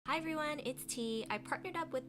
Hi everyone, it's T. I partnered up with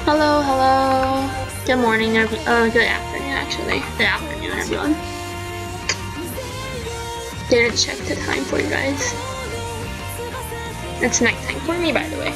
Hello. Good morning, good afternoon actually. Good afternoon, everyone. Didn't check the time for you guys. It's nighttime for me, by the way.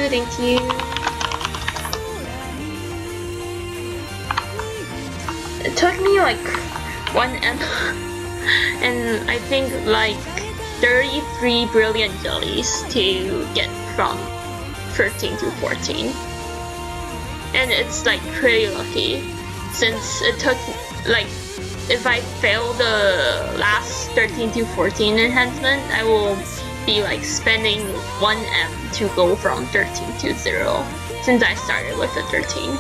Thank you. It took me like 1M and I think like 33 brilliant jellies to get from 13 to 14. And it's like pretty lucky since it took like, if I fail the last 13 to 14 enhancement, I will be like spending 1M to go from 13 to 0 since I started with the 13.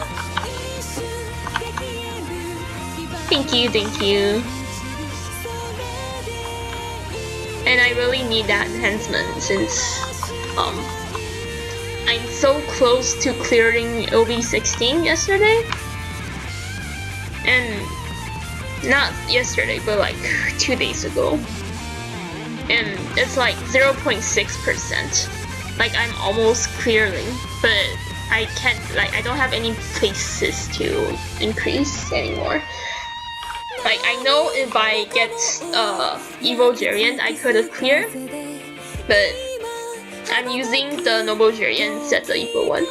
Thank you. And I really need that enhancement since I'm so close to clearing OV16 yesterday. And not yesterday, but like 2 days ago. And it's like 0.6%. Like I'm almost clearing, but I can't, like I don't have any places to increase anymore. Like I know if I get Evo Gerian, I could have cleared, but I'm using the Noble Gerian instead of the Evo one,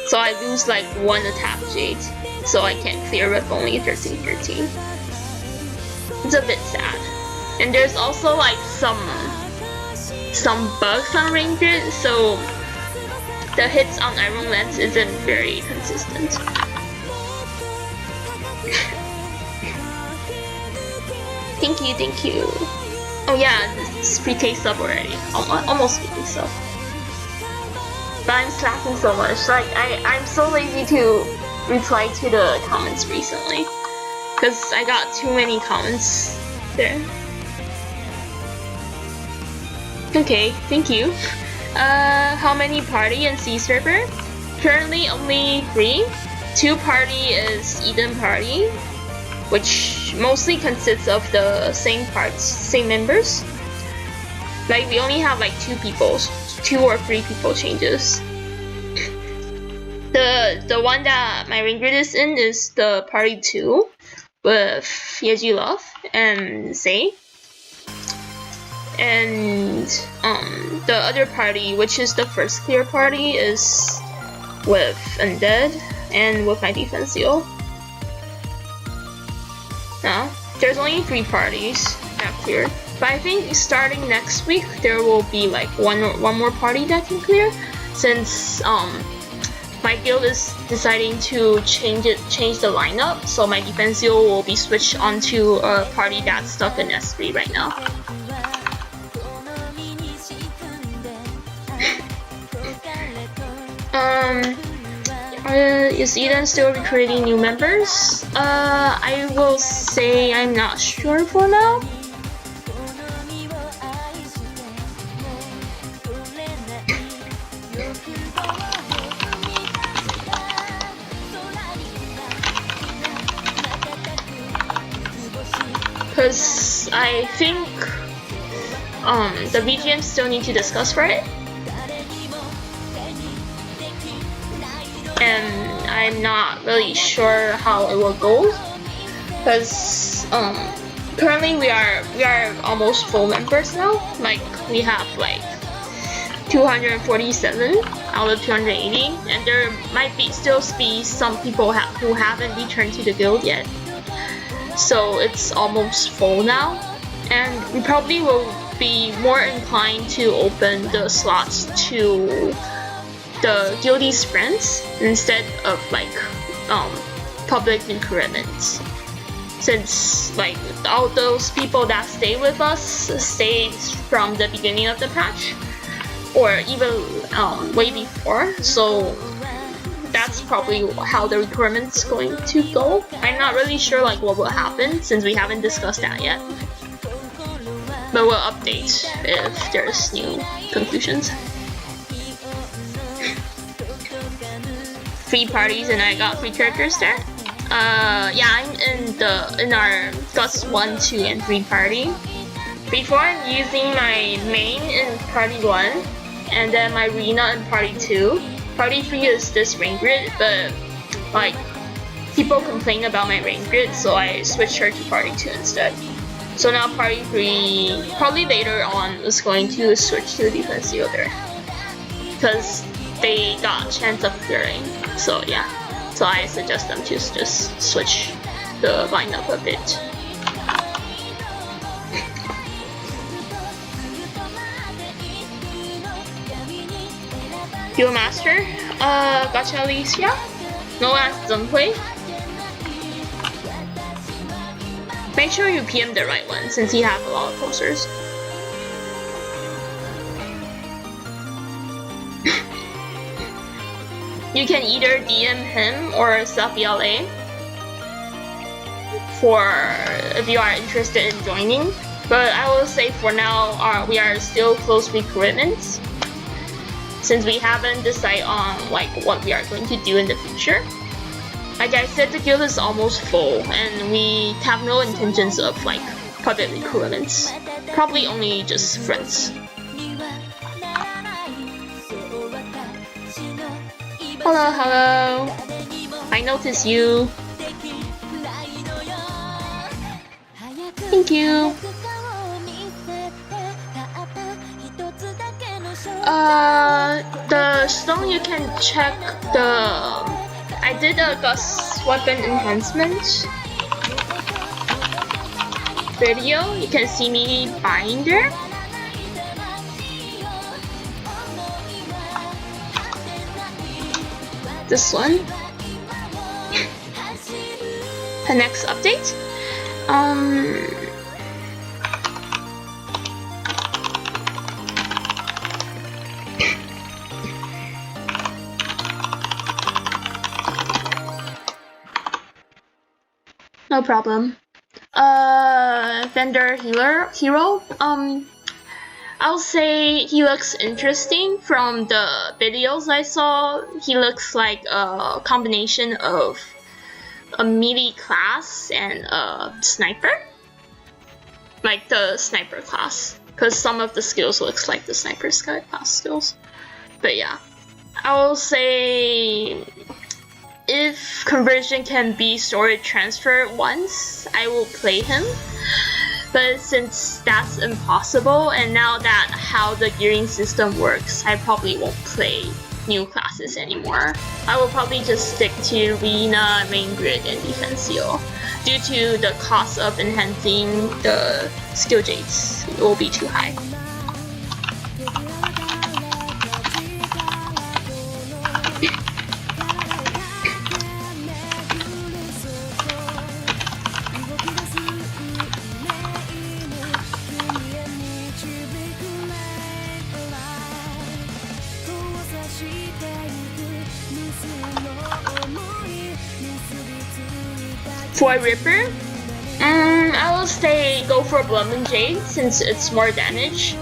so I lose like 1 attack Jade, so I can't clear with only 13. It's a bit sad. And there's also like some bugs on MemeGrid, so the hits on Iron Lance isn't very consistent. Thank you. Oh yeah, it's free taste sub already. Almost free taste sub. but I'm slacking so much. Like I'm so lazy to reply to the comments recently, cause I got too many comments there. Okay, thank you. How many party and C server? Currently only 3. 2 party is Eden party, which mostly consists of the same members. Like we only have like 2 or 3 people changes. The one that my ring grid is in is the party 2 with Yeji Love and Say. And the other party, which is the first clear party, is with Undead and with my defense seal. Now, there's only 3 parties that clear, but I think starting next week there will be like one more party that can clear, since my guild is deciding to change the lineup, so my defense seal will be switched onto a party that's stuck in S3 right now. Is Eden still recruiting new members? I will say I'm not sure for now. Because I think the BGM still need to discuss for it. And I'm not really sure how it will go, because currently we are almost full members now. Like we have like 247 out of 280, and there might still be some people who haven't returned to the guild yet. So it's almost full now, and we probably will be more inclined to open the slots to the guildies friends instead of like public recruitments, since like all those people that stay with us stayed from the beginning of the patch or even way before, so that's probably how the recruitment's going to go. I'm not really sure like what will happen, since we haven't discussed that yet, but we'll update if there's new conclusions. 3 parties and I got 3 characters there. Yeah, I'm in our Gus 1, 2, and 3 party. Before I'm using my main in party 1, and then my Rena in party 2. Party 3 is this ring grid, but like people complain about my ring grid, so I switched her to party 2 instead. So now party 3, probably later on, is going to switch to defense seal there, because they got chance of clearing. So yeah, so I suggest them to just switch the lineup a bit. Duel Master, Gacha Alicia, no as Zhenghui. Make sure you PM the right one, since he has a lot of posters. You can either DM him or sub-LA if you are interested in joining. But I will say for now, we are still close recruitments, since we haven't decided on like what we are going to do in the future. Like I said, the guild is almost full, and we have no intentions of like public recruitments. Probably only just friends. Hello, hello. I noticed you. Thank you. The stone you can check I did a Gus weapon enhancement video. You can see me buying there. This one. The next update. No problem. Vendor hero. I'll say he looks interesting from the videos I saw. He looks like a combination of a melee class and a sniper. Like the sniper class. Because some of the skills looks like the sniper class skills. But yeah. I will say if conversion can be storage transfer once, I will play him. But since that's impossible, and now that how the gearing system works, I probably won't play new classes anymore. I will probably just stick to Rina, MemeGrid, and Defensio. Due to the cost of enhancing the skill jades, it will be too high. For Ripper, I will say go for Blooming Jade since it's more damage.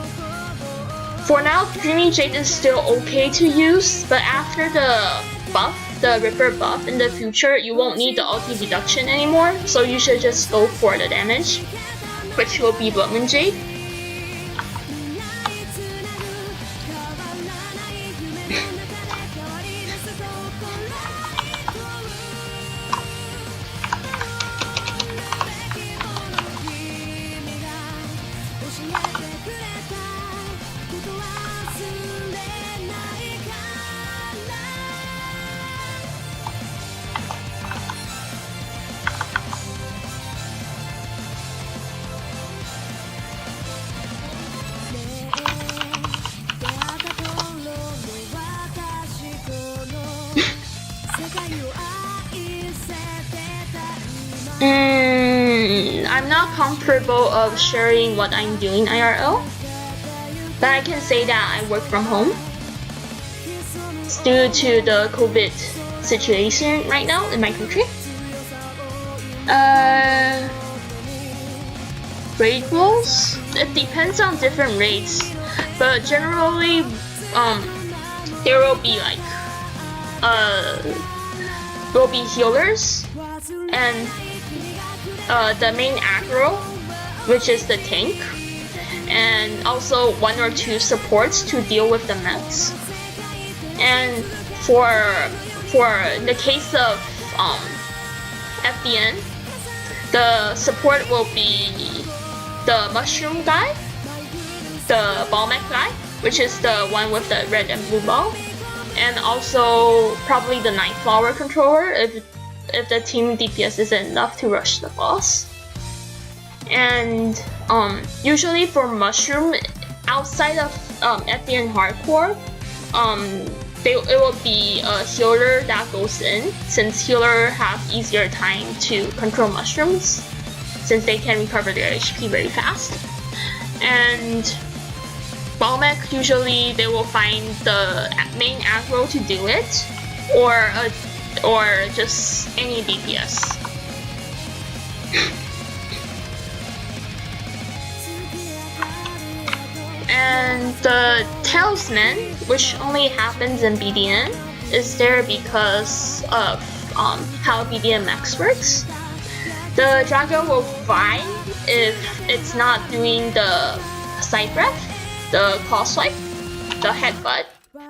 For now, Dreamy Jade is still okay to use, but after the buff, the Ripper buff in the future, you won't need the ulti deduction anymore, so you should just go for the damage, which will be Blooming Jade. I'm not comfortable of sharing what I'm doing IRL, but I can say that I work from home. It's due to the COVID situation right now in my country. Raid roles? It depends on different raids, but generally, there will be like, will be healers and the main aggro, which is the tank, and also 1 or 2 supports to deal with the mechs. And for the case of FDN, the support will be the mushroom guy, the ball mech guy, which is the one with the red and blue ball, and also probably the night flower controller if the team DPS isn't enough to rush the boss. And usually for mushroom, outside of FDN hardcore, it will be a healer that goes in, since healer have easier time to control mushrooms, since they can recover their HP very fast. And Balmec, usually they will find the main aggro to do it, or just any DPS. And the Talisman, which only happens in BDN, is there because of how BDN Max works. The dragon will fly if it's not doing the side breath, the claw swipe, the headbutt,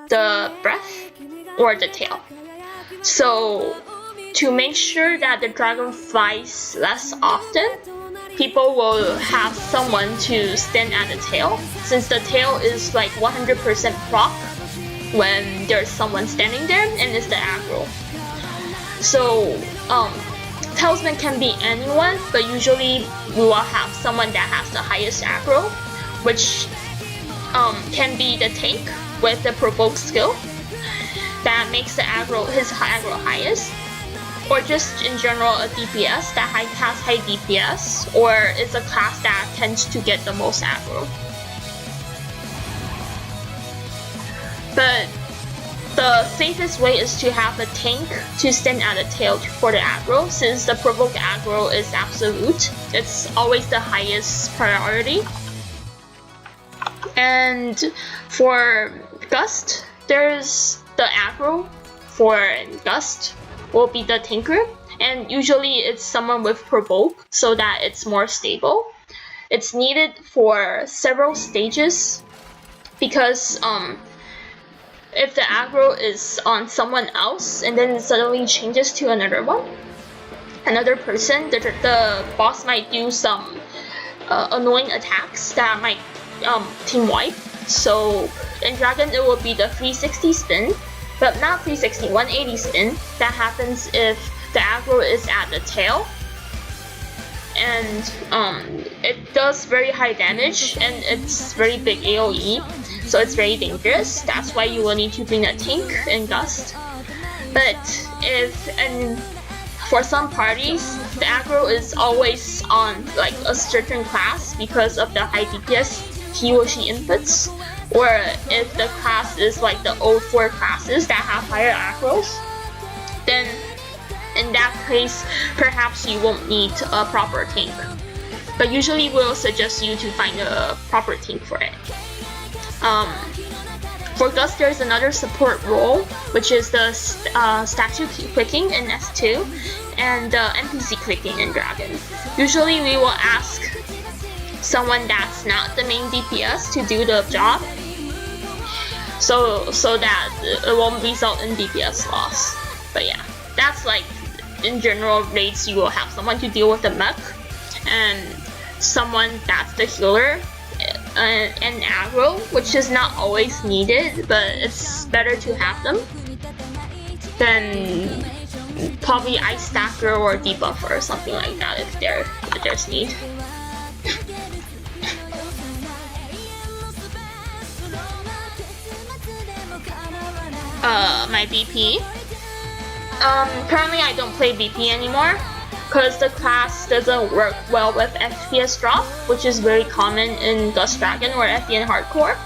the breath, or the tail. So to make sure that the dragon flies less often, people will have someone to stand at the tail, since the tail is like 100% proc when there's someone standing there and it's the aggro. So Talisman can be anyone, but usually we will have someone that has the highest aggro, which can be the tank with the provoke skill that makes the his aggro highest, or just in general a DPS that has high DPS, or is a class that tends to get the most aggro. But the safest way is to have a tank to stand at the tail for the aggro, since the provoke aggro is absolute. It's always the highest priority. And for Gust, there's the aggro for Gust will be the tanker, and usually it's someone with provoke so that it's more stable. It's needed for several stages because if the aggro is on someone else and then it suddenly changes to another person, the boss might do some annoying attacks that might team wipe. So in Dragon it will be the 360 spin, but not 360, 180 spin. That happens if the aggro is at the tail, and it does very high damage and it's very big AoE, so it's very dangerous. That's why you will need to bring a tank and Gust. But for some parties, the aggro is always on like a certain class because of the high DPS he or she inputs, or if the class is like the old 4 classes that have higher aggros, then in that case perhaps you won't need a proper tank. But usually we'll suggest you to find a proper tank for it. For Gust, there's another support role, which is the statue clicking in S2 and the NPC clicking in Dragon. Usually we will ask someone that's not the main DPS to do the job, so that it won't result in DPS loss. But yeah, that's like in general raids you will have someone to deal with the mech and someone that's the healer and aggro, which is not always needed, but it's better to have them than probably ice stacker or debuffer or something like that if there's need. My BP. Currently I don't play BP anymore because the class doesn't work well with FPS drop, which is very common in Gust Dragon or FEN Hardcore.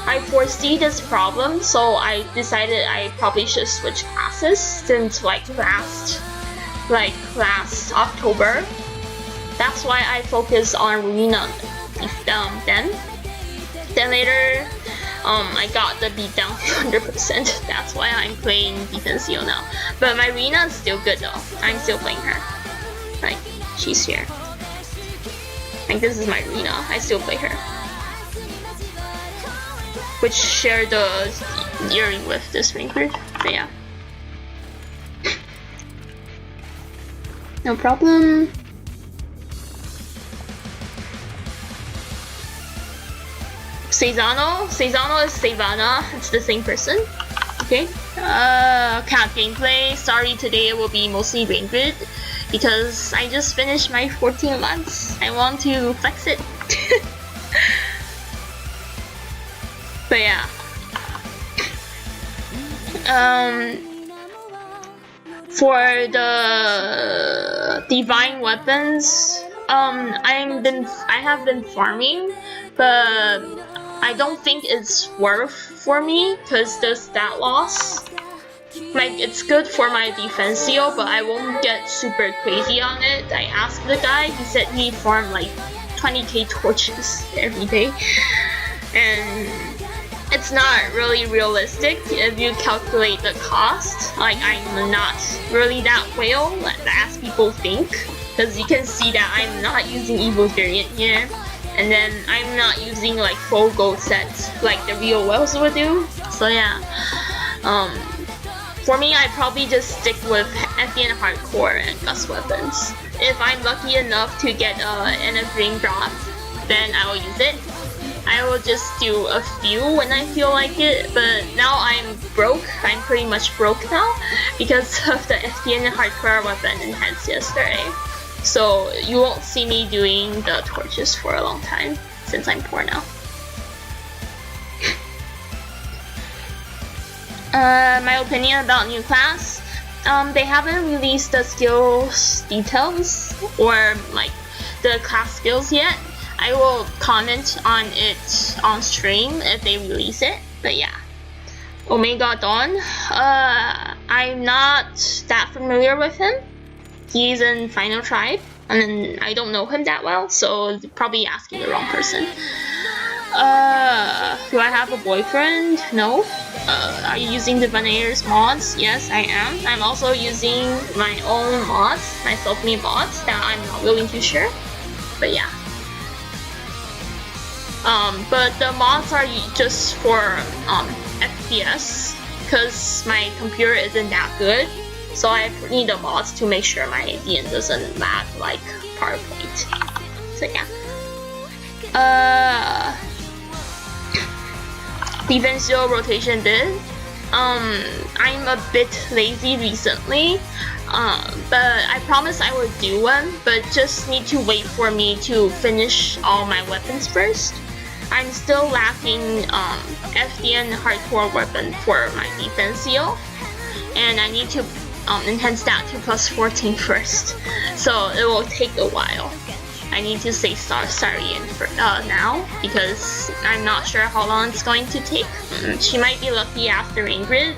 I foresee this problem, so I decided I probably should switch classes since like last October. That's why I focus on Arena then later I got the beat down to 100%. That's why I'm playing Defensio now. But my Rina is still good though. I'm still playing her. Like, she's here. Like, this is my Rina. I still play her. Which share the earring with this MemeGrid. But yeah. No problem. Seizano is Savannah. It's the same person. Okay. Cat gameplay. Sorry, today it will be mostly MemeGrid because I just finished my 14 months. I want to flex it. But yeah. For the divine weapons, I have been farming, but I don't think it's worth for me because the stat loss. Like, it's good for my Defensio, but I won't get super crazy on it. I asked the guy, he said he farmed like 20k torches every day, and it's not really realistic if you calculate the cost. Like, I'm not really that whale as people think, because you can see that I'm not using Evil Variant here, and then I'm not using like full gold sets like the real whales would do. So yeah, for me, I probably just stick with FEN Hardcore and Gust weapons. If I'm lucky enough to get an Evergreen drop, then I will use it. I will just do a few when I feel like it, but now I'm broke. I'm pretty much broke now because of the FEN Hardcore weapon enhanced yesterday. So you won't see me doing the torches for a long time since I'm poor now. My opinion about new class, they haven't released the skills details or like the class skills yet. I will comment on it on stream if they release it, but yeah. Omega Dawn. I'm not that familiar with him. He's in Final Tribe, and I don't know him that well, so probably asking the wrong person. Do I have a boyfriend? No. Are you using the Vanayers mods? Yes, I am. I'm also using my own mods, my self-made mods that I'm not willing to share. But yeah. But the mods are just for FPS, because my computer isn't that good. So I need the mods to make sure my DN doesn't lag like PowerPoint. So yeah. Defensive rotation bid. I'm a bit lazy recently, but I promise I will do one, but just need to wait for me to finish all my weapons first. I'm still lacking FDN hardcore weapon for my defensio, and I need to enhance that to plus 14 first, so it will take a while. I need to say sorry now, because I'm not sure how long it's going to take. She might be lucky after MemeGrid.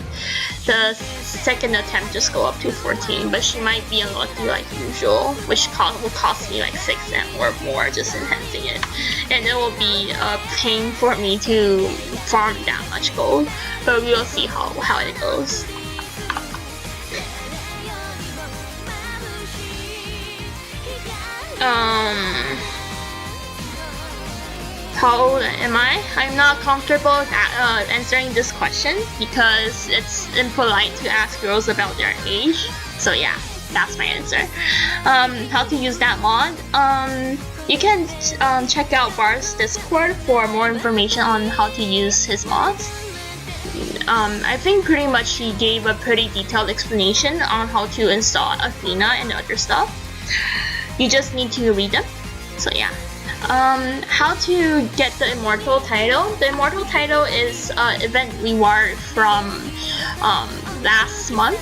The second attempt just go up to 14, but she might be unlucky like usual, which will cost me like 6M or more just enhancing it. And it will be a pain for me to farm that much gold, but we will see how it goes. How old am I? I'm not comfortable answering this question because it's impolite to ask girls about their age. So yeah, that's my answer. How to use that mod? You can check out Bar's Discord for more information on how to use his mods. I think pretty much he gave a pretty detailed explanation on how to install Athena and other stuff. You just need to read them. So yeah. How to get the Immortal title? The Immortal title is event reward from last month.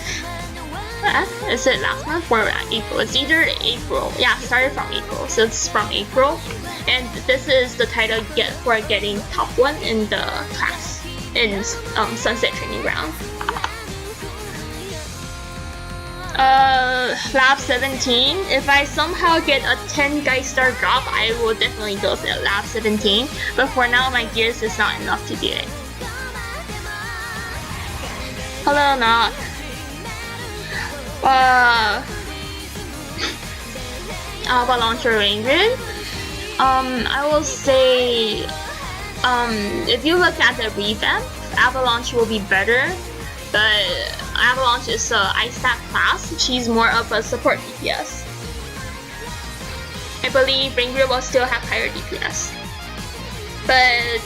Is it last month or April? It's either April. Yeah, started from April. So it's from April. And this is the title you get for getting top 1 in the class in Sunset Training Ground. Lab 17. If I somehow get a 10 Geistar drop, I will definitely go to Lab 17. But for now, my gears is not enough to do it. Hello, Knock. Avalanche or MemeGrid? I will say, if you look at the revamp, Avalanche will be better. But Avalanche is a ice stack class. She's more of a support DPS. I believe MemeGrid will still have higher DPS. But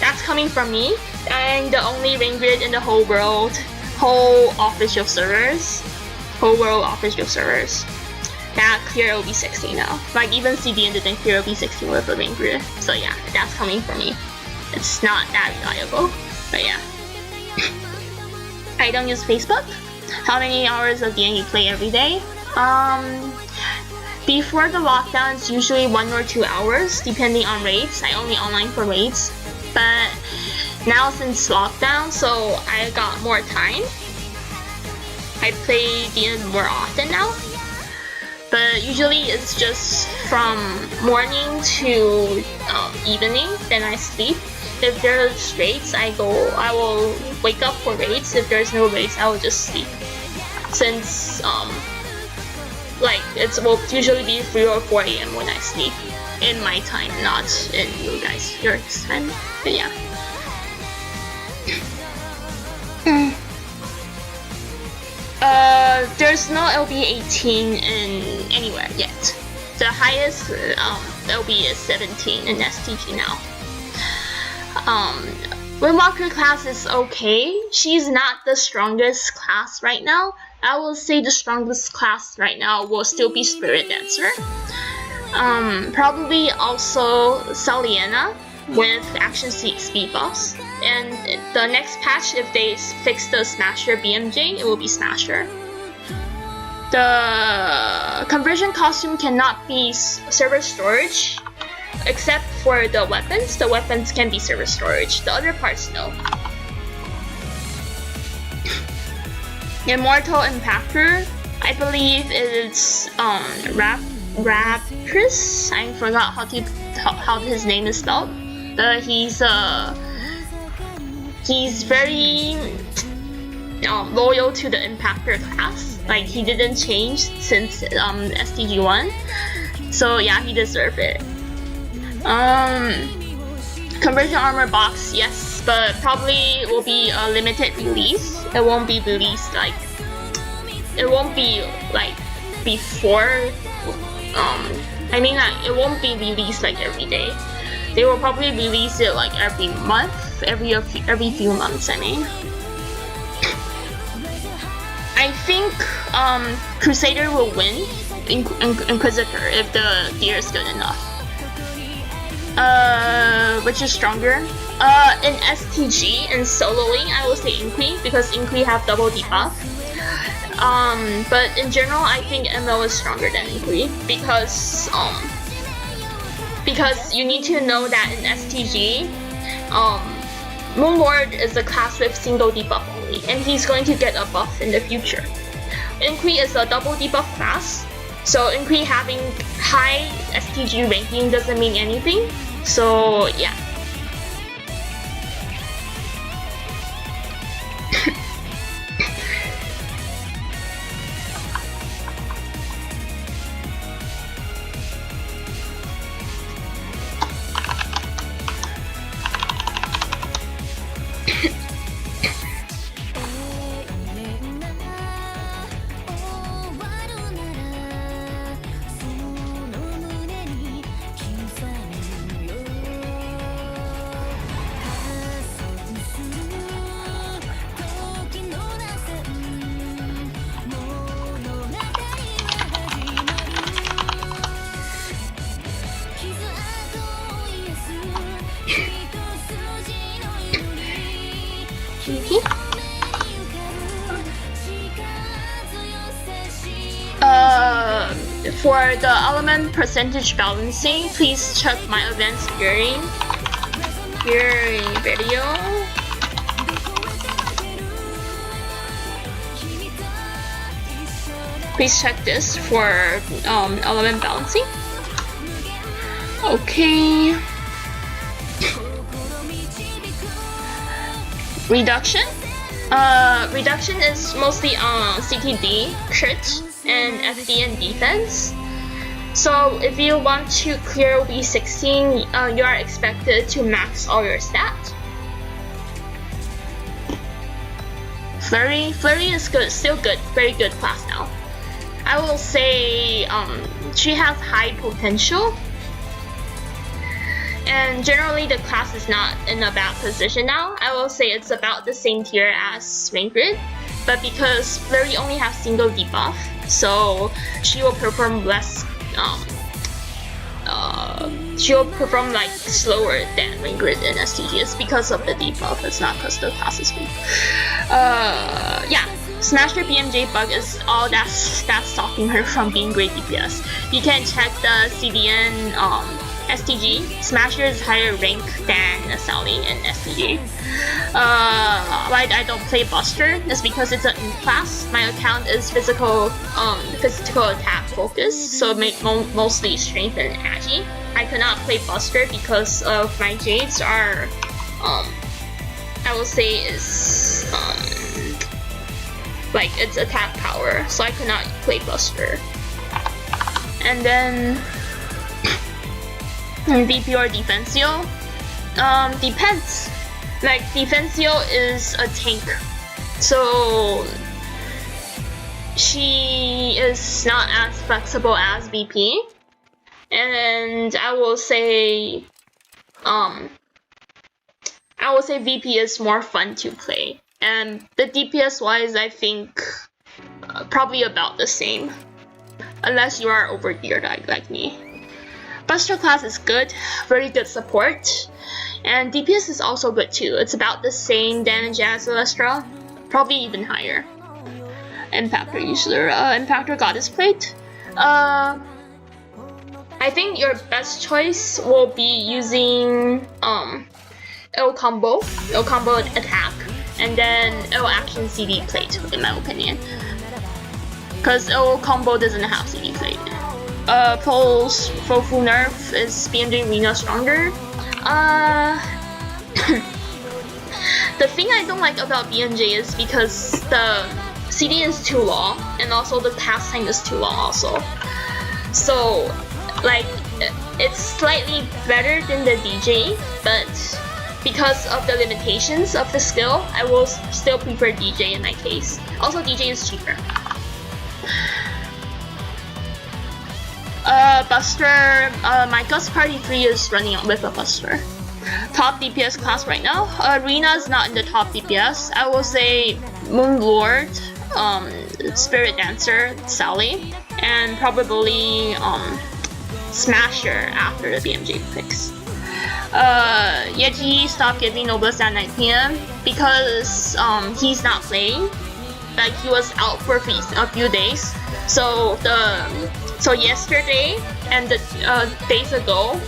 that's coming from me. I'm the only MemeGrid in the whole world, whole official servers, that clear OB60 now. Like even CDN didn't clear OB60 with a MemeGrid. So yeah, that's coming from me. It's not that reliable, but yeah. I don't use Facebook. How many hours of DN you play every day? Before the lockdown, it's usually 1 or 2 hours, depending on raids. I only online for raids. But now since lockdown, so I got more time. I play DN more often now. But usually it's just from morning to evening, then I sleep. If there's raids, I will wake up for raids. If there's no raids, I will just sleep. Since like it will usually be 3 or 4 AM when I sleep. In my time, not in you guys your time. But yeah. There's no LB18 in anywhere yet. The highest LB is 17 in STG now. Windwalker class is okay. She's not the strongest class right now. I will say the strongest class right now will still be Spirit Dancer. Probably also Saliena with action speed buffs. And the next patch, if they fix the Smasher BMJ, it will be Smasher. The conversion costume cannot be server storage. Except for the weapons can be server storage. The other parts, no. Immortal Impactor, I believe it's Rapris. I forgot how his name is spelled, but he's very loyal to the Impactor class. Like, he didn't change since STG1, so yeah, he deserved it. Conversion armor box, yes, but probably will be a limited release. It won't be released like, it won't be like before. I mean, like, it won't be released like every day. They will probably release it like every month, every few months. I mean, I think Crusader will win Inquisitor if the gear is good enough. Which is stronger? In STG and soloing, I will say Inqui, because Inqui have double debuff. But in general, I think ML is stronger than Inqui because you need to know that in STG, Moonlord is a class with single debuff only, and he's going to get a buff in the future. Inqui is a double debuff class, so Inqui having high STG ranking doesn't mean anything. So yeah. For the element percentage balancing, please check my advanced gearing video. Please check this for element balancing. Okay. Reduction. Reduction is mostly on CTD, crit, and FD and defense. So if you want to clear V16, you are expected to max all your stats. Flurry is good, still good, very good class now. I will say she has high potential, and generally the class is not in a bad position now. I will say it's about the same tier as MemeGrid, but because Flurry only has single debuff, so she will perform less. She'll perform like slower than MemeGrid and STGs because of the debuff. It's not because the class is weak. Yeah, Smasher BMJ bug is all that's stopping her from being great DPS. You can check the CDN STG. Smasher is higher rank than Sally in STG. Why I don't play Buster is because it's an in class. My account is physical attack focused, so mostly strength and agi. I cannot play Buster because of my Jades are I will say is like it's attack power, so I cannot play Buster. And then DP or Defensio? Depends. Like, Defensio is a tank, so she is not as flexible as VP. And I will say VP is more fun to play. And the DPS wise, I think probably about the same, unless you are overgeared like me. Buster class is good, very good support, and DPS is also good too. It's about the same damage as Celestra, probably even higher. Impactor user, Impactor Goddess Plate. I think your best choice will be using Il combo attack, and then action CD plate, in my opinion. Because combo doesn't have CD plate. Pulse for full nerf is BMJ Rena stronger. The thing I don't like about BMJ is because the CD is too long, and also the pass time is too long also. So, like, it's slightly better than the DJ, but because of the limitations of the skill, I will still prefer DJ in my case. Also, DJ is cheaper. Buster, my Ghost Party 3 is running with a Buster. Top DPS class right now, Rena is not in the top DPS. I will say Moon Lord, Spirit Dancer, Sally, and probably Smasher after the BMJ picks. Yeji stopped giving Noblest at 9 PM because he's not playing. Like, he was out for a few days. So yesterday and the days ago,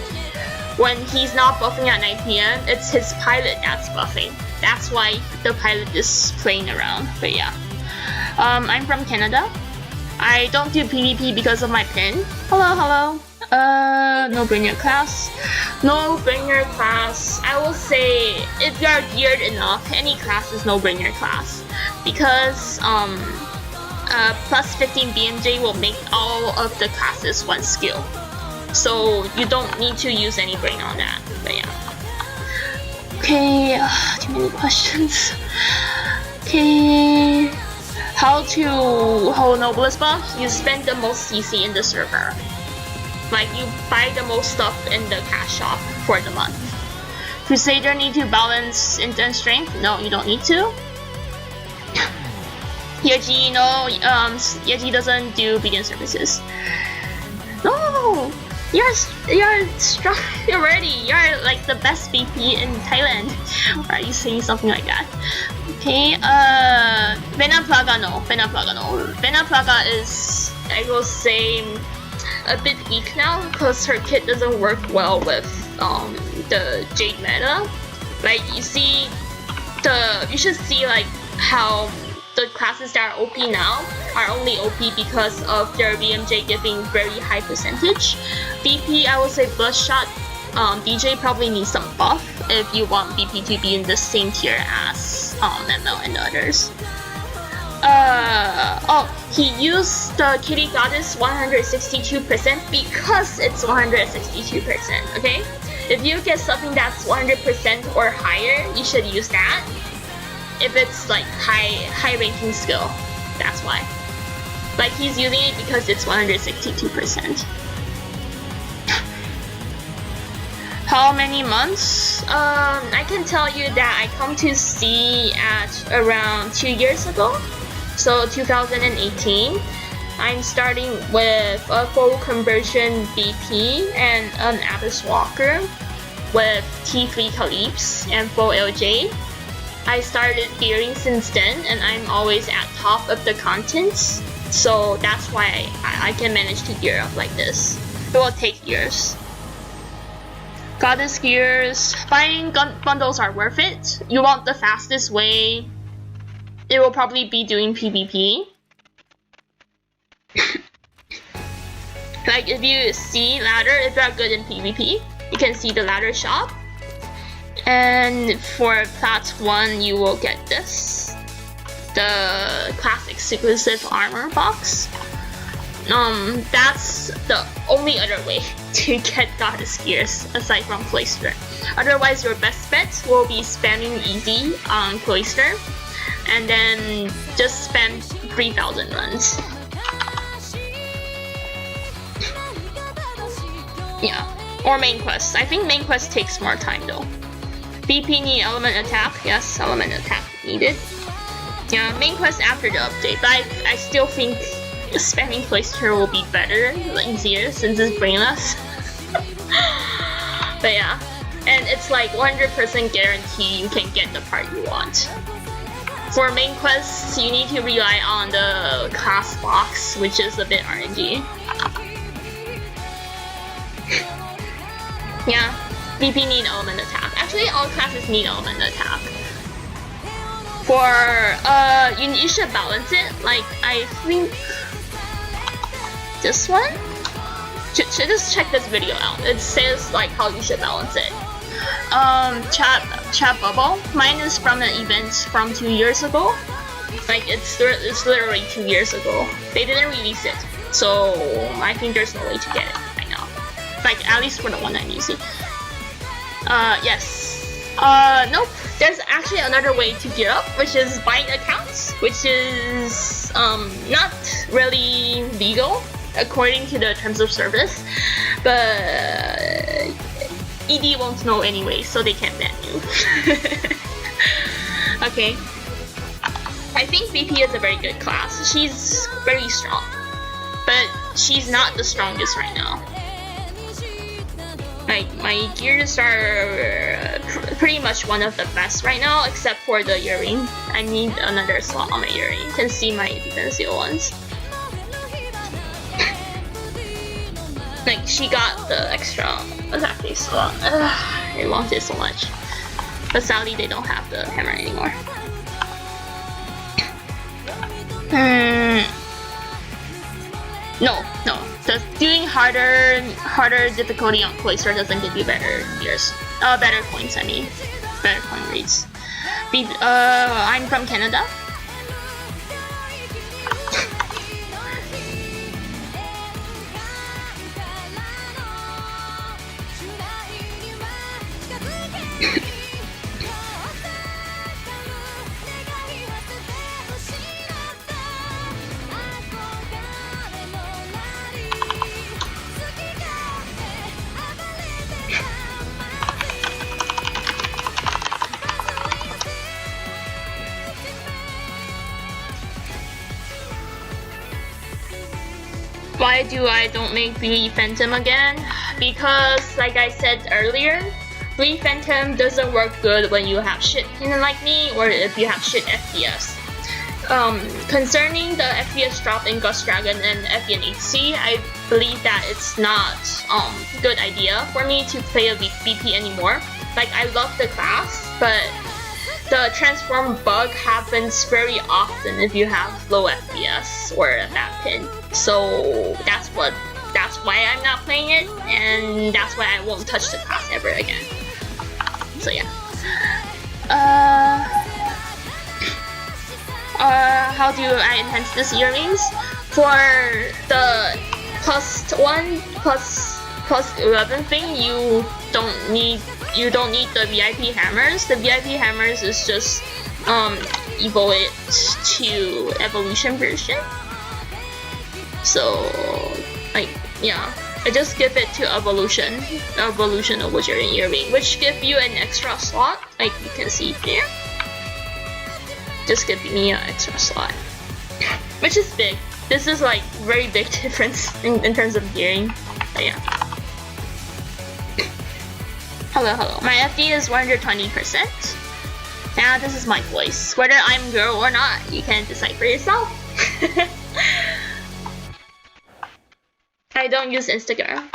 when he's not buffing at 9 PM, it's his pilot that's buffing. That's why the pilot is playing around. But yeah, I'm from Canada. I don't do PvP because of my pin. Hello. No-brainer class. No-brainer class. I will say if you are geared enough, any class is no-brainer class because plus 15 BMJ will make all of the classes one skill. So you don't need to use any brain on that. But yeah. Okay, too many questions. Okay. How to hold Noblest buff? You spend the most CC in the server. Like, you buy the most stuff in the cash shop for the month. Crusader need to balance intense strength? No, you don't need to. Yeji, no, Yeji doesn't do begin services. No! You're strong already. You're like the best VP in Thailand. Why are you saying something like that? Okay, Vena Plaga no. Vena Plaga is, I will say, a bit weak now because her kit doesn't work well with the Jade meta. Like, you should see like how the classes that are OP now are only OP because of their BMJ giving very high percentage. BP, I would say Bloodshot, DJ probably needs some buff if you want BP to be in the same tier as ML and the others. He used the Kitty Goddess 162% because it's 162%, okay? If you get something that's 100% or higher, you should use that. If it's like high ranking skill, that's why. Like, he's using it because it's 162%. How many months? I can tell you that I come to C at around 2 years ago. So 2018. I'm starting with a full conversion BP and an Abyss Walker with T3 Calypse and full LJ. I started gearing since then, and I'm always at top of the contents, so that's why I can manage to gear up like this. It will take years. Goddess gears, buying bundles are worth it. You want the fastest way, it will probably be doing PvP. Like, if you see ladder, if you are good in PvP, you can see the ladder shop. And for Plat 1, you will get this, the class exclusive armor box. That's the only other way to get Goddess gears aside from Cloister. Otherwise, your best bet will be spamming easy on Cloister, and then just spam 3,000 runs. Yeah, or main quest. I think main quest takes more time though. BP need element attack. Yes, element attack needed. Yeah, main quest after the update, but I still think spamming Cloister will be better, easier, since it's brainless. But yeah, and it's like 100% guarantee you can get the part you want. For main quests, you need to rely on the class box, which is a bit RNG. Yeah, VP need element attack. Actually, all classes need element attack. For you should balance it. Like I think this one. Should just check this video out. It says like how you should balance it. Chat bubble. Mine is from an event from 2 years ago. Like it's literally 2 years ago. They didn't release it, so I think there's no way to get it right now. Like at least for the one I'm using. Yes. Nope. There's actually another way to gear up, which is buying accounts, which is not really legal according to the terms of service, but ED won't know anyway, so they can't ban you. Okay. I think VP is a very good class. She's very strong, but she's not the strongest right now. Like my gears are pretty much one of the best right now, except for the earring. I need another slot on my earring. You can see my defensive ones. Like she got the extra attack base slot. I want it so much, but sadly they don't have the hammer anymore. No. Just doing harder difficulty on Cloister doesn't give you better gears. Better coins. I mean, better coin rates. I'm from Canada. Why do I don't make Blue Phantom again? Because like I said earlier, Blue Phantom doesn't work good when you have shit pin like me or if you have shit FPS. Concerning the FPS drop in Ghost Dragon and FNHC, I believe that it's not good idea for me to play a VP anymore. Like I love the class, but the transform bug happens very often if you have low FPS or a bad pin. So that's why I'm not playing it, and that's why I won't touch the class ever again. So yeah. How do I enhance this earrings? For the +1 plus 11 thing, you don't need the VIP hammers. The VIP hammers is just evolve it to evolution version. So like yeah, I just give it to evolution of Wizarding Earring, which give you an extra slot, like you can see here. Just give me an extra slot, which is big. This is like very big difference in terms of gearing. But yeah. Hello. My FD is 120%. Now this is my voice. Whether I'm girl or not, you can decide for yourself. I don't use Instagram.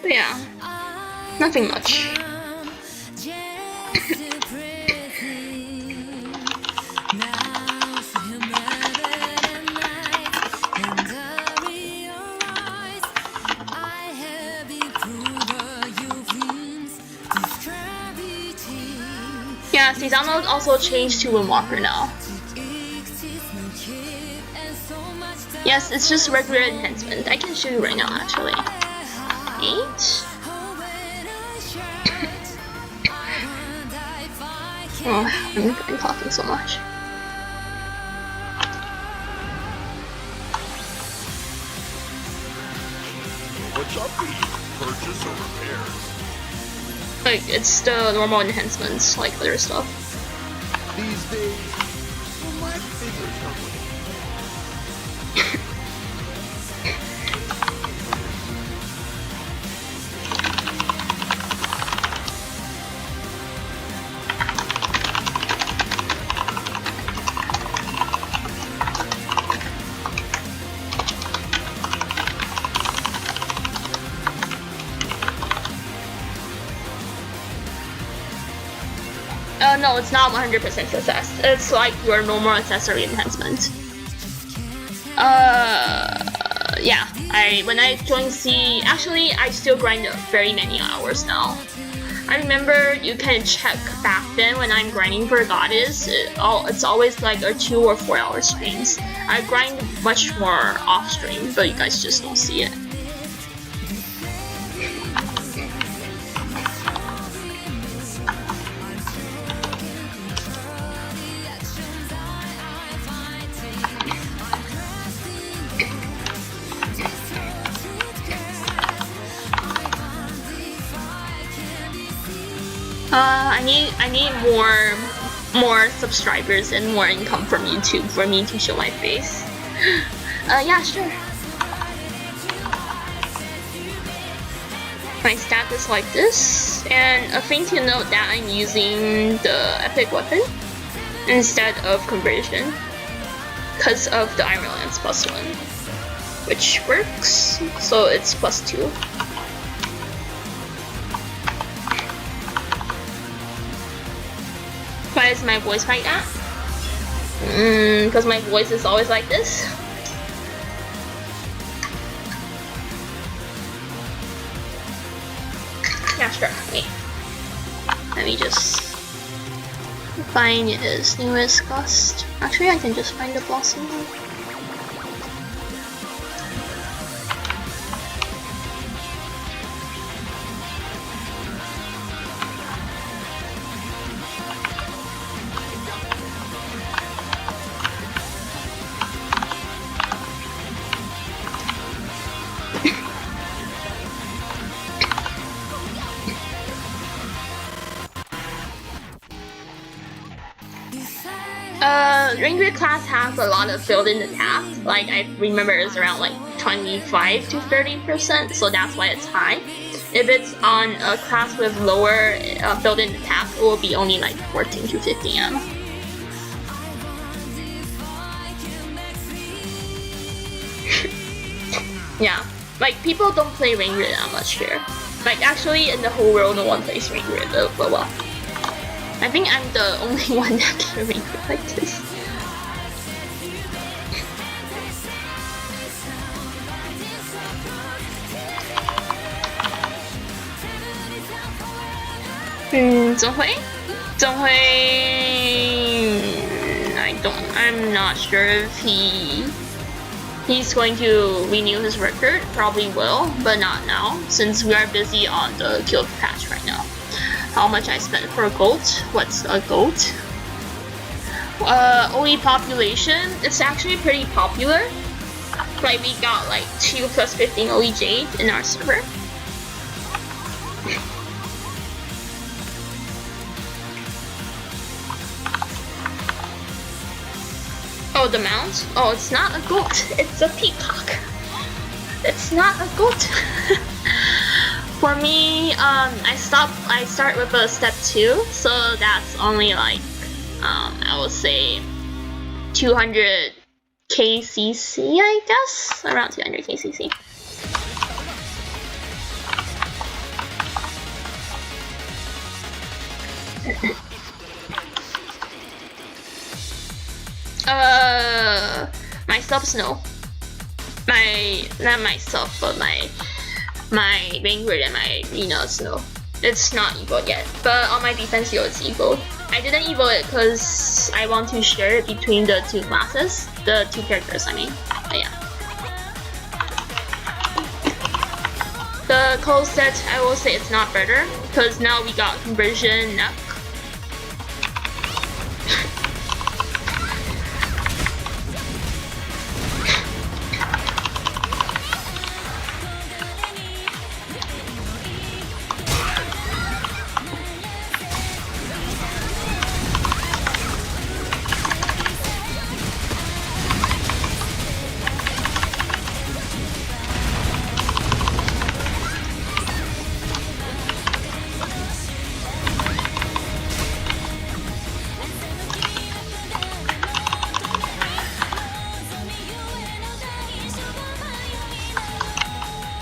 But yeah, nothing much. Yeah, Cezanne also changed to Windwalker now. Yes, it's just regular enhancement. I can show you right now, actually. 8? Oh, I'm talking so much. What's up, purchase or repairs? Like, it's the normal enhancements, like other stuff. These days, my fingers are weak. No, it's not 100% success. It's like your normal accessory enhancement. Yeah. When I joined C, actually I still grind very many hours now. I remember you can check back then when I'm grinding for Goddess, it's always like a 2 or 4 hour streams. I grind much more off stream, but you guys just don't see it. I need more subscribers and more income from YouTube for me to show my face. Yeah, sure. My stat is like this, and a thing to note that I'm using the epic weapon instead of conversion because of the Iron Lance +1, which works, so it's +2. Why is my voice like that? Because my voice is always like this. Yeah, sure. Wait. Let me just find his newest cost. Actually, I can just find the Blossom one. MemeGrid class has a lot of built-in attacks. Like I remember it's around like 25 to 30%, so that's why it's high. If it's on a class with lower built-in attack, it will be only like 14 to 15 M. Yeah, like people don't play MemeGrid that much here. Like actually in the whole world, no one plays MemeGrid, but well. I think I'm the only one that can MemeGrid like this. I'm not sure if he's going to renew his record. Probably will, but not now, since we are busy on the guild patch right now. How much I spent for a goat? What's a goat? OE population, it's actually pretty popular. Like we got like 2 plus 15 OE Jade in our server. Oh, the mount? Oh, it's not a goat, it's a peacock. It's not a goat. For me, I start with a step 2, so that's only like, I would say 200 KCC, I guess? Around 200 KCC. My subs, no. Not myself, but my MemeGrid and my Renas, no. It's not evoed yet, but on my defense hero it's evoed. I didn't evote it because I want to share it between the 2 classes, the 2 characters, I mean. But yeah. The cold set, I will say it's not better, because now we got conversion, neck.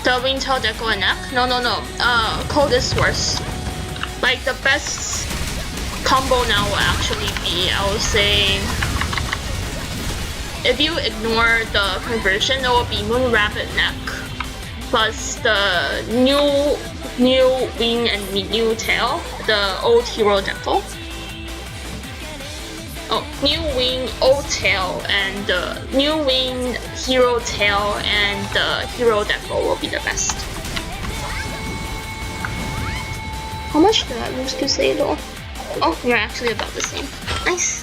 The Winter Deco and neck? No. Cold is worse. Like the best combo now will actually be, I would say, if you ignore the conversion, it will be Moon Rabbit Neck plus the new wing and new tail, the old hero deco. Oh, new wing, old tail, and the new wing, hero tail, and the hero deco will be the best. How much did I lose to say though? Oh, we're actually about the same. Nice.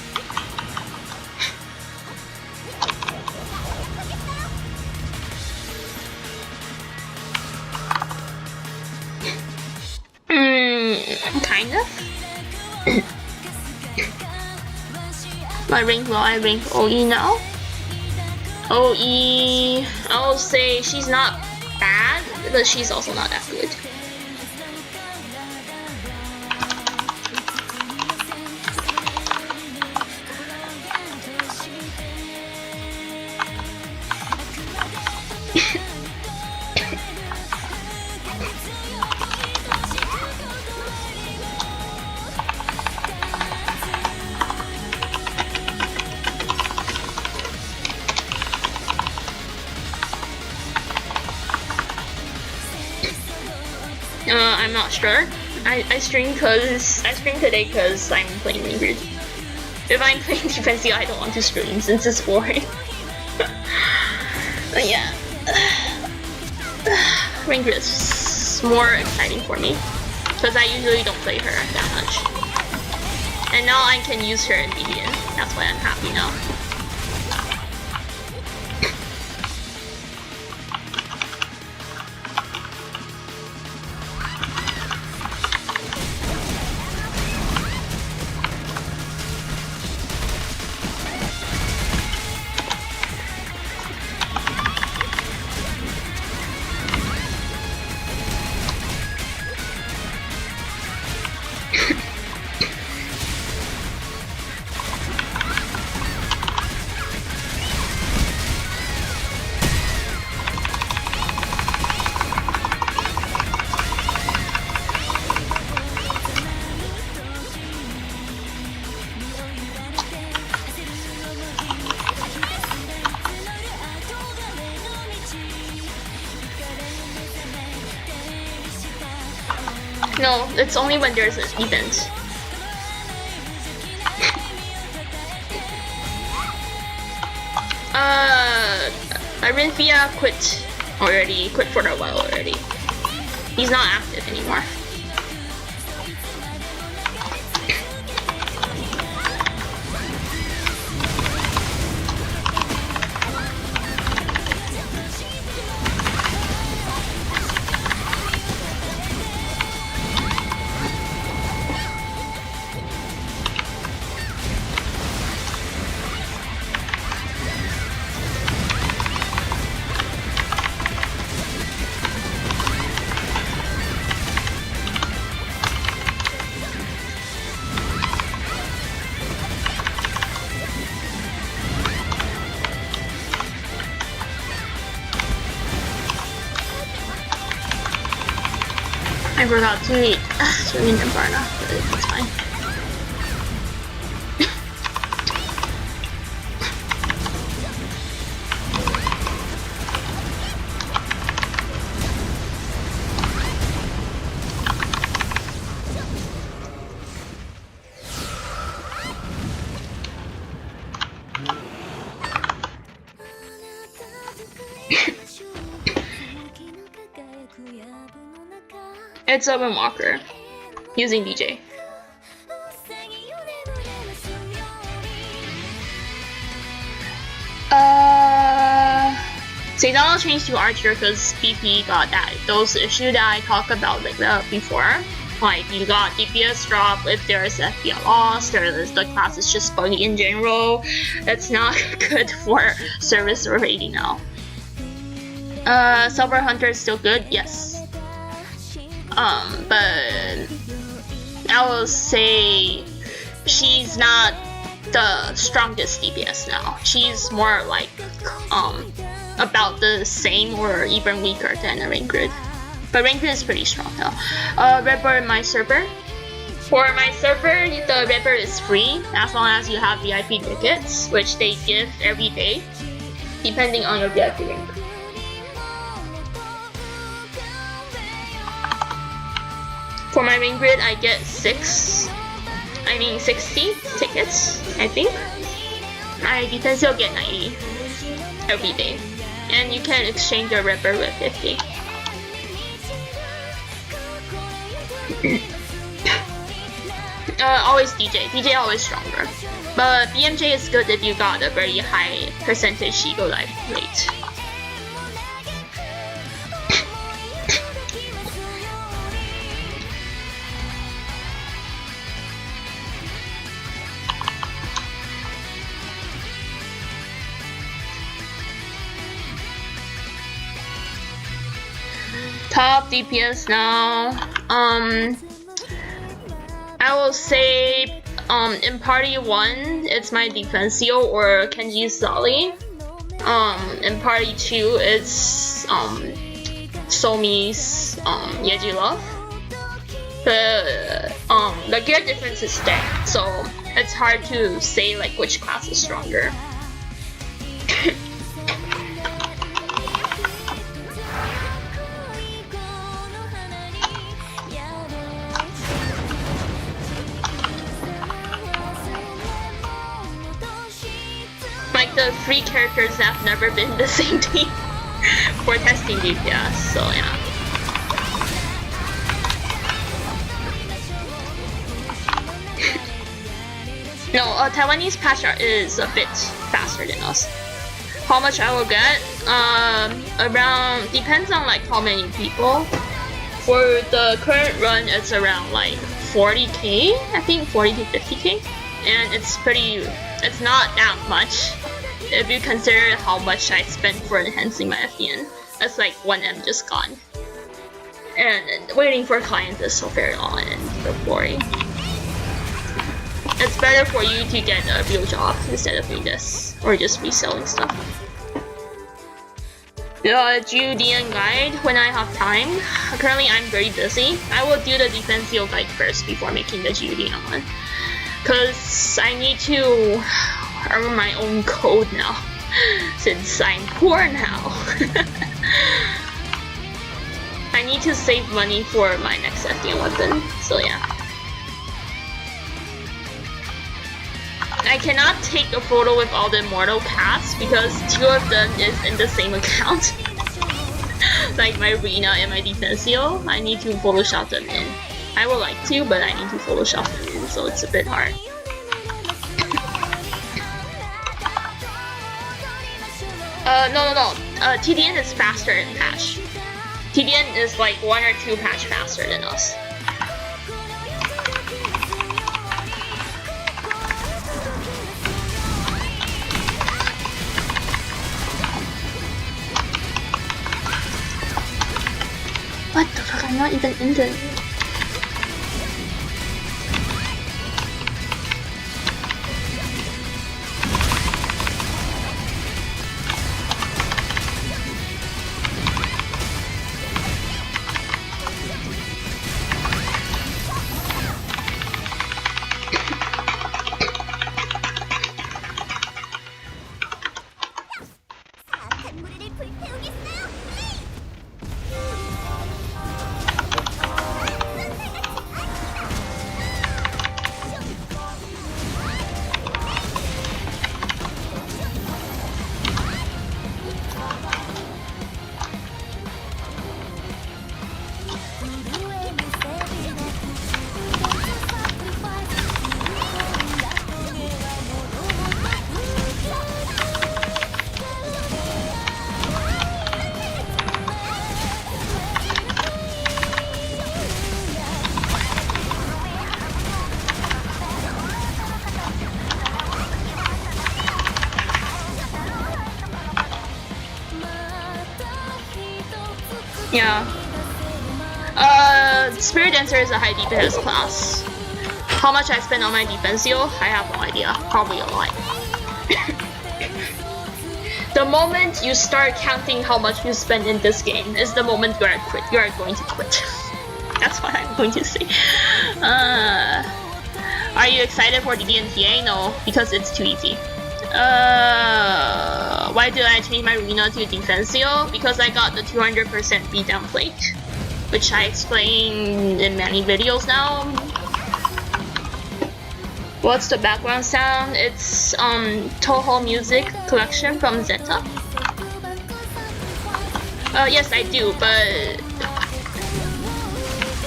Kind of. My rank, well, I rank OE now. OE, I'll say she's not bad, but she's also not that good. I'm not sure. I stream today because I'm playing MemeGrid. If I'm playing defensive, I don't want to stream since it's boring. But yeah, MemeGrid is more exciting for me because I usually don't play her that much, and now I can use her in median. That's why I'm happy now. No, it's only when there's an event. Arinthia quit for a while already. He's not active anymore. I forgot to eat swimming in Barna, but it's fine. It's a Windwalker using DJ. Zaydan'll changed to Archer because BP got those issues that I talked about before. Like you got DPS drop if there's FPL loss, the class is just buggy in general. That's not good for service or rating now. Silver Hunter is still good, yes. But I will say she's not the strongest DPS now. She's more like about the same or even weaker than a MemeGrid. But MemeGrid is pretty strong now. Red Bird, my server. For my server, the Ripper is free as long as you have VIP tickets, which they give every day, depending on your VIP rank. For my MemeGrid, I get 60 tickets, I think. My Defensio get 90 every day. And you can exchange your Ripper with 50. Always DJ. DJ always stronger. But BMJ is good if you got a very high percentage Ego life rate. Top DPS now. I will say in party 1 it's my Defensio or Kenji's Zali. In party 2 it's Somi's Yeji Love. The gear difference is there, so it's hard to say like which class is stronger. Like the 3 characters have never been the same team for testing DPS, so yeah. No, Taiwanese patch is a bit faster than us. How much I will get? Around, depends on like how many people. For the current run, it's around like 40k, I think 40 to 50k, and it's not that much if you consider how much I spent for enhancing my FDN. That's like 1M just gone. And waiting for clients is so very long and boring. It's better for you to get a real job instead of doing this, or just reselling stuff. The GUDN guide when I have time. Currently I'm very busy. I will do the Defensio guide first before making the GUDN one. Cause I need to earn my own code now, since I'm poor now. I need to save money for my next FDN weapon, so yeah. I cannot take a photo with all the immortal cats because 2 of them is in the same account. Like my Rina and my Defensio, I need to Photoshop them in. I would like to, but I need to Photoshop them in, so it's a bit hard. No. TDN is faster than patch. TDN is like 1 or 2 patch faster than us. What the fuck? I'm not even in the... Yeah. Spirit Dancer is a high DPS class. How much I spend on my Defensio? I have no idea. Probably a lot. The moment you start counting how much you spend in this game is the moment you are going to quit. That's what I'm going to say. Are you excited for the DNTA? No, because it's too easy. Why did I change my arena to Defensio? Because I got the 200% beatdown plate, which I explained in many videos now. What's the background sound? It's Toho Music Collection from Zeta. Yes, I do, but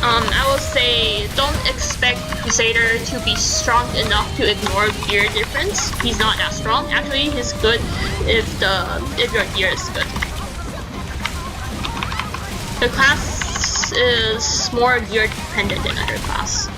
I will say don't expect Crusader to be strong enough to ignore gear difference. He's not that strong. Actually, he's good if your gear is good. The class is more gear dependent than other class.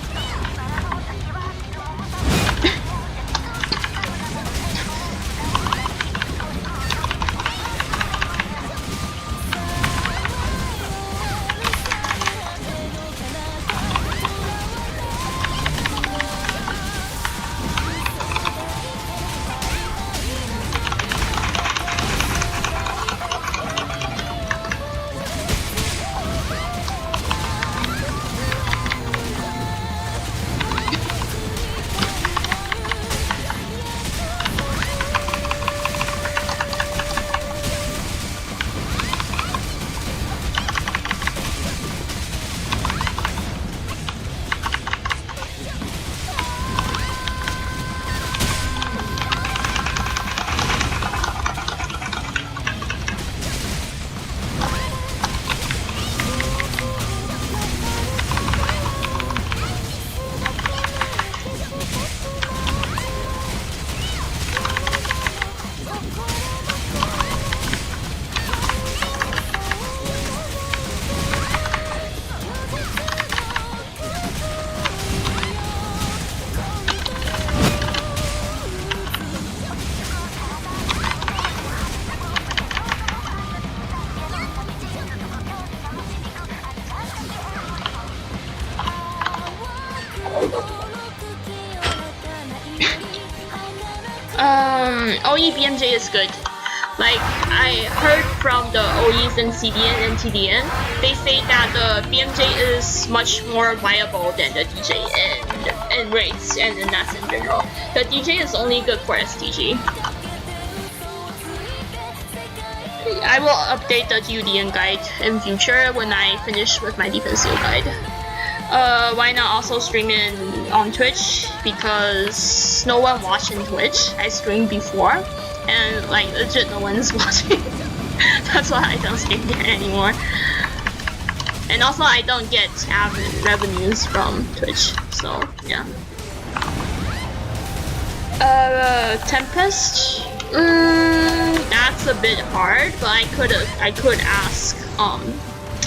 OE BMJ is good. Like, I heard from the OEs in CDN and TDN, they say that the BMJ is much more viable than the DJ and raids and NAS in general. The DJ is only good for STG. I will update the GUDN guide in future when I finish with my defensive guide. Why not also stream it on Twitch? Because no one watching Twitch. I streamed before, and like legit no one's watching. That's why I don't stream there anymore. And also I don't get revenues from Twitch, so yeah. Tempest? That's a bit hard, but I could ask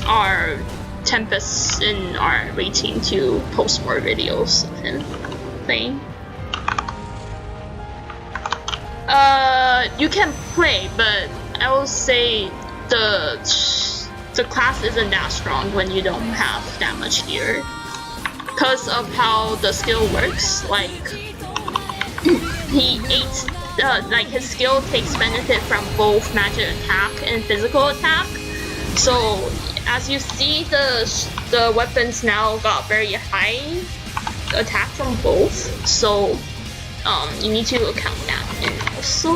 our Tempest in our rating to post more videos of him playing. You can play, but I will say the class isn't that strong when you don't have that much gear, because of how the skill works. Like like his skill takes benefit from both magic attack and physical attack. So as you see, the weapons now got very high attack from both. So you need to account that. And also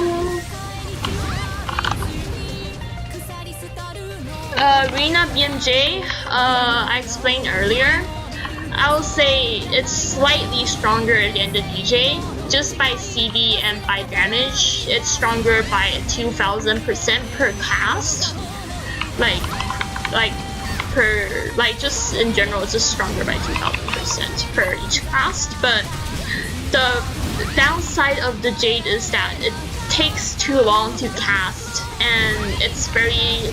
Arena BMJ, I explained earlier. I will say it's slightly stronger than the DJ. Just by CD and by damage, it's stronger by 2000% per cast. Just in general, it's just stronger by 2000% per each cast. But the downside of the Jade is that it takes too long to cast, and it's very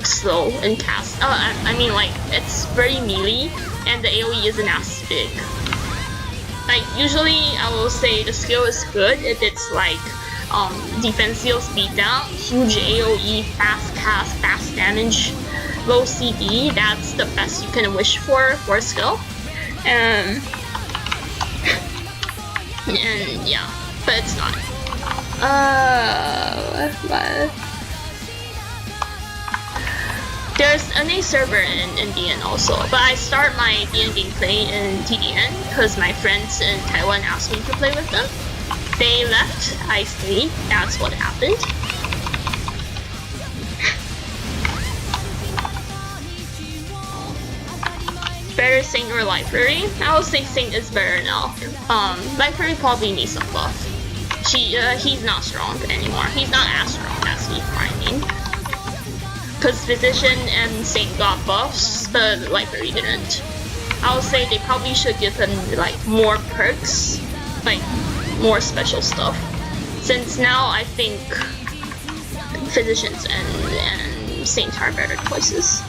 slow in cast. I mean, like, it's very melee, and the AoE isn't as big. Like, usually I will say the skill is good if it's like Defensio speed down, huge AoE, fast cast, fast damage, low CD. That's the best you can wish for skill. And yeah, but it's not. There's an A server in Indian also, but I start my DN gameplay in TDN because my friends in Taiwan asked me to play with them. They left, I stayed, that's what happened. Better Saint or Library? I would say Saint is better now. Library probably needs some buff. He's not strong anymore. He's not as strong as he, I mean. Because Physician and Saint got buffs, but Library didn't. I would say they probably should give him like more perks, like more special stuff. Since now I think Physicians and Saint are better choices.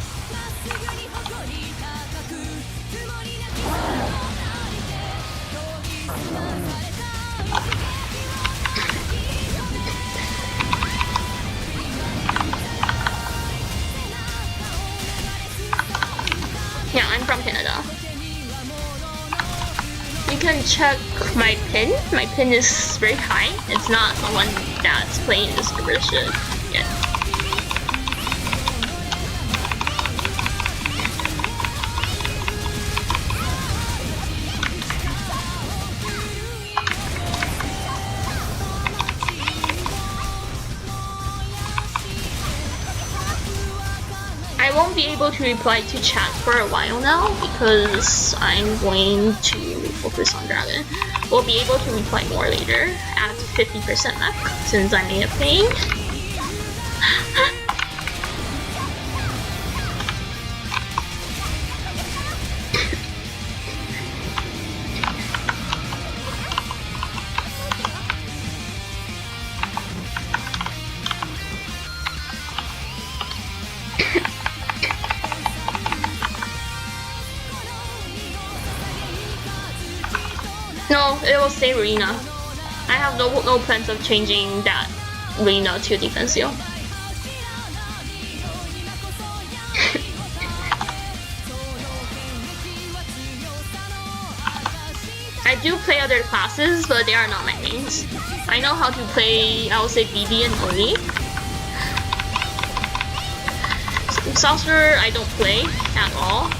Yeah, I'm from Canada. You can check my pin. My pin is very high. It's not the one that's playing this version yet. I won't be able to reply to chat for a while now because I'm going to focus on Dragon. We'll be able to reply more later at 50% mech since I made a ping. No, it will stay Arena. I have no plans of changing that Arena to Defensio. I do play other classes, but they are not my mains. I know how to play, I would say BB and Oni. Saucer I don't play at all.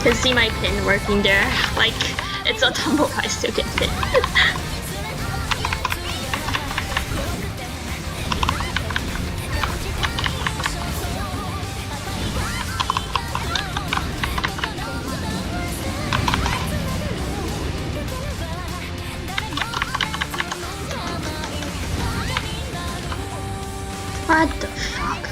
Can see my pin working there. Like, it's a tumble, I still get hit. What the fuck?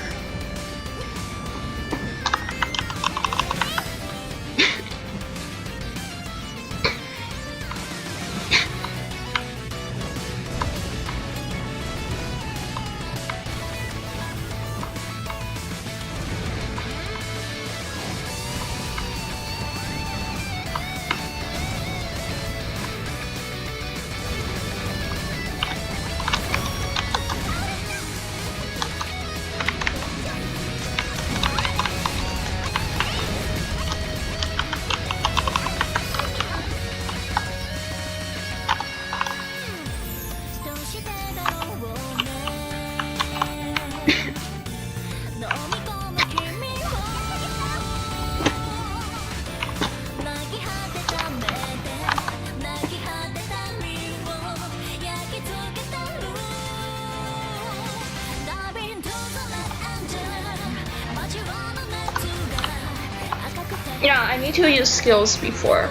Yeah, I need to use skills before.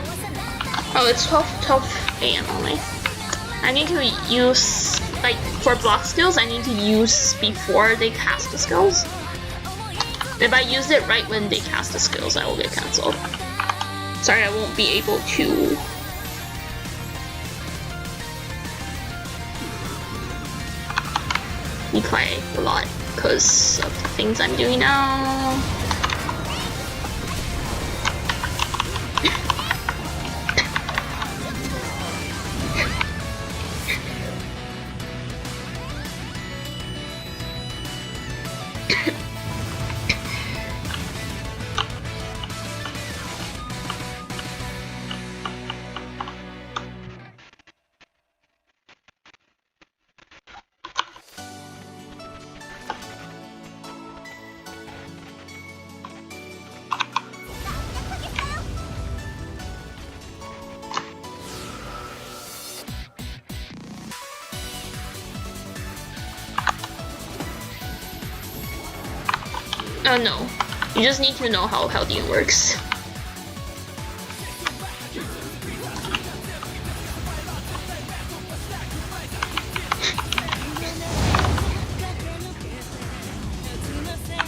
Oh, it's 12 a.m. only. I need to use, like, for block skills, I need to use before they cast the skills. If I use it right when they cast the skills, I will get cancelled. Sorry, I won't be able to play a lot because of the things I'm doing now. Oh no, you just need to know how Haldean works.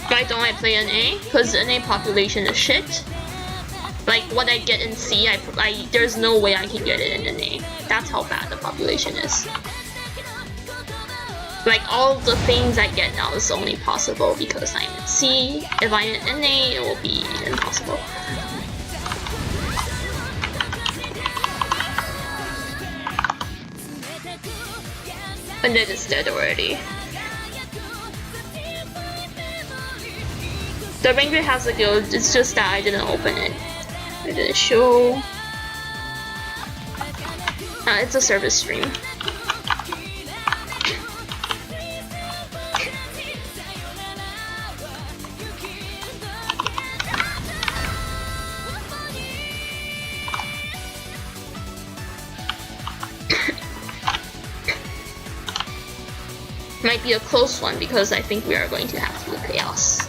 Why don't I play NA? Because NA population is shit. Like what I get in C, there's no way I can get it in NA. That's how bad the population is. Like all the things I get now is only possible because I'm in C. If I'm in NA, it will be impossible. And then it's dead already. The MemeGrid has a guild, it's just that I didn't open it. I didn't show. It's a service stream. Might be a close one because I think we are going to have to do chaos.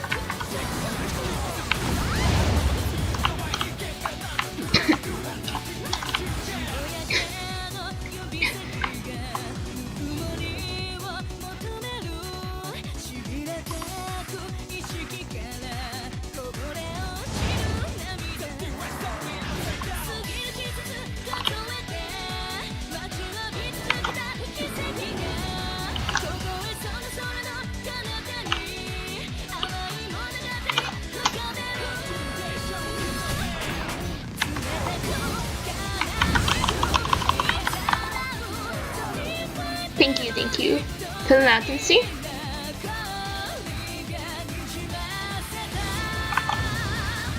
Thank you. The latency.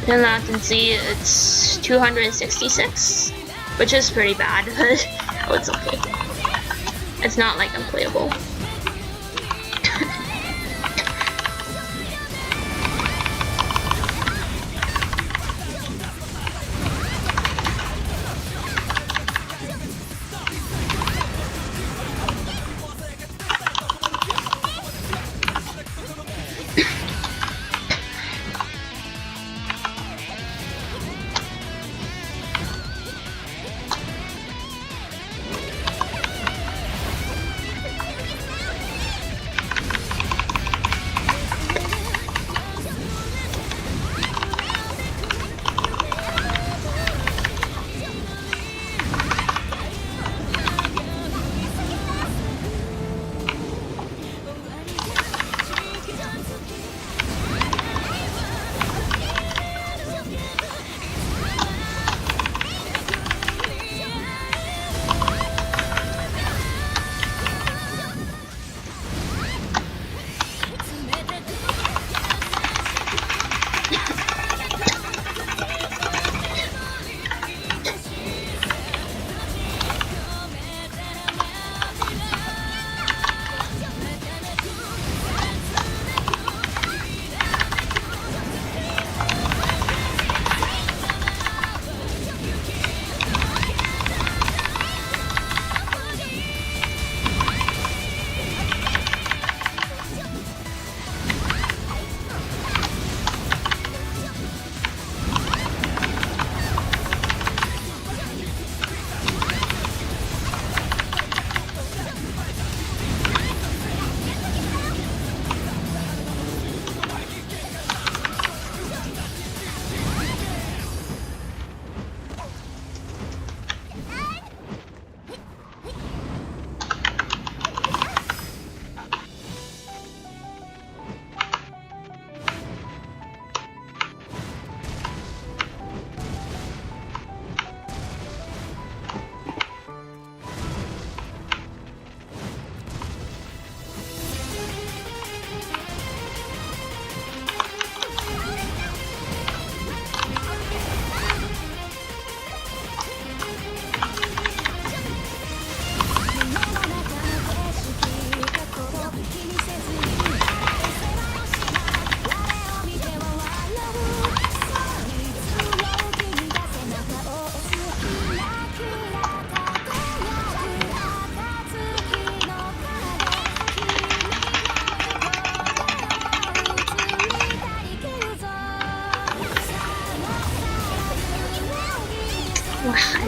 The latency, it's 266, which is pretty bad, but oh, it's okay. It's not like unplayable.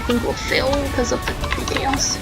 think will fail because of the details.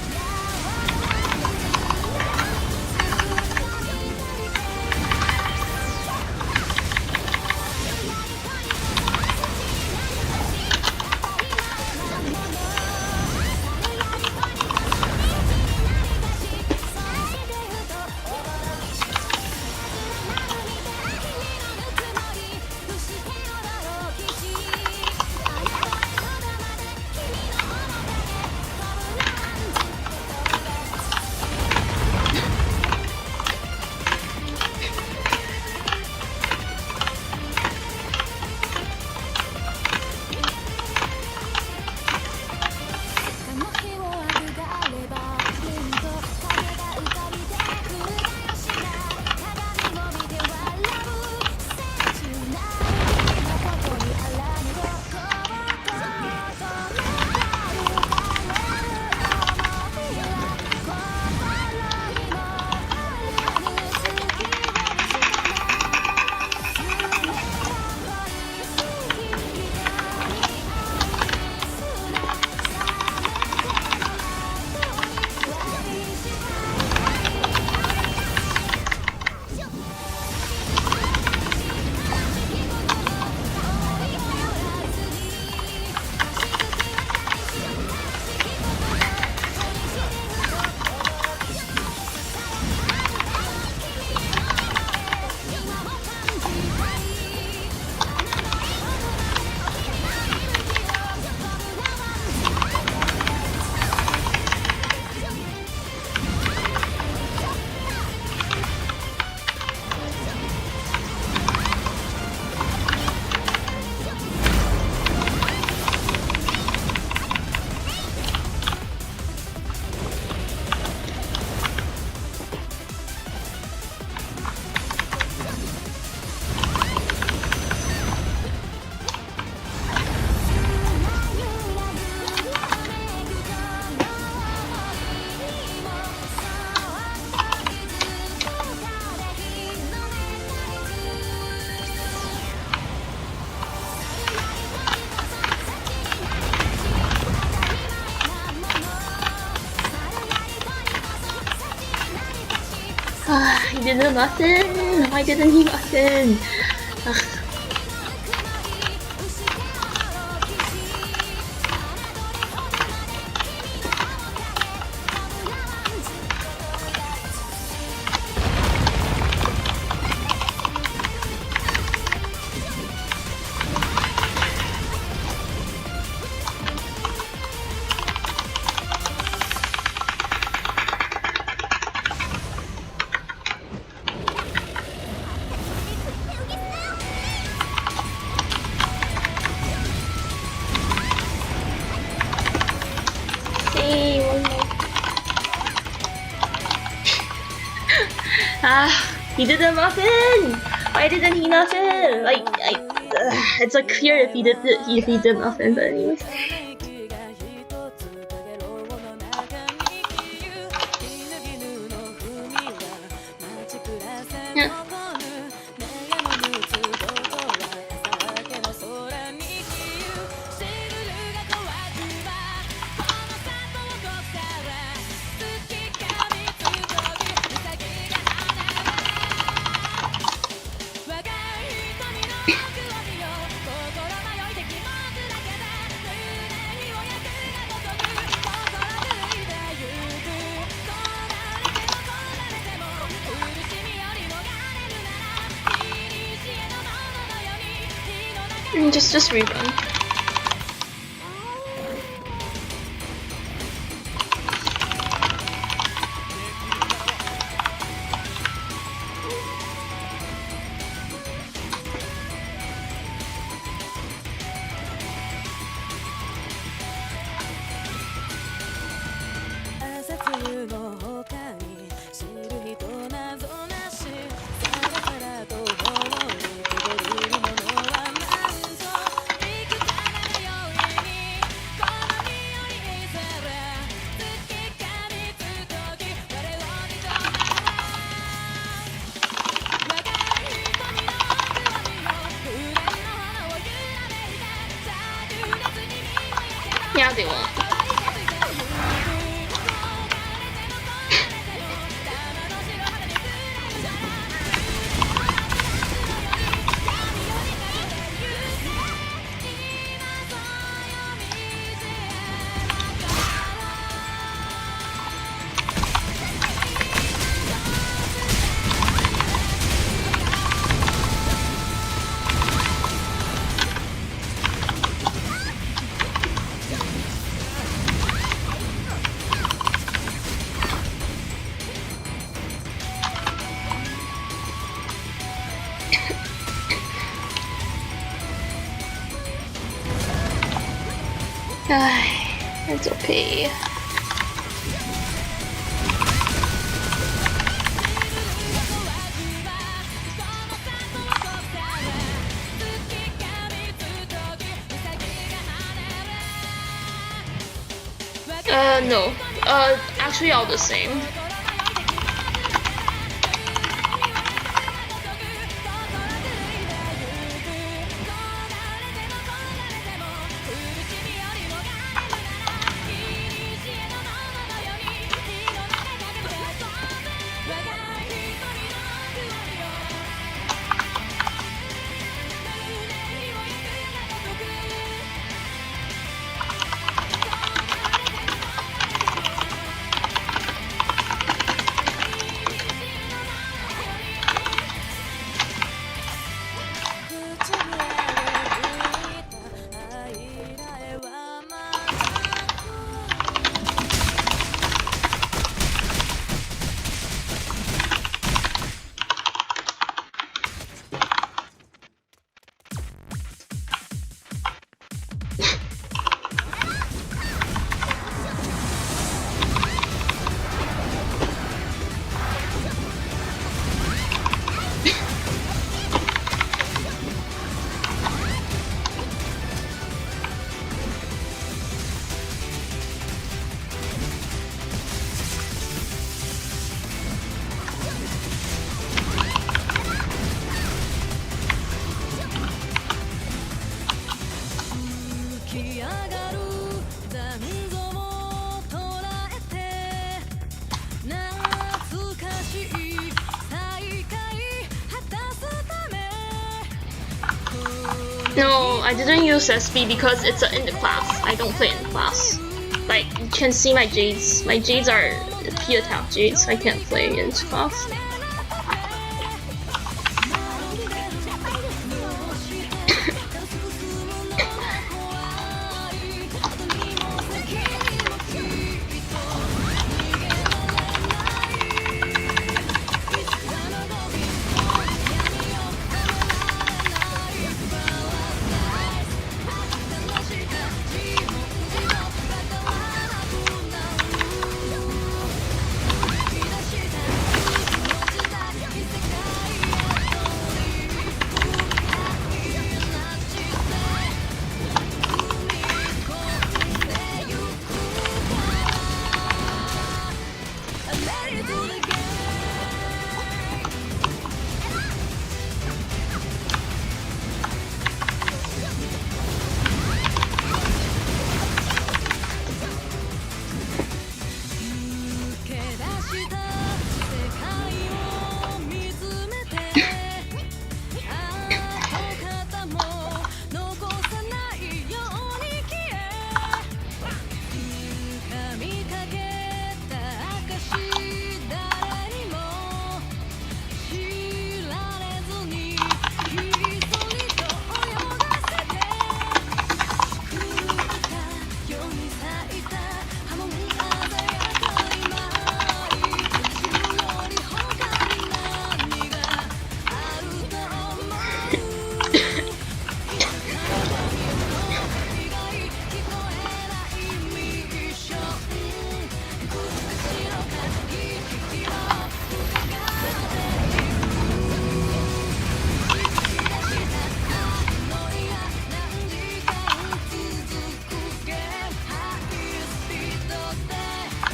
He did a muffin! Why didn't he muffin? Ugh. He did a muffin! Why didn't he muffin? Like, it's like clear if he did muffin, but anyways. Yeah. Just rerun. It's okay. No. Actually all the same. No, I didn't use SB because it's in the class. I don't play in the class. Like, you can see my Jades. My Jades are P-attack Jades. I can't play in this class.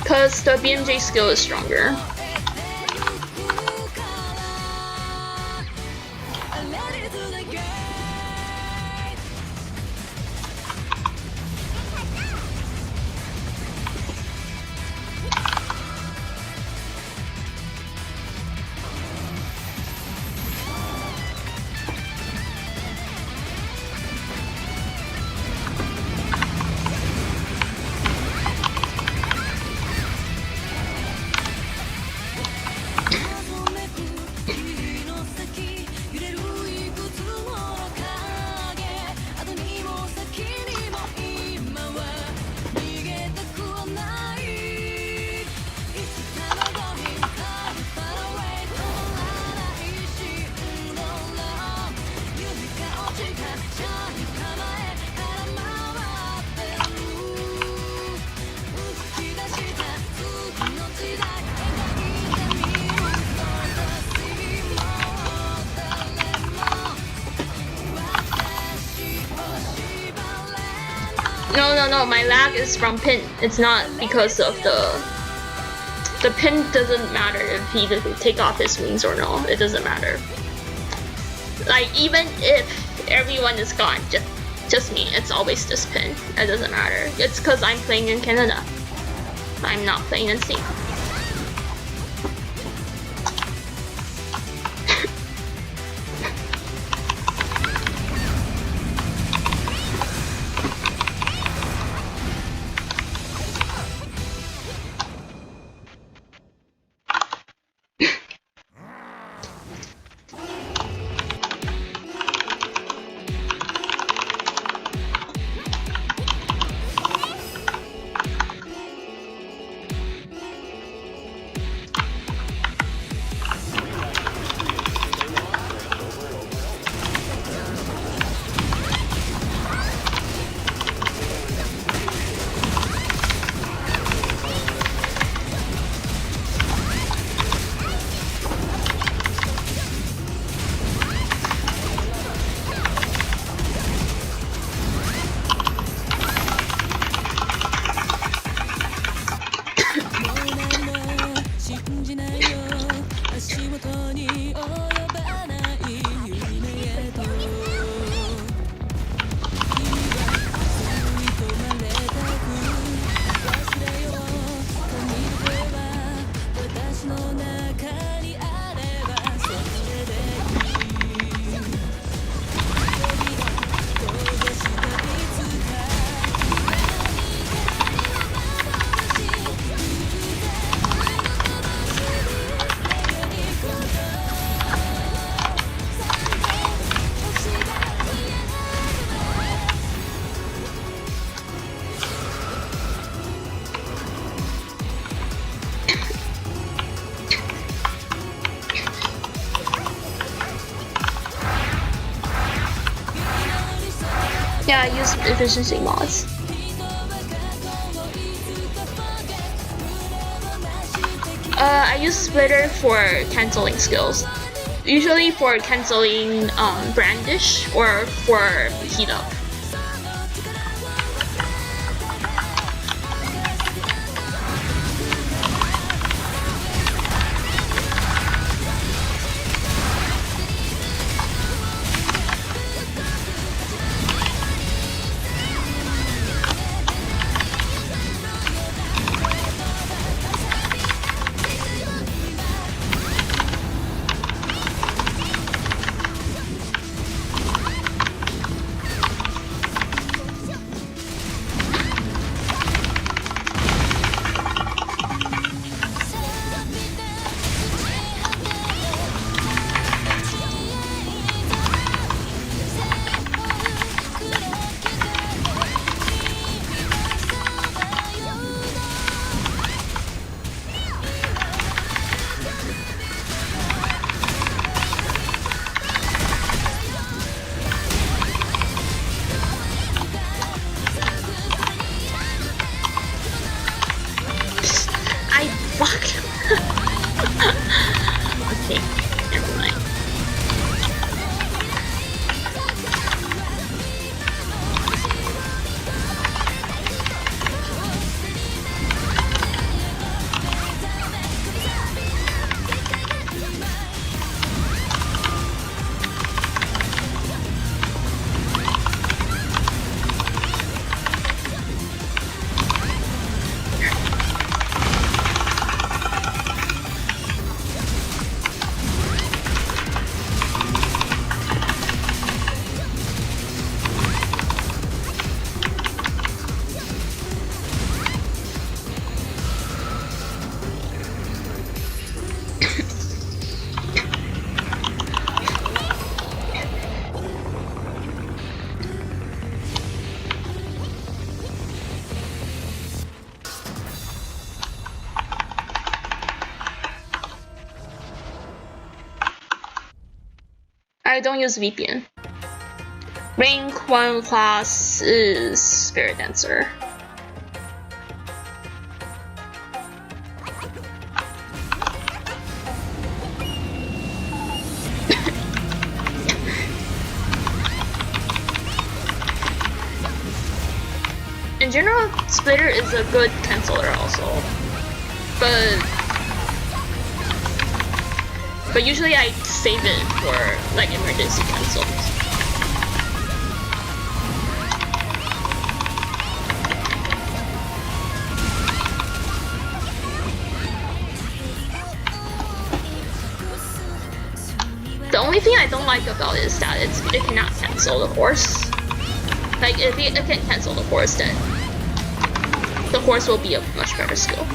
Because the BMJ skill is stronger. No, my lag is from pin. It's not because of the pin doesn't matter if he take off his wings or no. It doesn't matter. Like even if everyone is gone, just me, it's always this pin. It doesn't matter. It's because I'm playing in Canada. I'm not playing in Steam. Yeah, I use efficiency mods. I use splitter for canceling skills. Usually for canceling brandish or for heat up. Okay, never mind. I don't use VPN. Rank 1 class is Spirit Dancer. in general, Splitter is a good canceller also, but usually I save it for like emergency cancels. The only thing I don't like about it is that it cannot cancel the horse. Like if it can cancel the horse, then the horse will be a much better skill.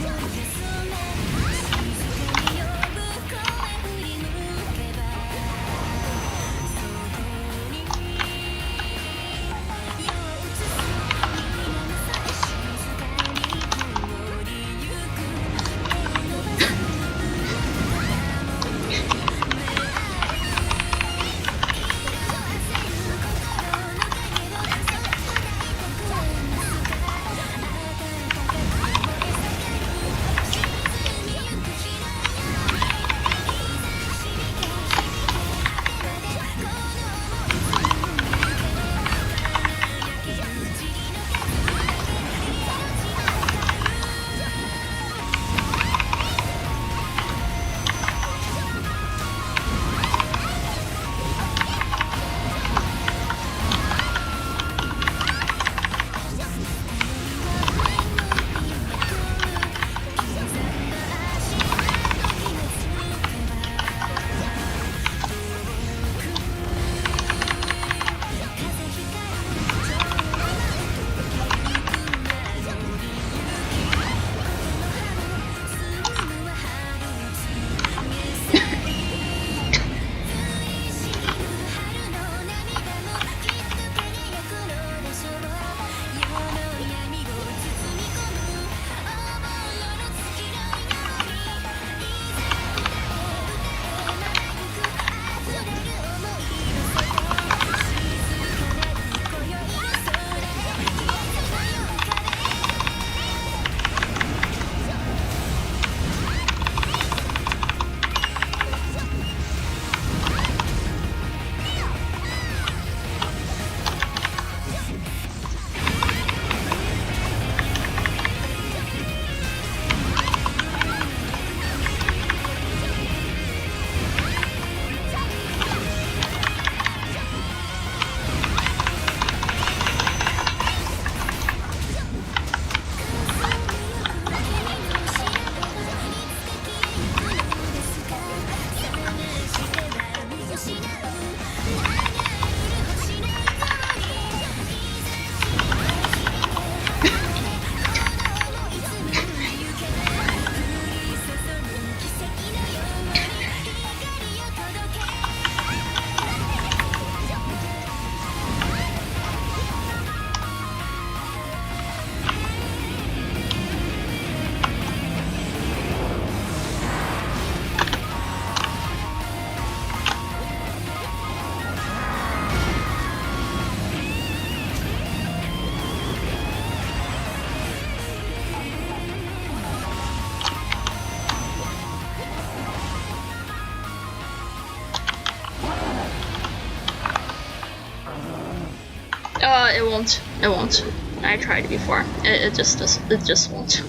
It won't. It won't. I tried before. It just does. It just won't.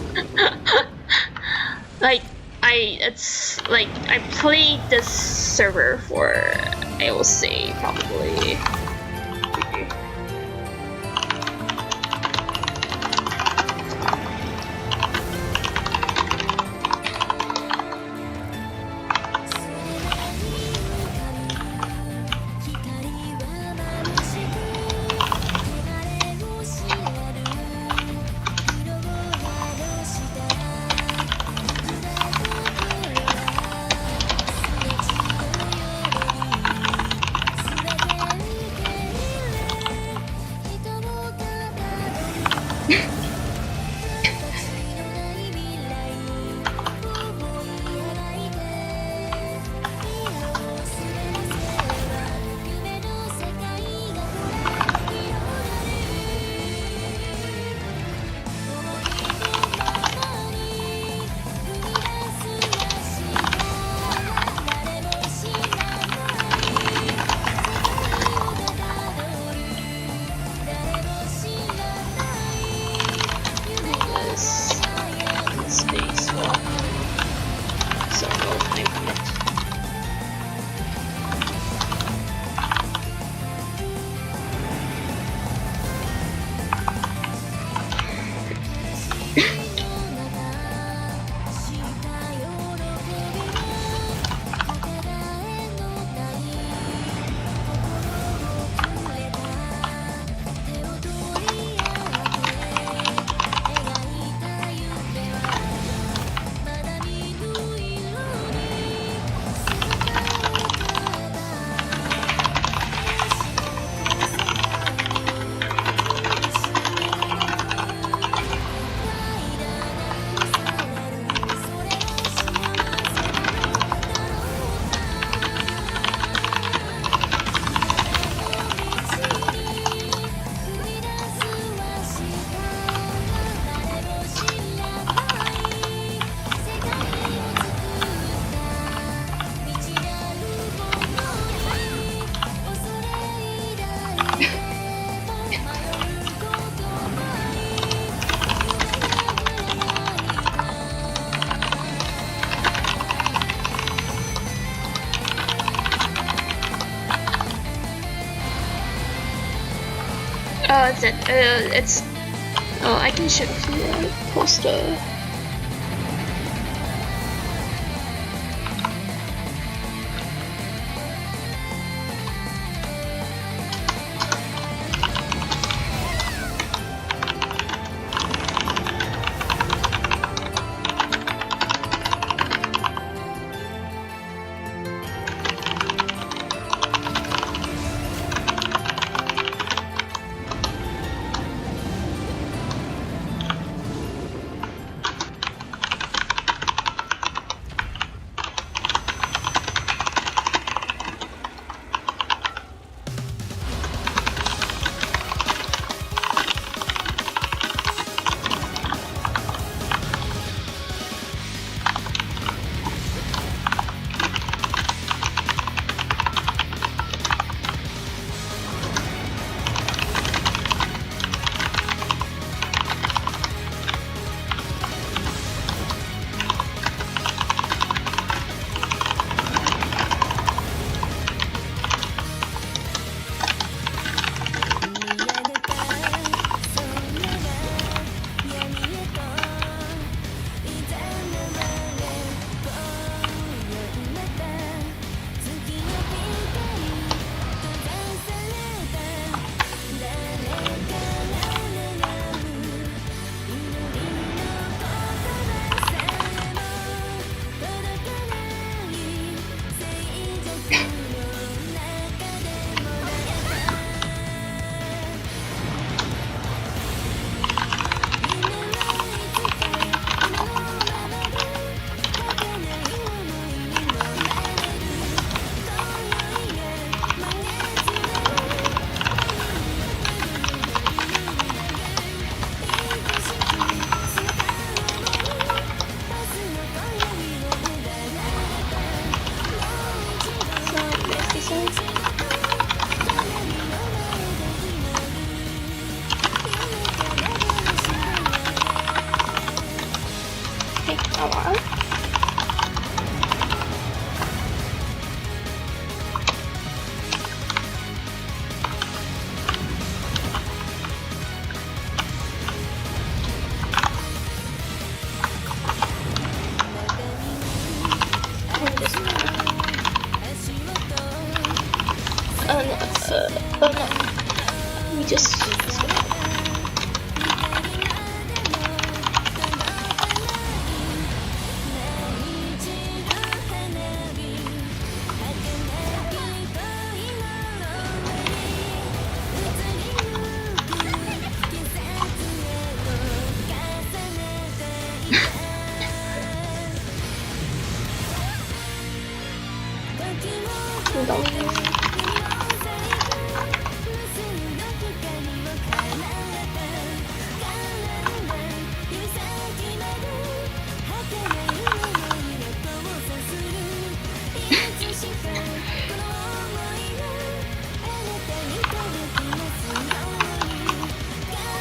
It's like I played this server for, I will say, probably. It's. Oh, I can check the poster. Oh no. Let me just.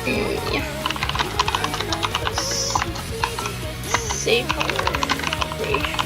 Yeah. Save our operation.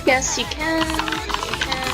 Yes, you can. You can.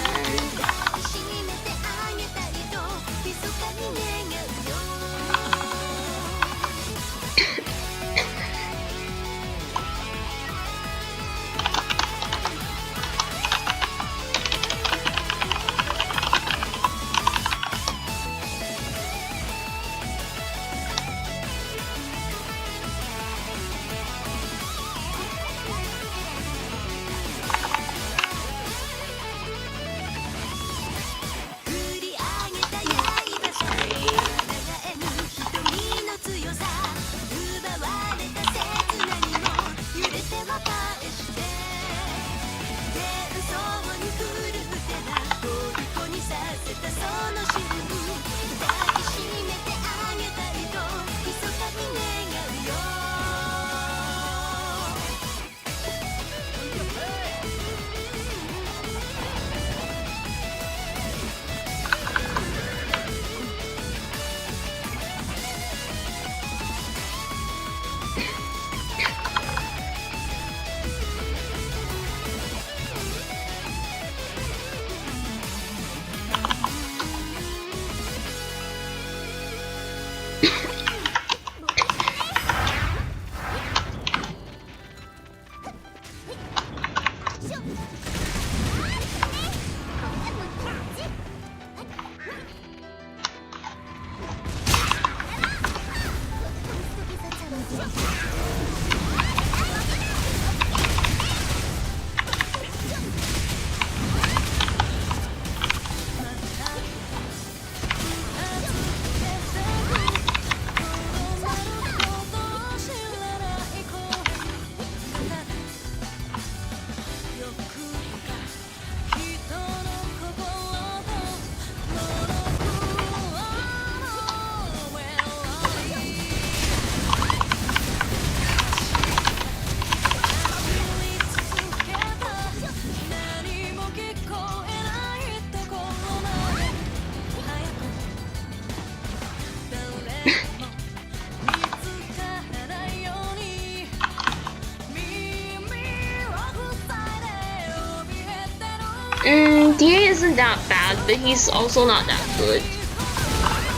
DA isn't that bad, but he's also not that good.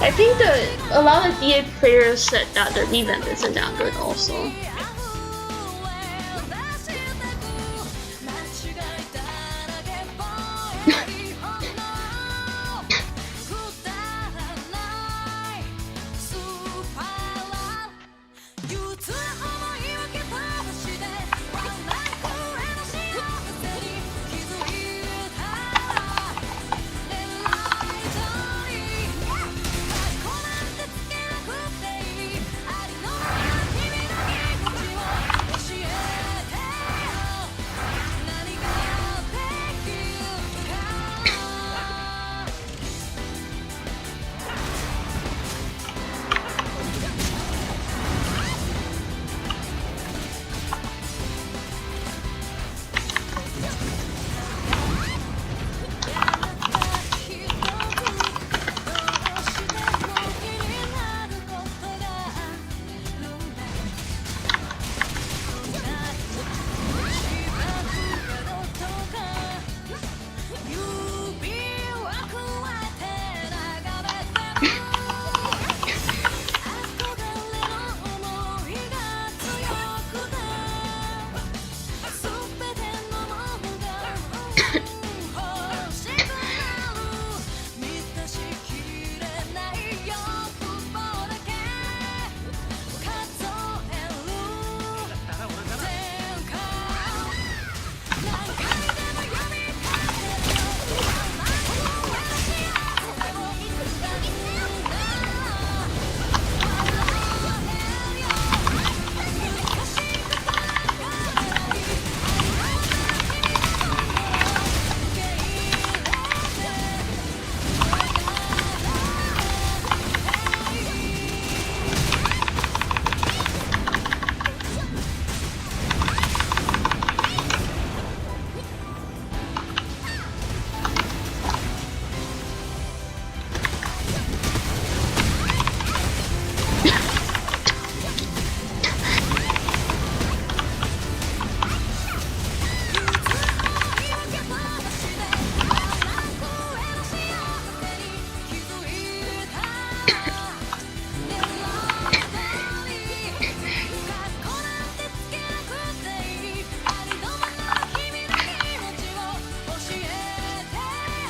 I think that a lot of DA players said that the revamp isn't that good also.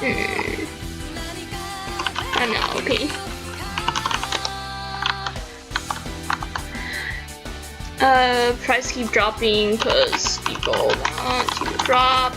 I don't know, okay. Price keep dropping because people want to drop.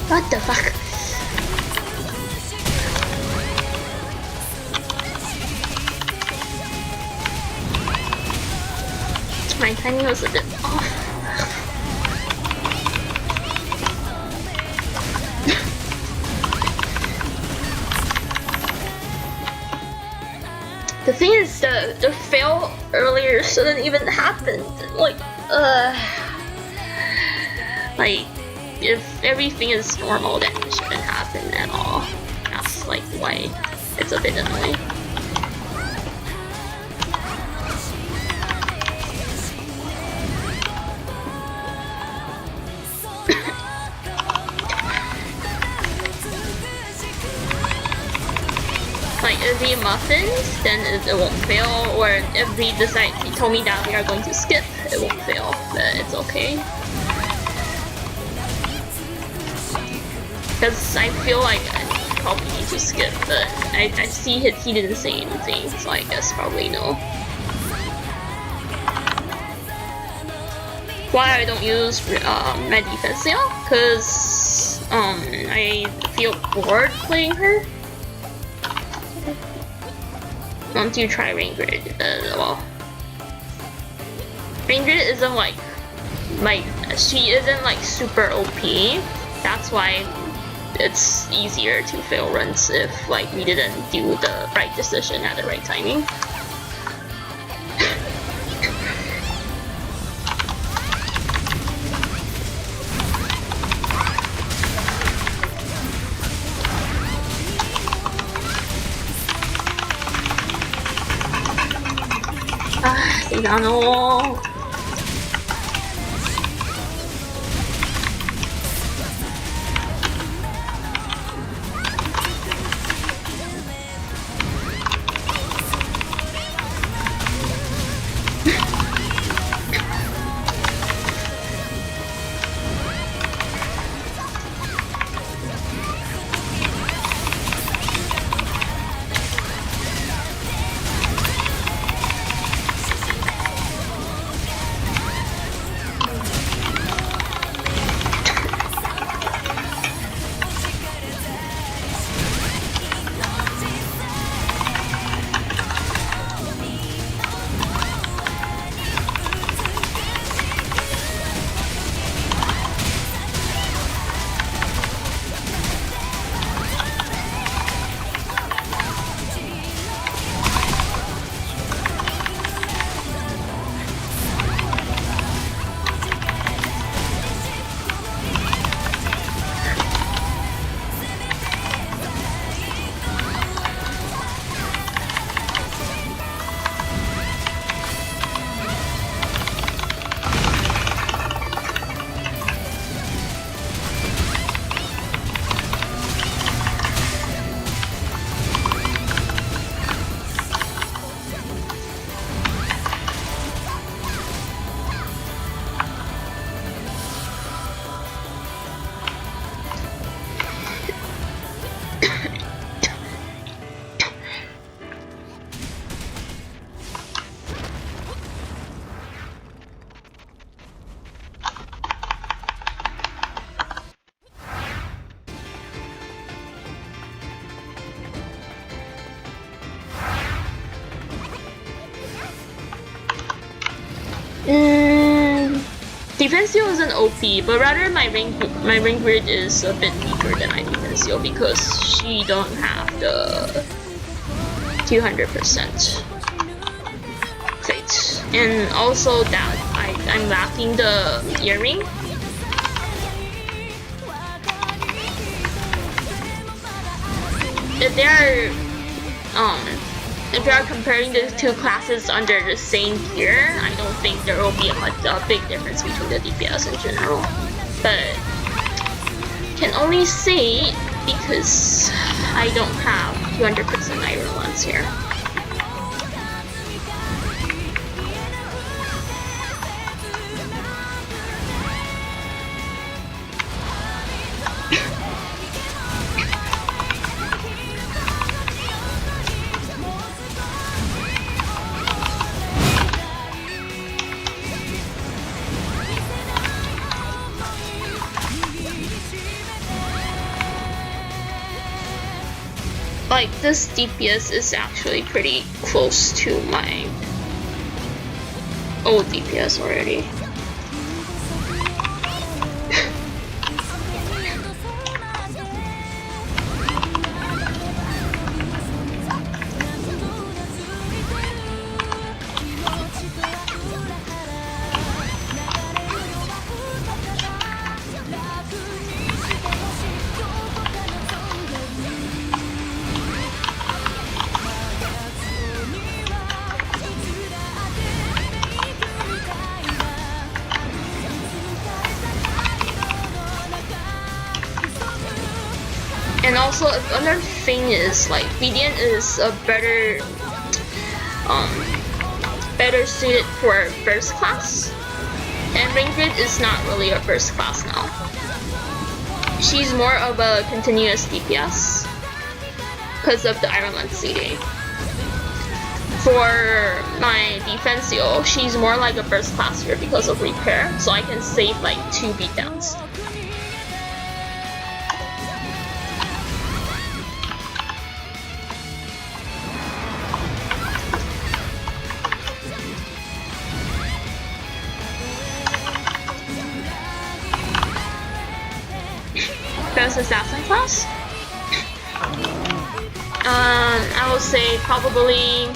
What the fuck? My timing was a bit off. The thing is, the fail earlier shouldn't even happen. Like, if everything is normal, then it shouldn't happen at all. That's like why it's a bit annoying. Like if we muffins, then it won't fail, or if we decide, he told me that we are going to skip, it won't fail, but it's okay. Because I feel like I probably need to skip, but I see he didn't say anything, so I guess probably no. Why I don't use my defense now? Because I feel bored playing her. Want to try MemeGrid well. MemeGrid isn't like she isn't like super OP. That's why it's easier to fail runs if like we didn't do the right decision at the right timing. No. Defensio isn't OP, but rather my MemeGrid is a bit weaker than my Defensio because she don't have the 200% fate, and also that I'm lacking the earring. If they are comparing the two classes under the same tier, I don't think there will be a big difference between the DPS in general. But can only say because I don't have 200% Iron Lance here. Like, this DPS is actually pretty close to my old DPS already. And also another thing is like Vidian is a better suited for first class, and MemeGrid is not really a first class now. She's more of a continuous DPS because of the Iron Lance CD. For my Defensio, she's more like a first class here because of repair, so I can save like 2 beatdowns. Best assassin class? I would say probably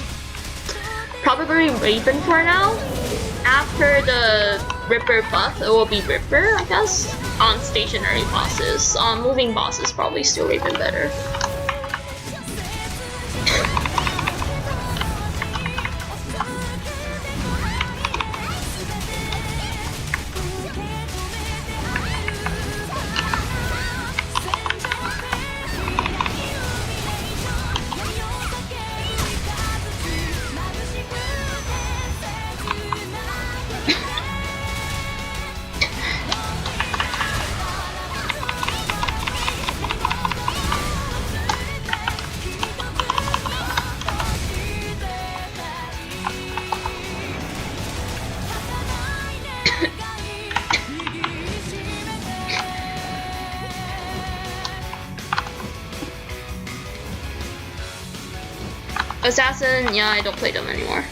Raven for now. After the Ripper buff, it will be Ripper, I guess. On stationary bosses. On moving bosses, probably still Raven better. Assassin, yeah, I don't play them anymore.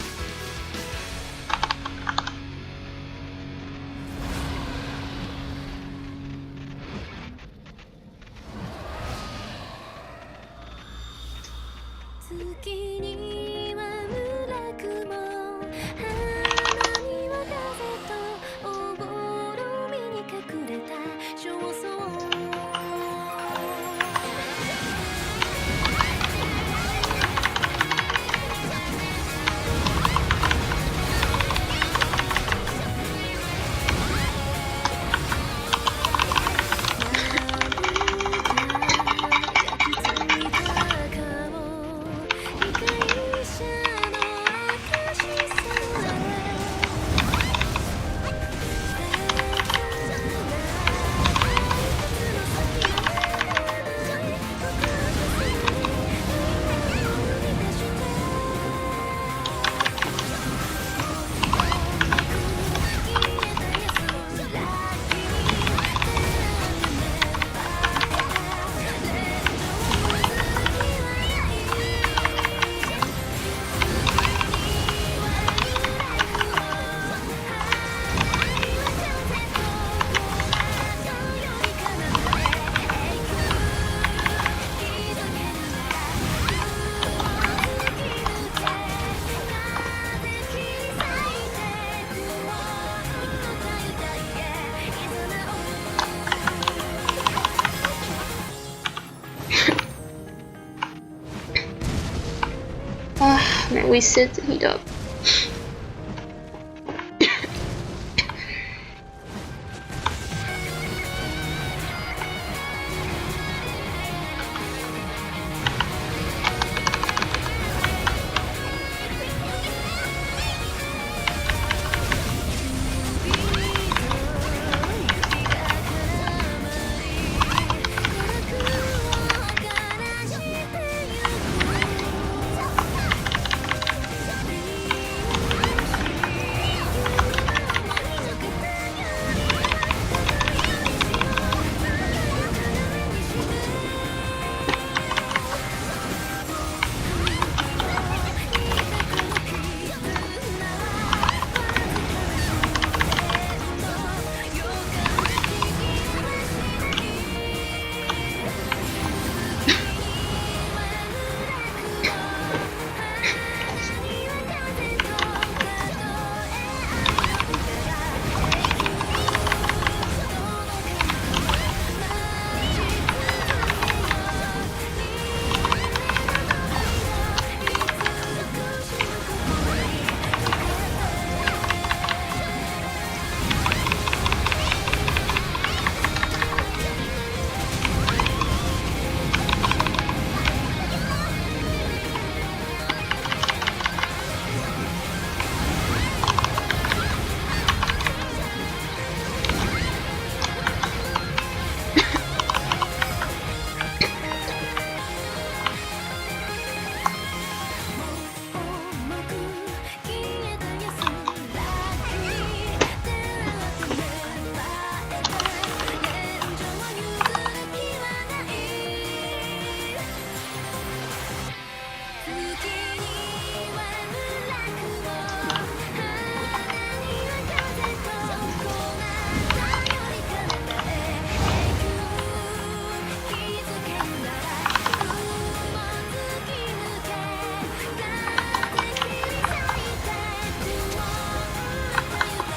Man, we sit to heat up.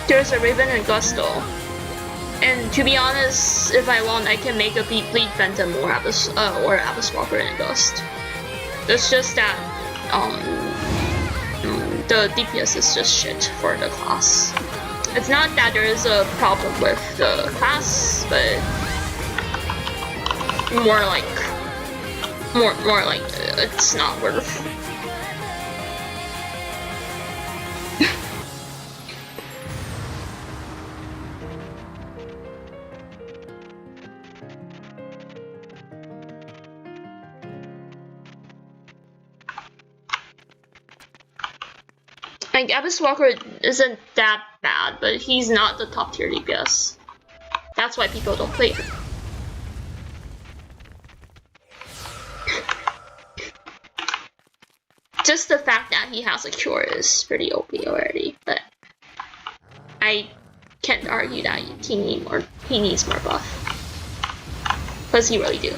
There's a Raven and Gusto. And to be honest, if I want, I can make a Bleed Phantom or Abyss Walker and Gust. It's just that the DPS is just shit for the class. It's not that there is a problem with the class, but more like it's not worth. Like, Abyss Walker isn't that bad, but he's not the top tier DPS. That's why people don't play him. Just the fact that he has a cure is pretty OP already, but I can't argue that he needs more buff. Because he really do.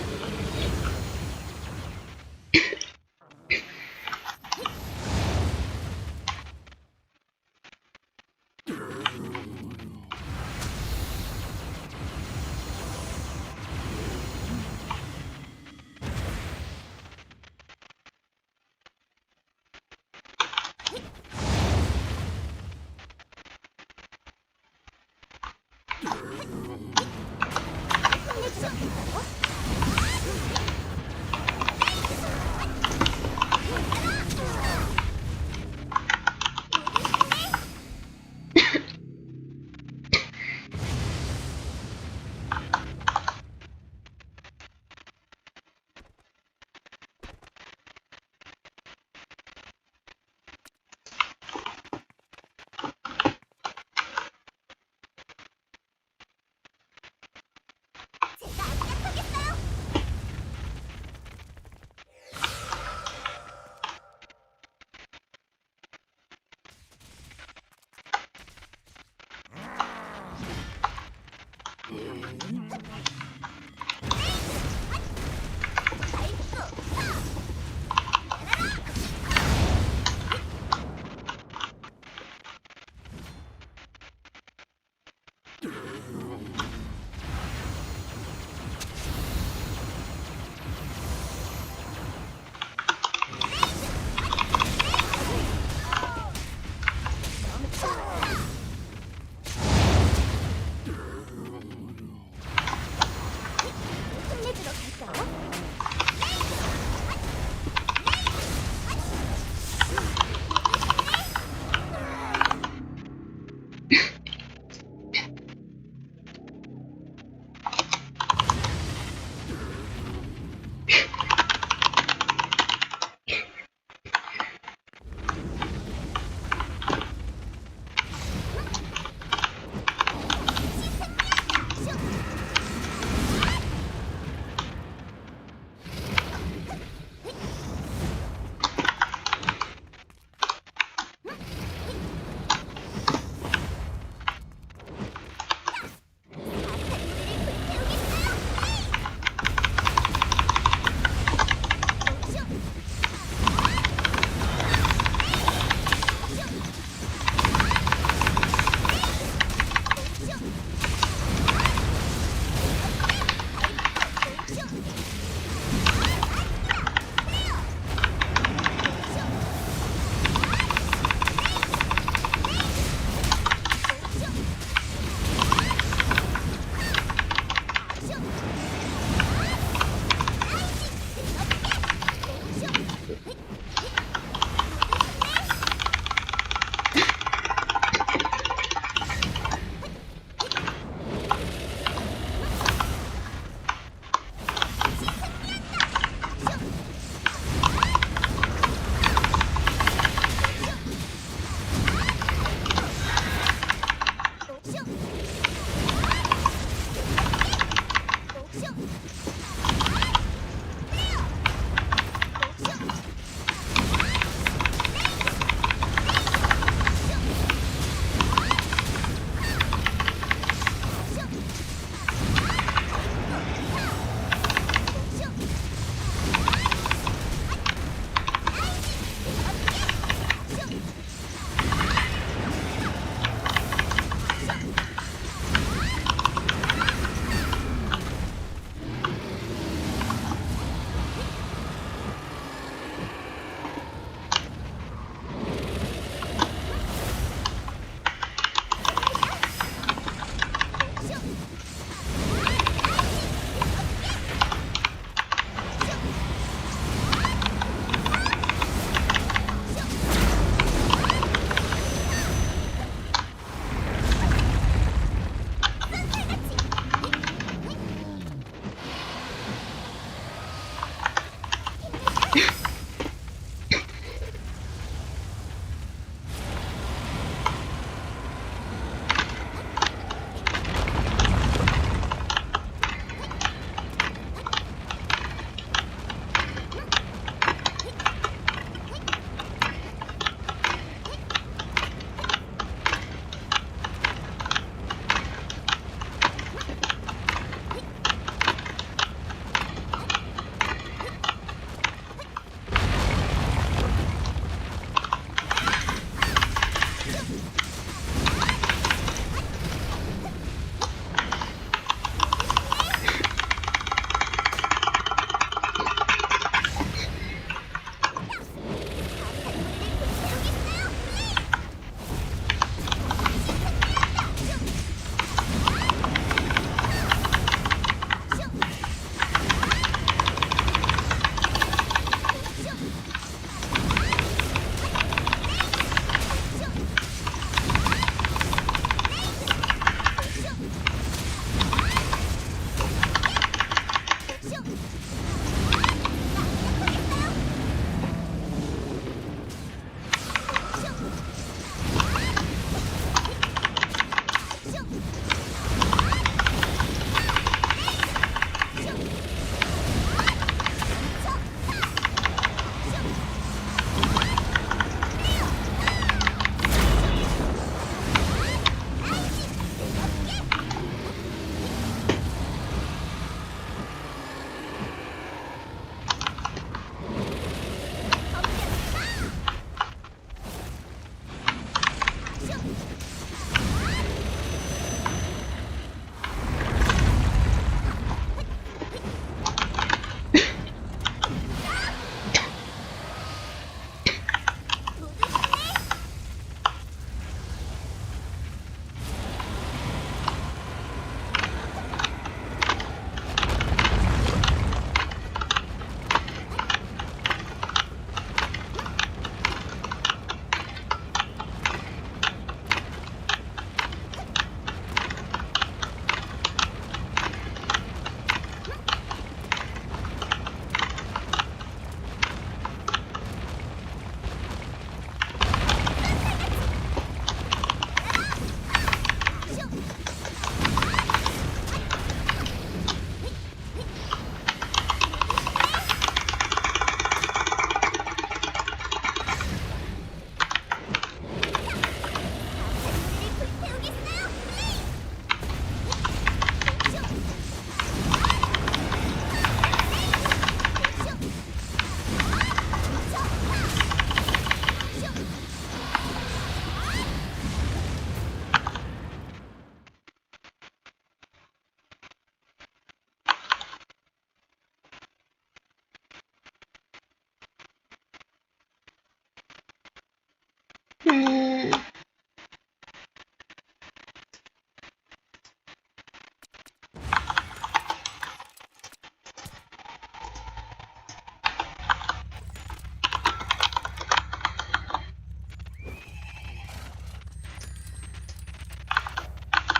Hmm.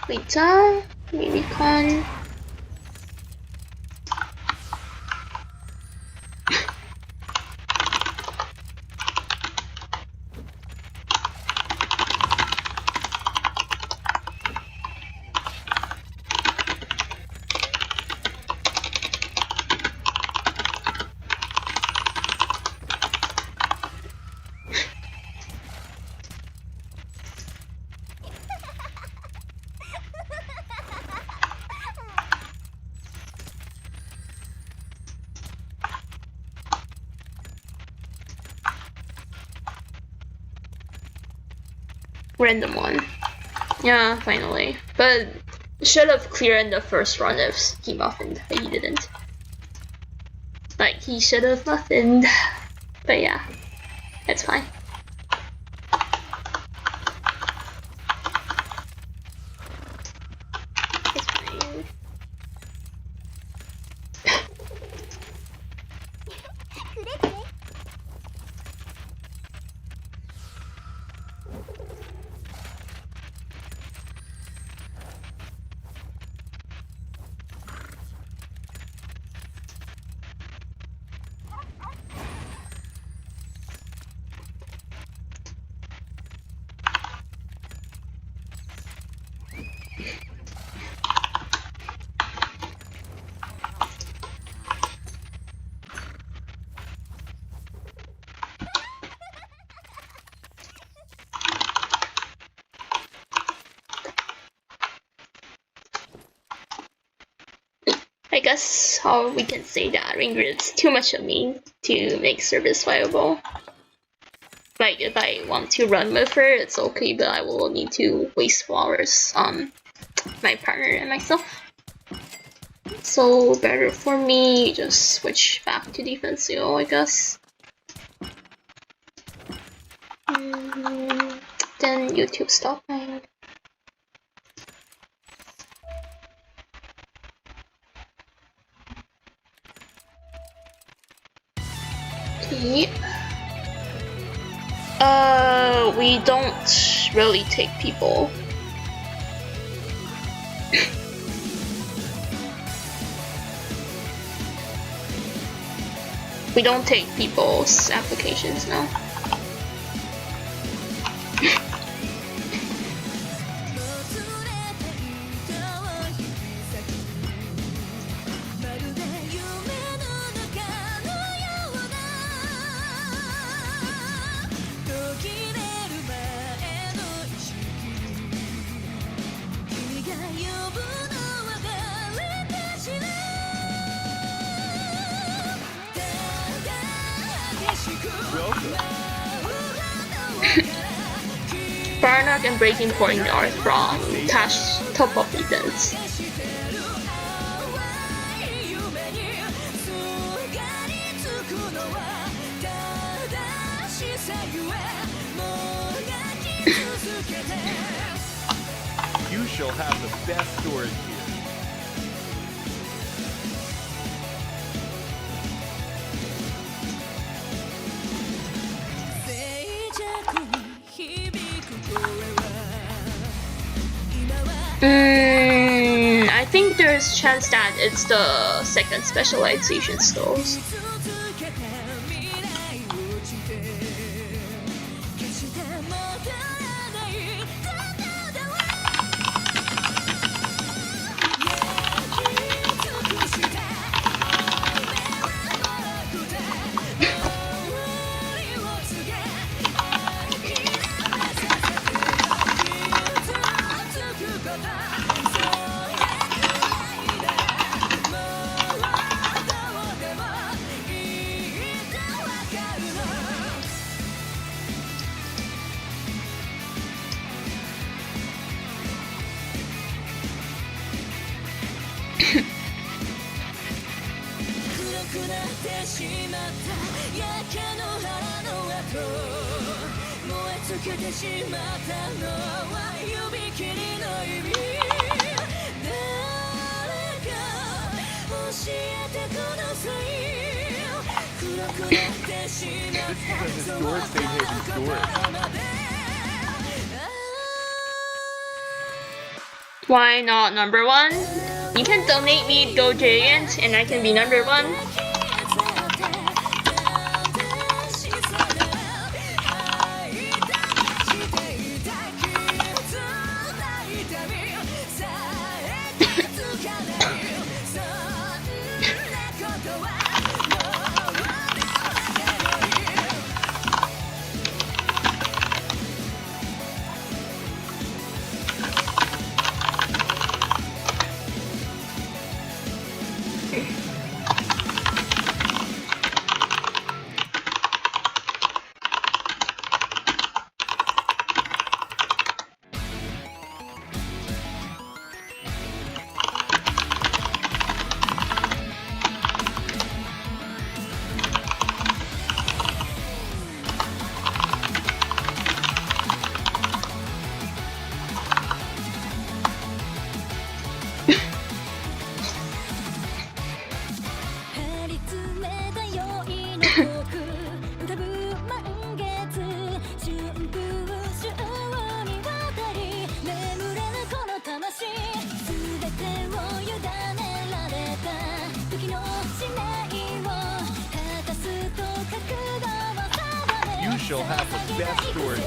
Lita, Unicorn. Random one. Yeah, finally. But should have cleared in the first run if he muffined, but he didn't. Like, he should have muffined. But yeah, it's fine. It's fine. I guess how we can say that MemeGrid's too much of me to make service viable. Like, if I want to run with her, it's okay, but I will need to waste flowers on my partner and myself. So better for me, just switch back to defensive, I guess. Then YouTube stopping. Okay. We don't really take people. We don't take people's applications now. Barnock and Breaking Point are from Tash top of defense. You shall have the best storage here. I think there's chance that it's the second specialization stalls. This is a historic Safe Haven story. Why not number one? You can donate me Go Giant and I can be number one. You shall have the best story.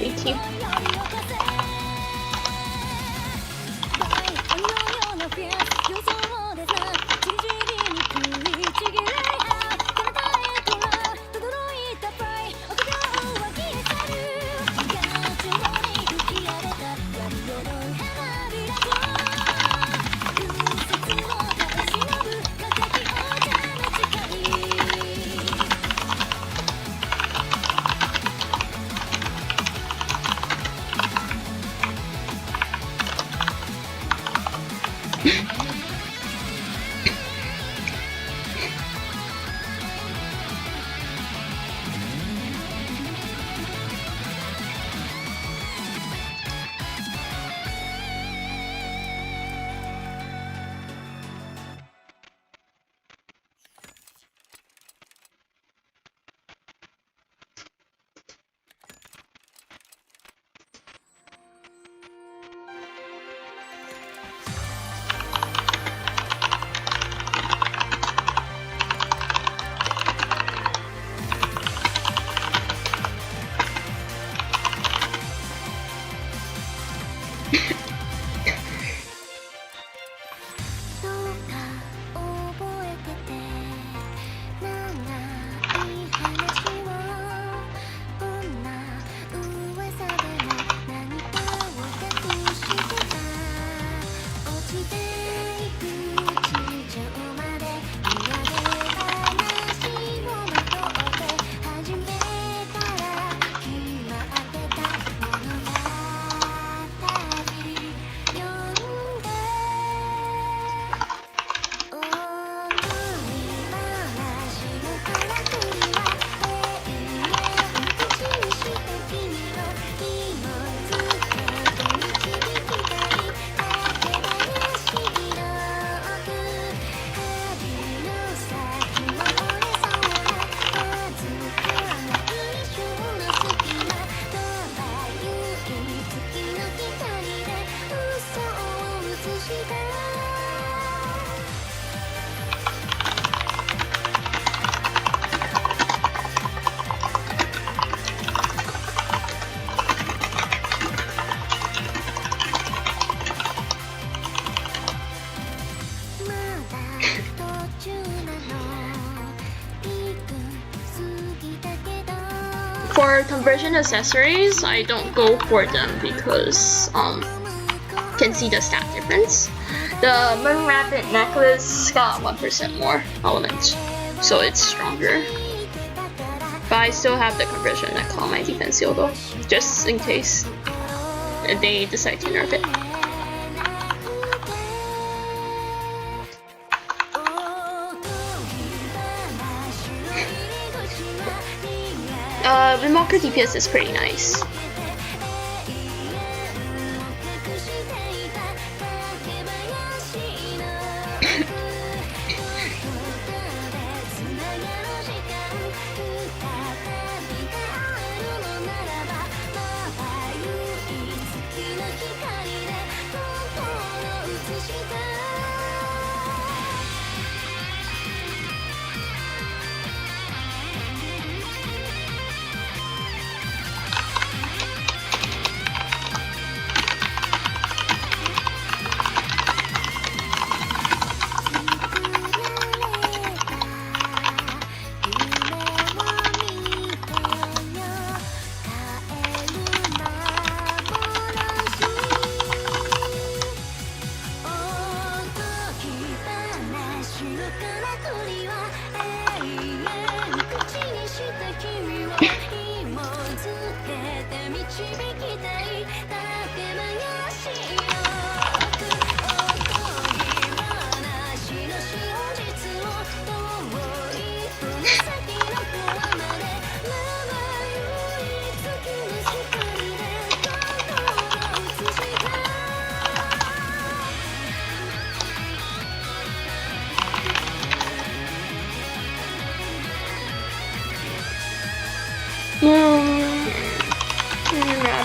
Thank you. For conversion accessories, I don't go for them because can see the stat difference. The Moon Rabbit necklace got 1% more element, so it's stronger. But I still have the conversion neck on my defense seal though, just in case they decide to nerf it. Windwalker DPS is pretty nice.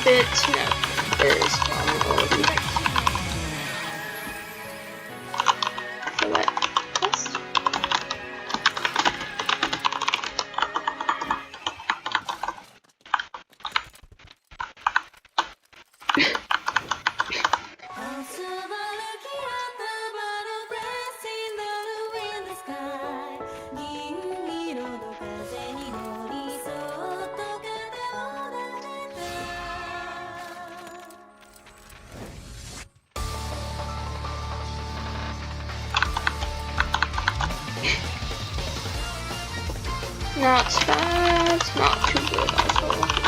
Rabbit is already for what? Quest? Not bad, not too good also.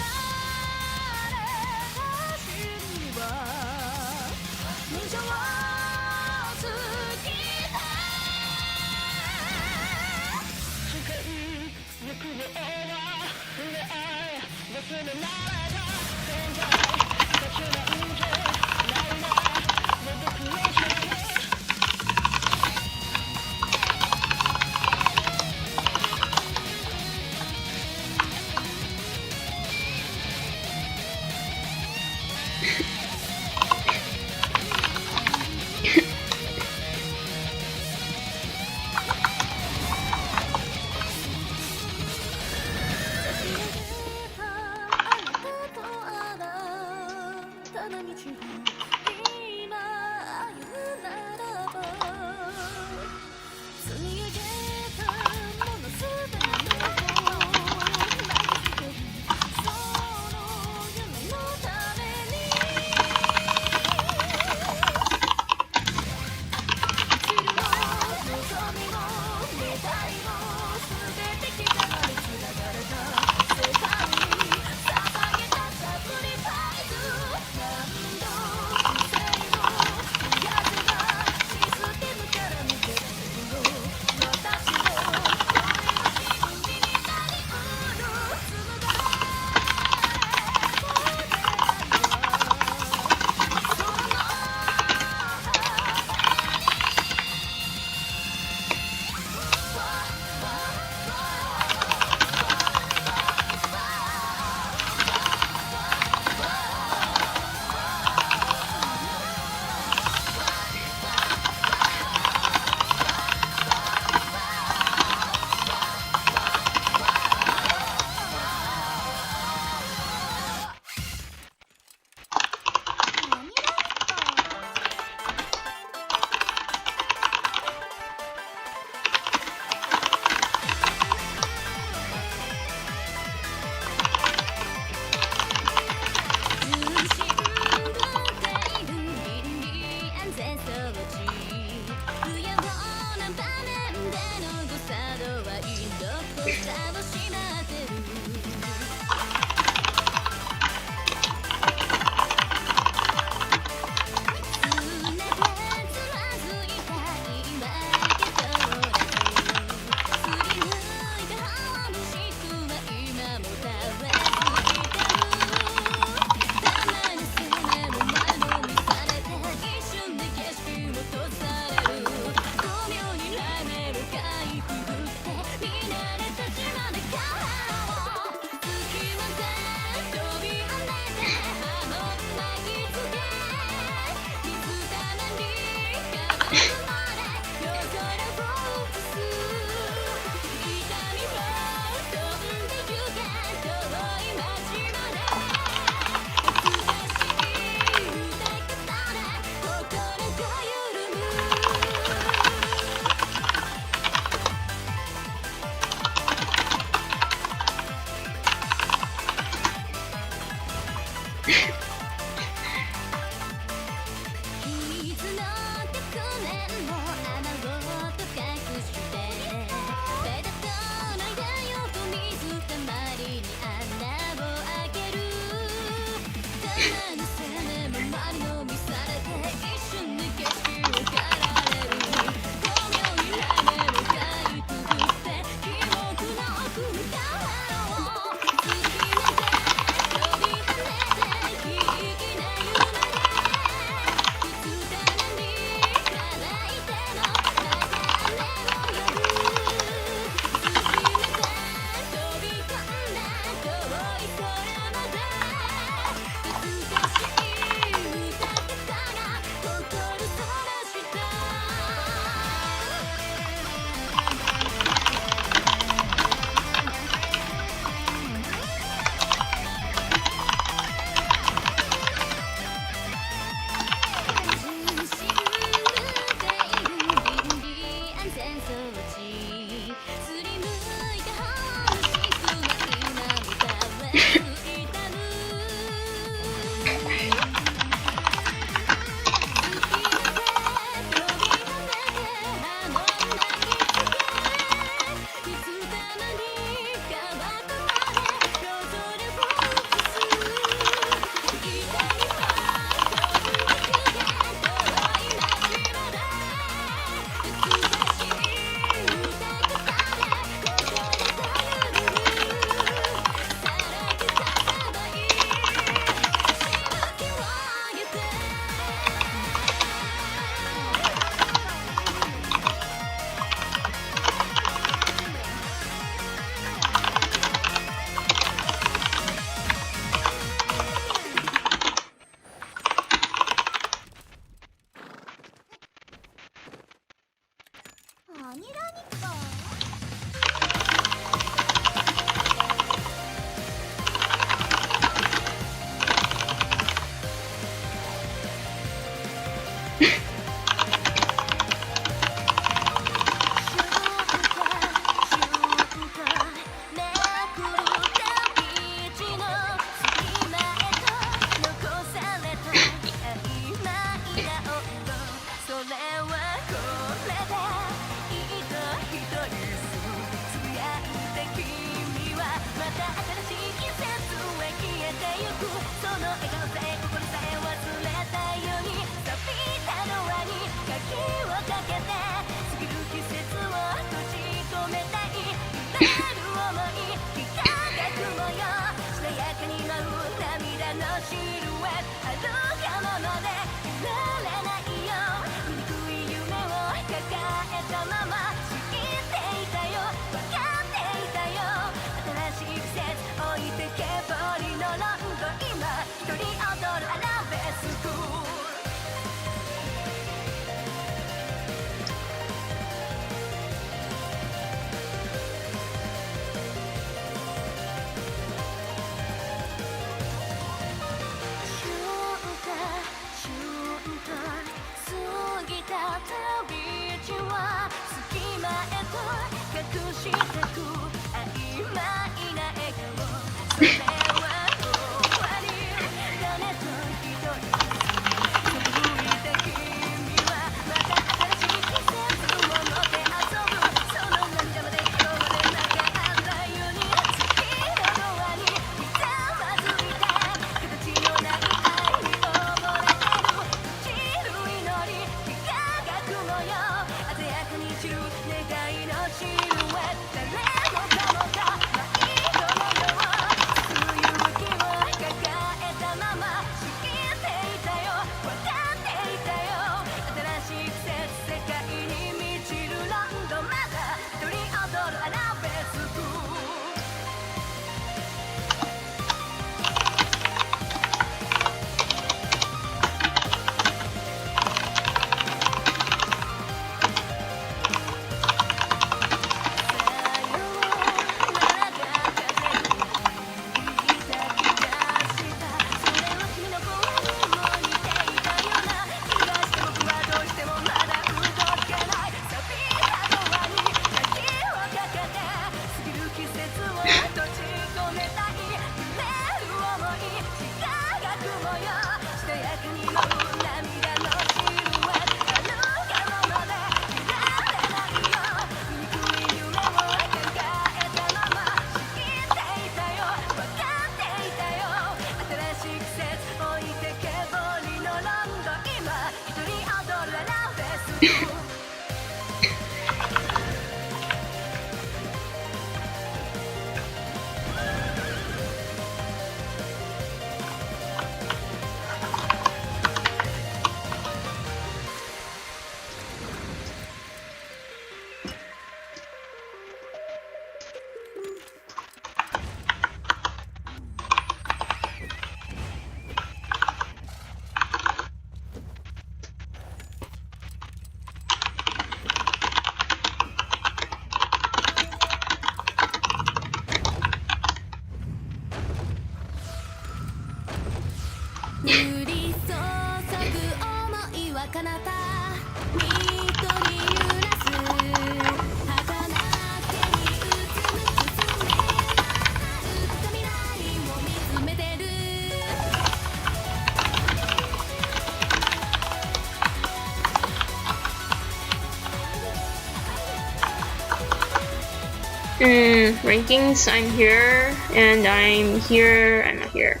Rankings, I'm here, and I'm here, I'm not here.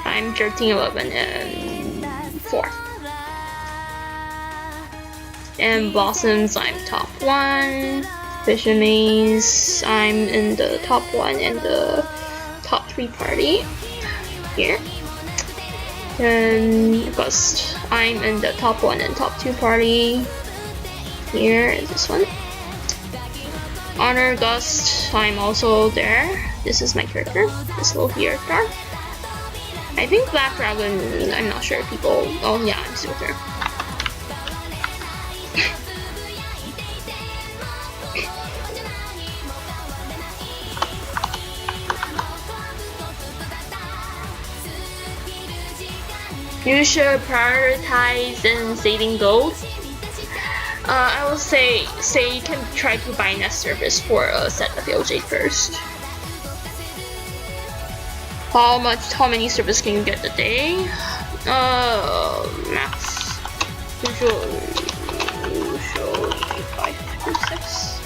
I'm 13, 11, and 4th. And Blossoms, I'm top 1. Vision Maze, I'm in the top 1 and the top 3 party. Here. And Gust, I'm in the top 1 and top 2 party. Here is this one. Honor Gust, I'm also there. This is my character, this little character. I think Black Dragon, I'm not sure if people. Oh yeah, I'm still there. You should prioritize in saving gold. I will say you can try to buy nest service for a set of LJ first. How many service can you get a day? Max. Usually 5 to 6.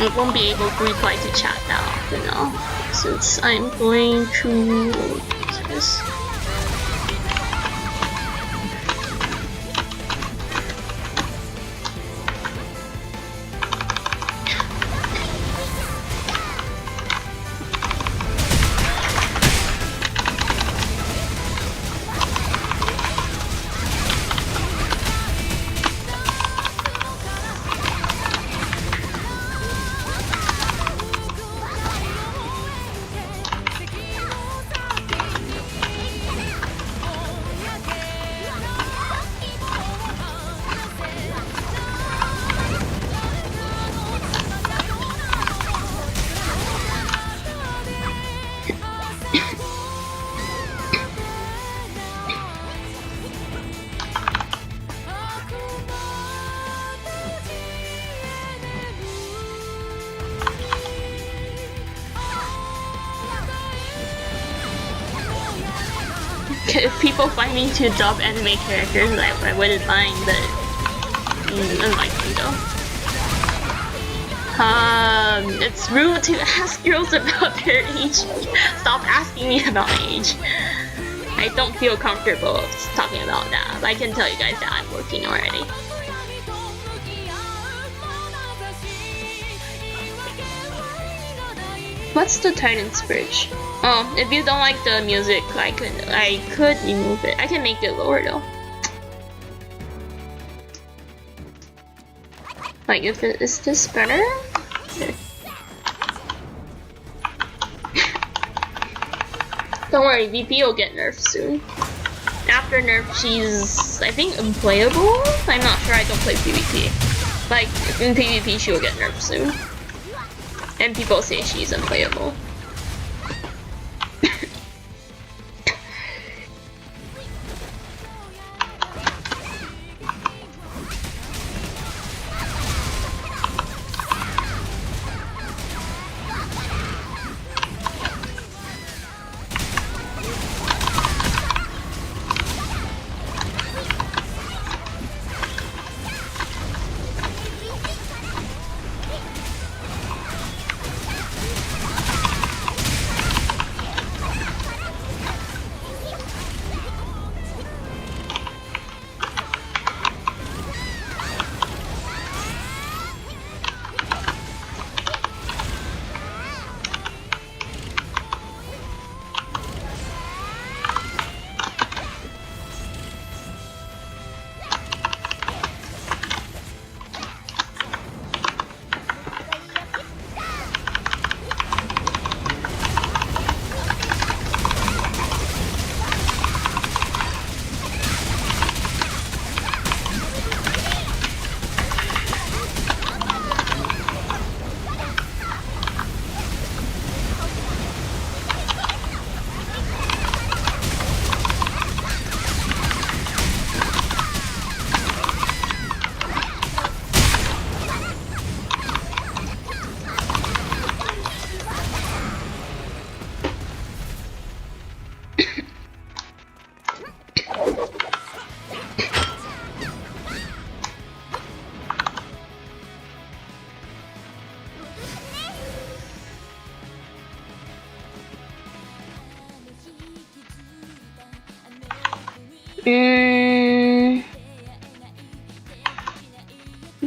I won't be able to reply to chat that often now, since I'm going to this. If people find me to dub anime characters, I wouldn't mind, but unlikely though. It's rude to ask girls about their age. Stop asking me about my age. I don't feel comfortable talking about that, but I can tell you guys that I'm working already. What's the Titan's Bridge? Oh, if you don't like the music, I could remove it. I can make it lower though. Like, if it is this better? Okay. Don't worry, VP will get nerfed soon. After nerf, she's, I think, unplayable? I'm not sure, I don't play PvP. Like, in PvP, she will get nerfed soon. And people say she's unplayable.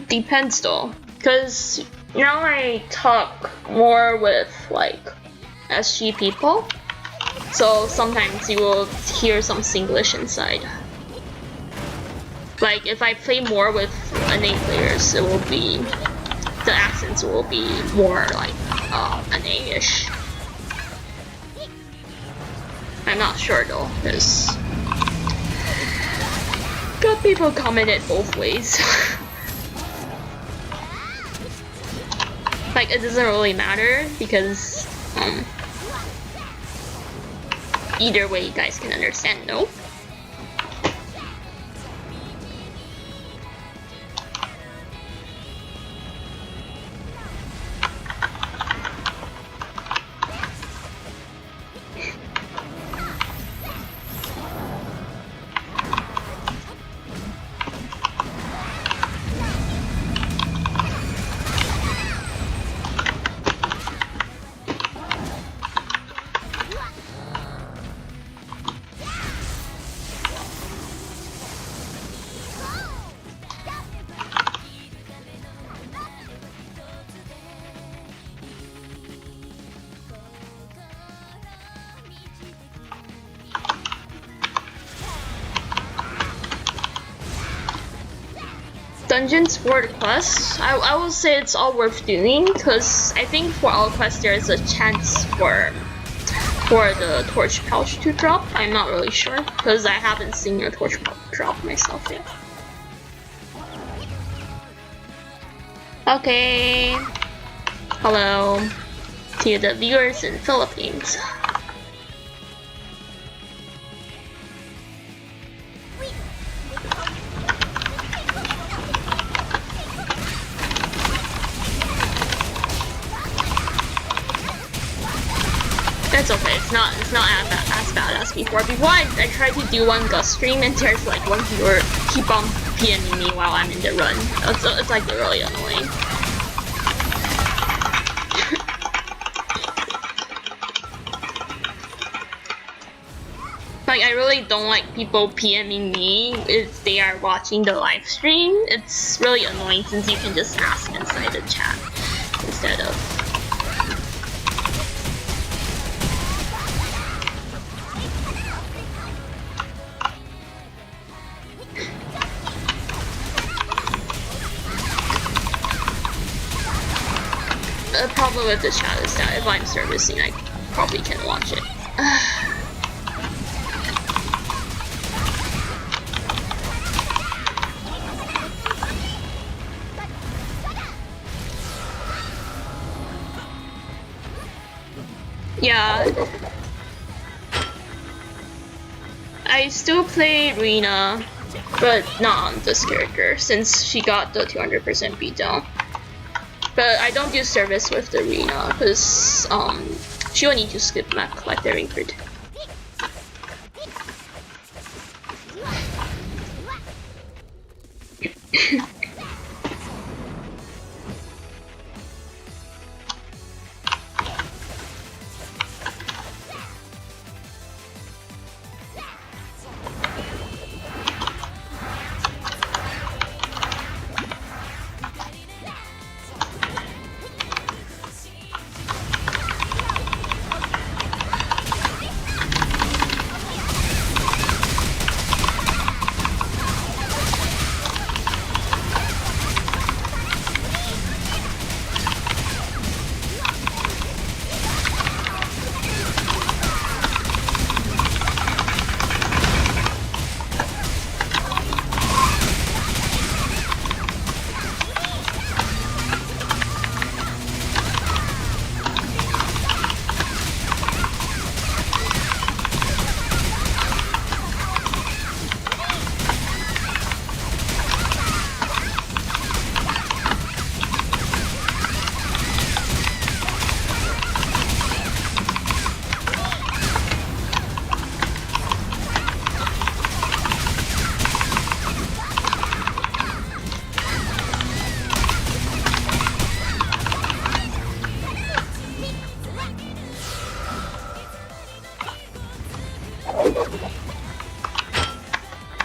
Depends though, because now I talk more with like SG people, so sometimes you will hear some Singlish inside. Like if I play more with NA players, it will be, the accents will be more like NA-ish. I'm not sure though, because got people commented both ways. Like, it doesn't really matter because either way you guys can understand, no? Dungeons for the quests, I will say it's all worth doing, because I think for all quests there is a chance for the torch pouch to drop. I'm not really sure, because I haven't seen a torch pouch drop myself yet. Okay, hello to the viewers in Philippines. It's okay, it's not as bad as before. Before I tried to do one Gus stream and there's like one viewer keep on PMing me while I'm in the run. It's like really annoying. Like I really don't like people PMing me if they are watching the live stream. It's really annoying since you can just ask inside the chat instead of the problem with the chat is that if I'm servicing, I probably can't watch it. Yeah. I still play Rena, but not on this character since she got the 200% beatdown. But I don't do service with the Rena because she will need to skip map like the MemeGrid.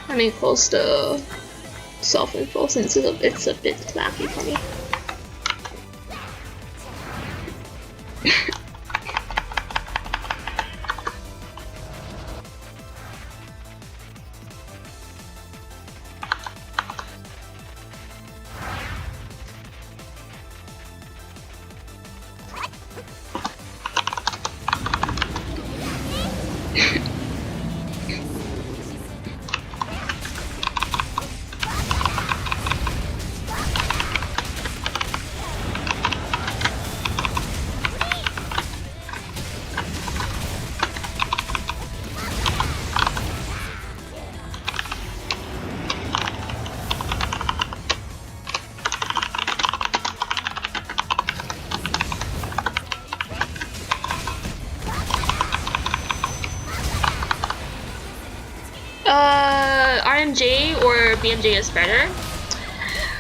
Let me close the self-info since it's a bit laggy for me. RMJ or BMJ is better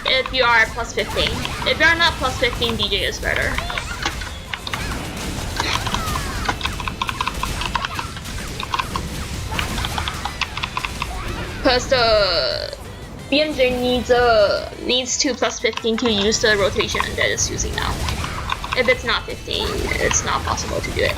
if you are plus 15. If you are not plus 15, DJ is better. Because the BMJ needs to plus 15 to use the rotation that it's using now. If it's not 15, it's not possible to do it.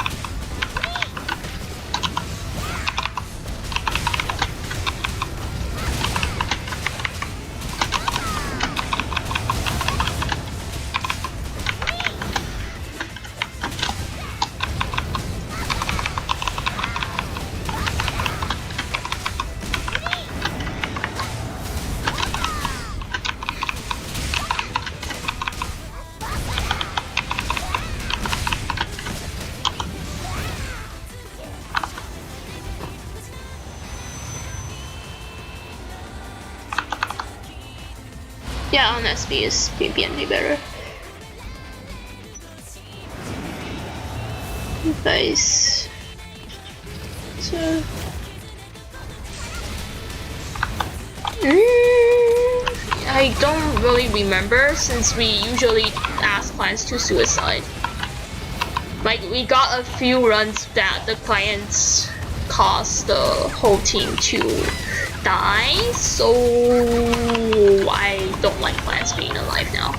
Yeah, on SB is BNB better. Nice. So. I don't really remember since we usually ask clients to suicide. Like, we got a few runs that the clients caused the whole team to die, so I don't like clients being alive now.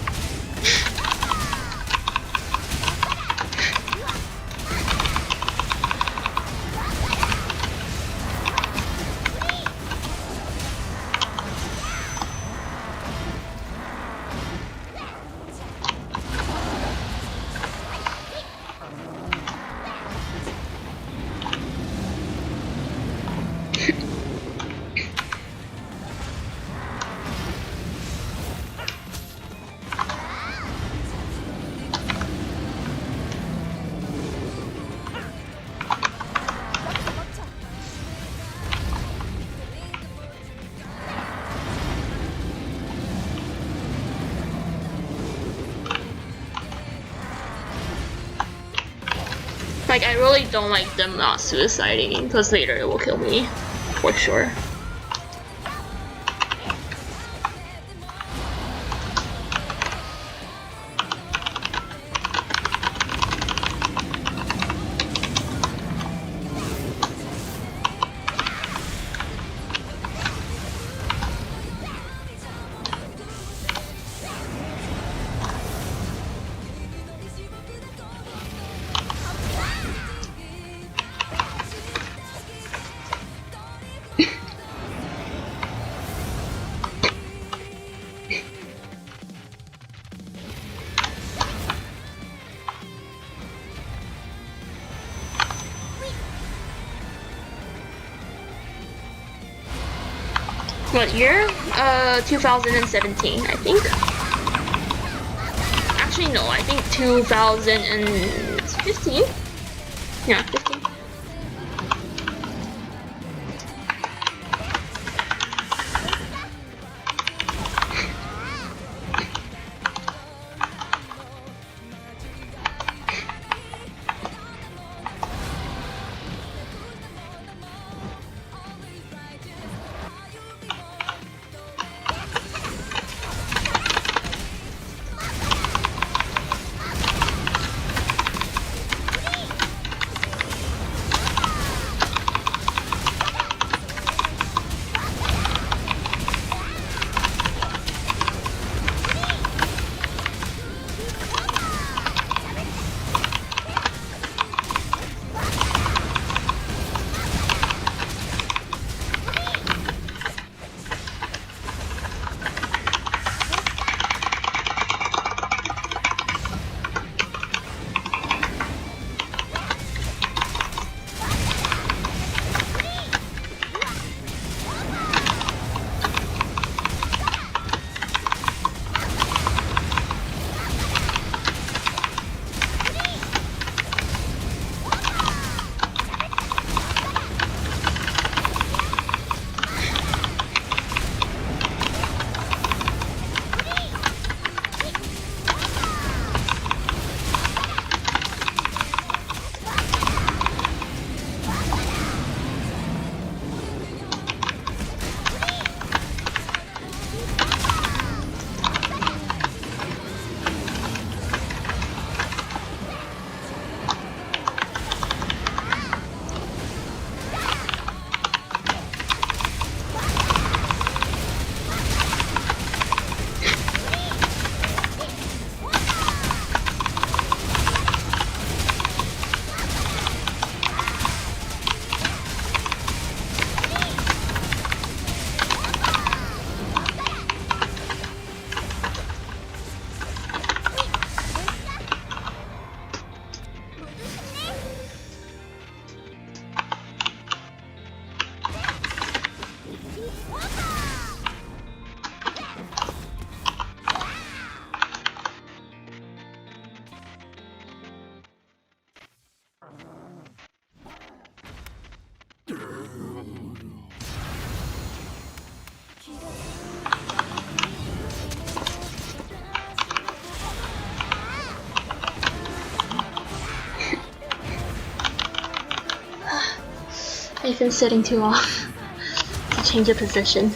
Like, I really don't like them not suiciding, because later it will kill me, for sure. What year? 2017, I think. Actually, no, I think 2015? Yeah, 15. Ethan's sitting too long to change a position.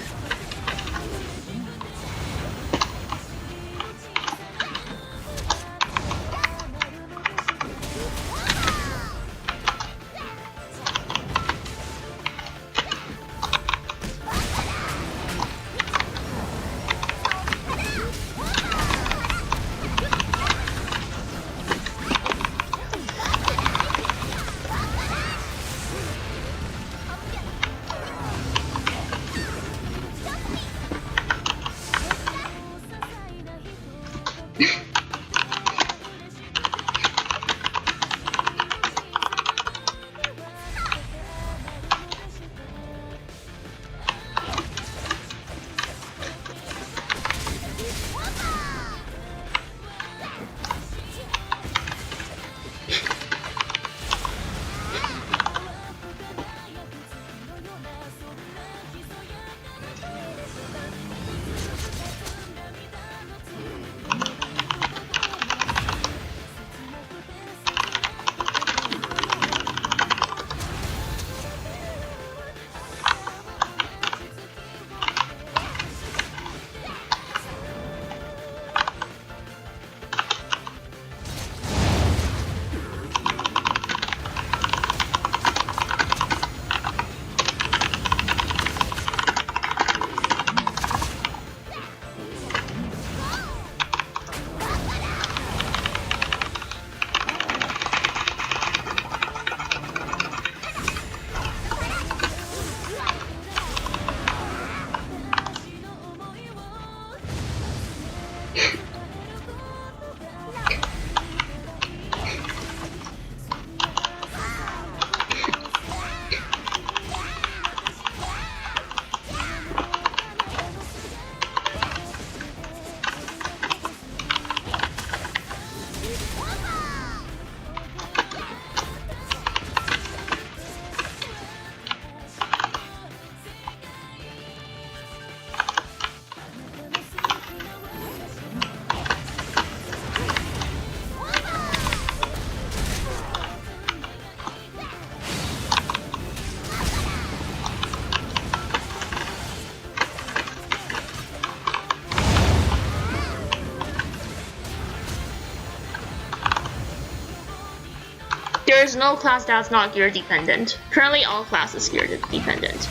There is no class that's not gear dependent. Currently all classes gear dependent.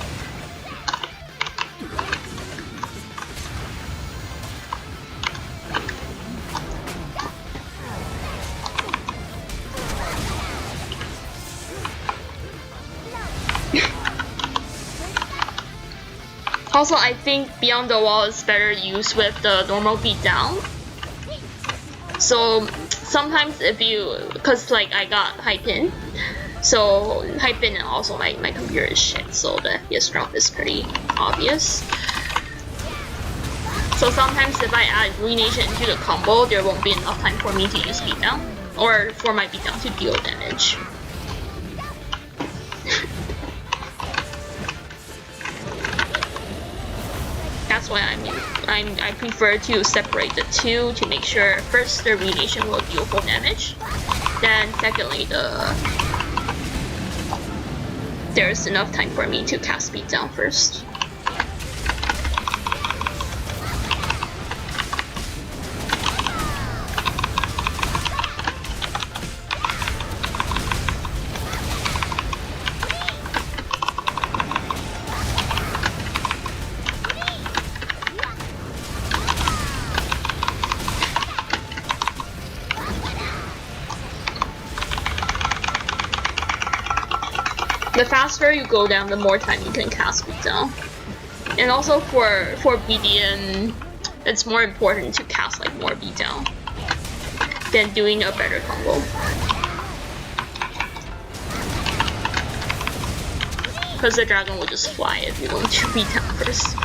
Also, I think Beyond the Wall is better used with the normal beatdown. So sometimes if you, cause like I got high pin, so high pin and also my computer is shit, so the FPS drop is pretty obvious. So sometimes if I add Ruination into the combo, there won't be enough time for me to use beatdown, or for my beatdown to deal damage. That's why I prefer to separate the two to make sure first the Ruination will deal full damage, then secondly there's enough time for me to cast beatdown first. The faster you go down, the more time you can cast beatdown. And also for BDN, it's more important to cast like more beatdown than doing a better combo. Because the dragon will just fly if you don't do beatdown first.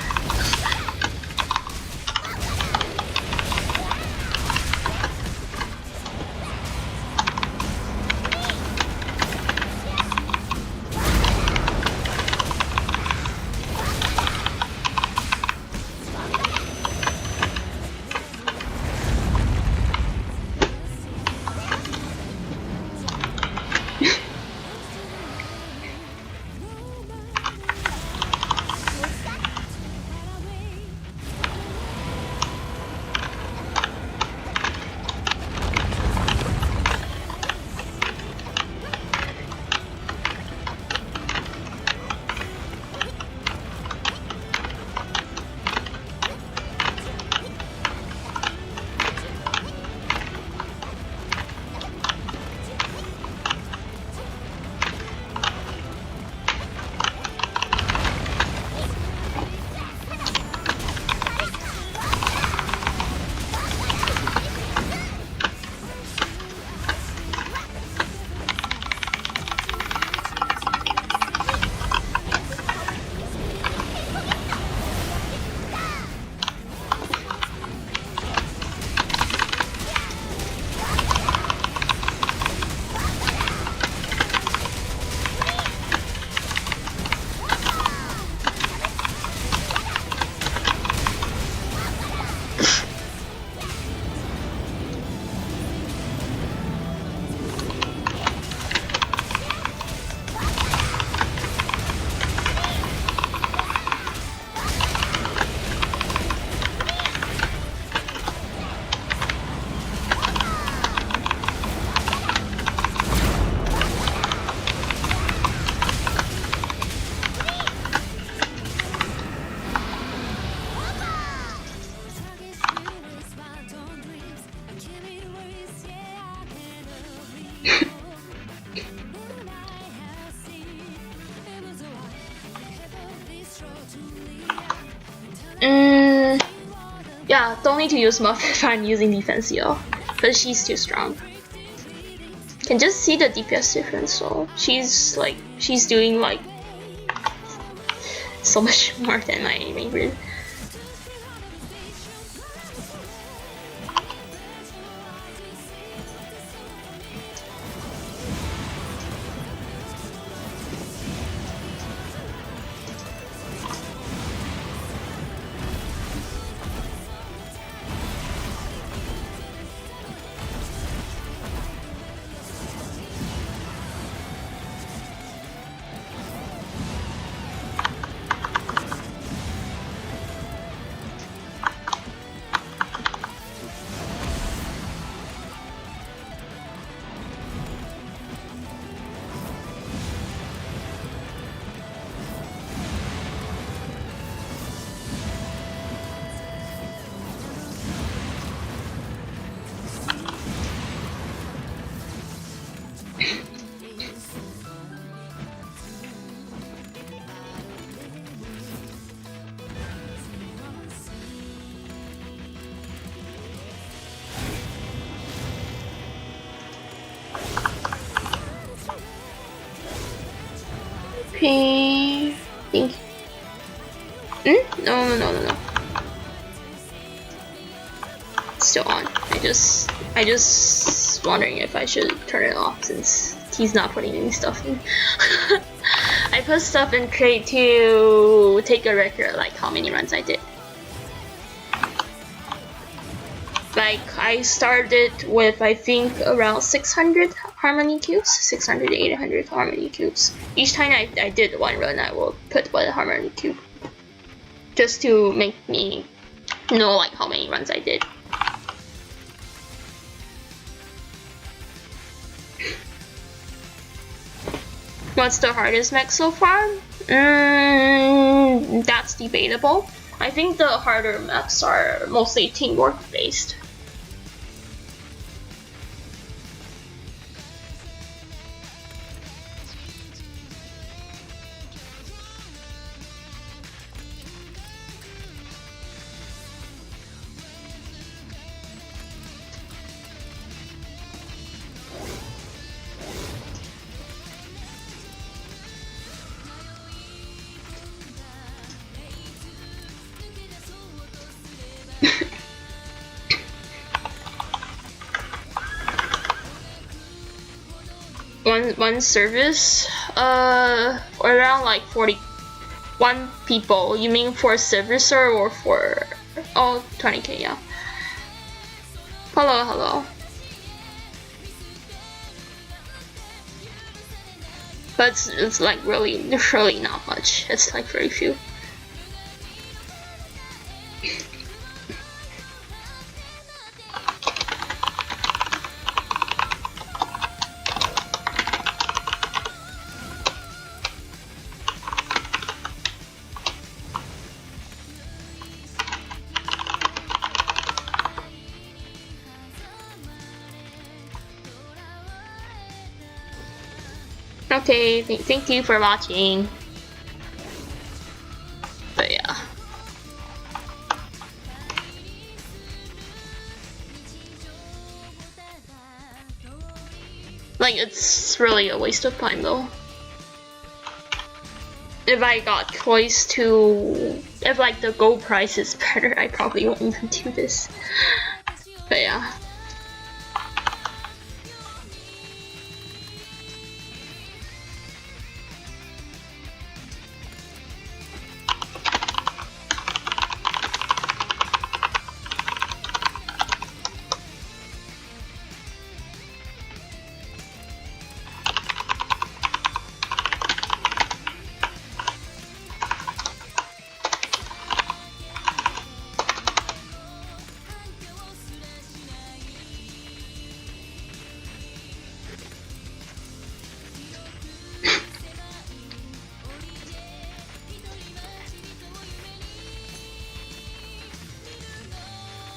Yeah, don't need to use Muff if I'm using defense heal, but she's too strong. Can just see the DPS difference, so she's doing like so much more than my MemeGrid. Okay. No. It's still on. I just wondering if I should turn it off since he's not putting any stuff in. I put stuff in crate to take a record like how many runs I did. Like I started with I think around 600 harmony cubes, 600 800 harmony cubes. Each time I did one run, I will put one harmony cube, just to make me know like how many runs I did. What's the hardest mech so far? That's debatable. I think the harder mechs are mostly teamwork based. One service, around like 41 people. You mean for servicer or for 20k? Yeah. Hello. But it's like really not much. It's like very few. Okay, thank you for watching. But yeah. Like, it's really a waste of time though. If I got choice to, if like the gold price is better, I probably won't even do this. But yeah.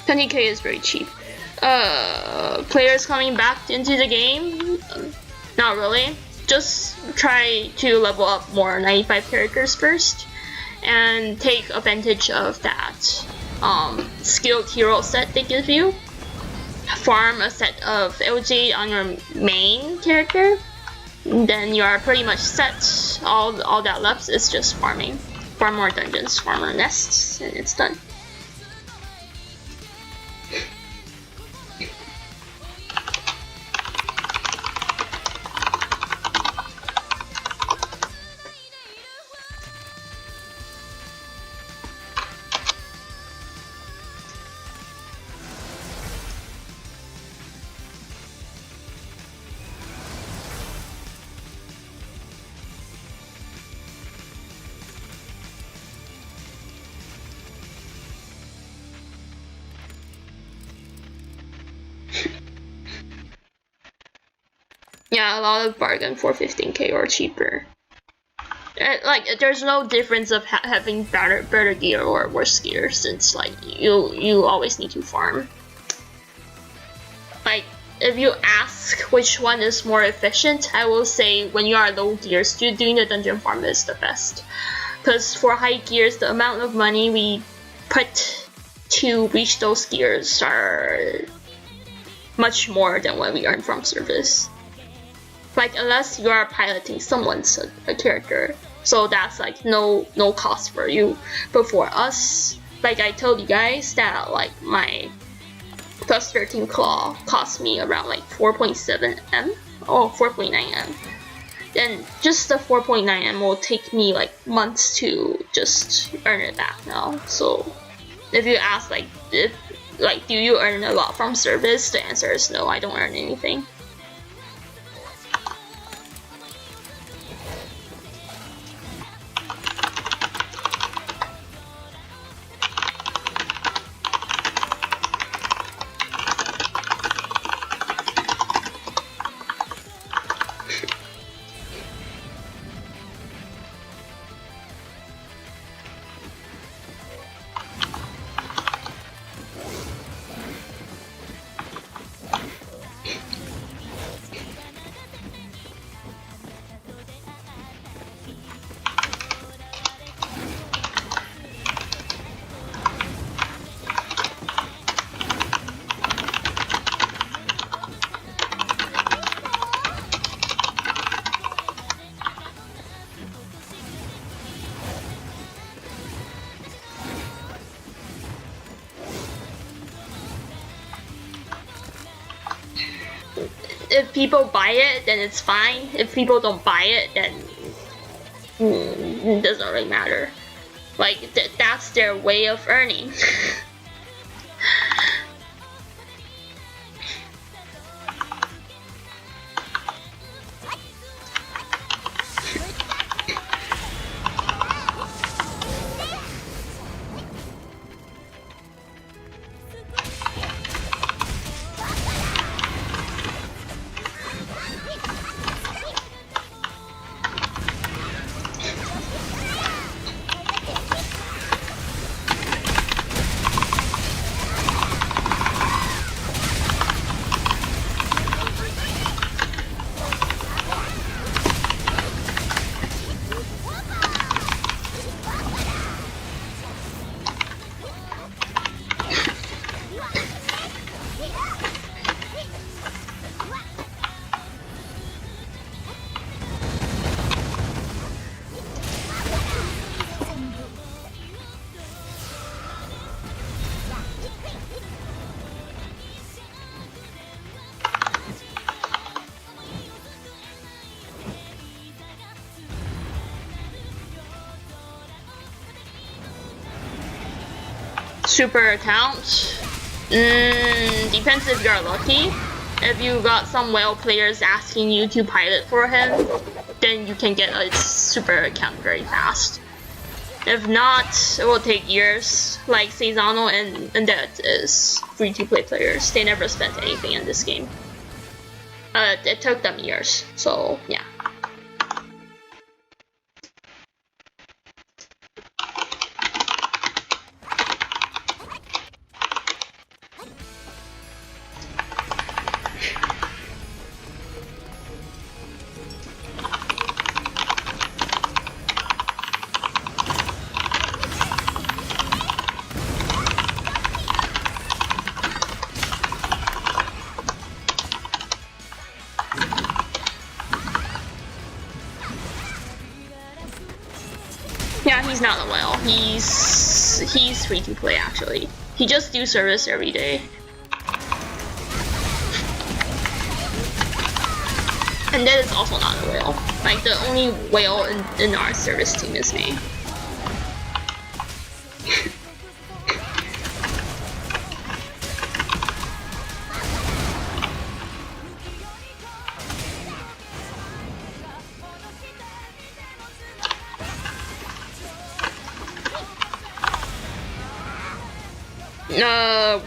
$20k is very cheap. Players coming back into the game? Not really. Just try to level up more 95 characters first and take advantage of that. skilled hero set they give you. Farm a set of LJ on your main character, then you are pretty much set. All that left is just farming. Farm more dungeons, farm more nests, and it's done. Yeah, a lot of bargain for 15k or cheaper. Like, there's no difference of having better gear or worse gear, since like you always need to farm. Like, if you ask which one is more efficient, I will say when you are low gears, doing the dungeon farm is the best. Because for high gears, the amount of money we put to reach those gears are much more than what we earn from service. Like, unless you are piloting someone's a character, so that's like no cost for you. But for us, like I told you guys, that like my plus 13 claw cost me around like 4.7 M or 4.9 M. Then just the 4.9 M will take me like months to just earn it back now. So if you ask like do you earn a lot from service, the answer is no, I don't earn anything. If people buy it, then it's fine. If people don't buy it, then it doesn't really matter. Like, that's their way of earning. Super account? Depends if you're lucky. If you got some whale players asking you to pilot for him, then you can get a super account very fast. If not, it will take years. Like Seizano and Undead is free-to-play players. They never spent anything in this game. It took them years, so yeah. not a whale. He's free to play actually. He just do service every day. And that is also not a whale. Like the only whale in our service team is me.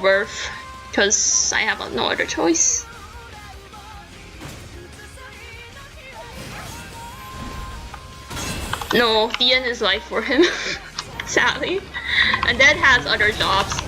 Worth, because I have no other choice. No, the end is life for him, sadly. And Dad has other jobs.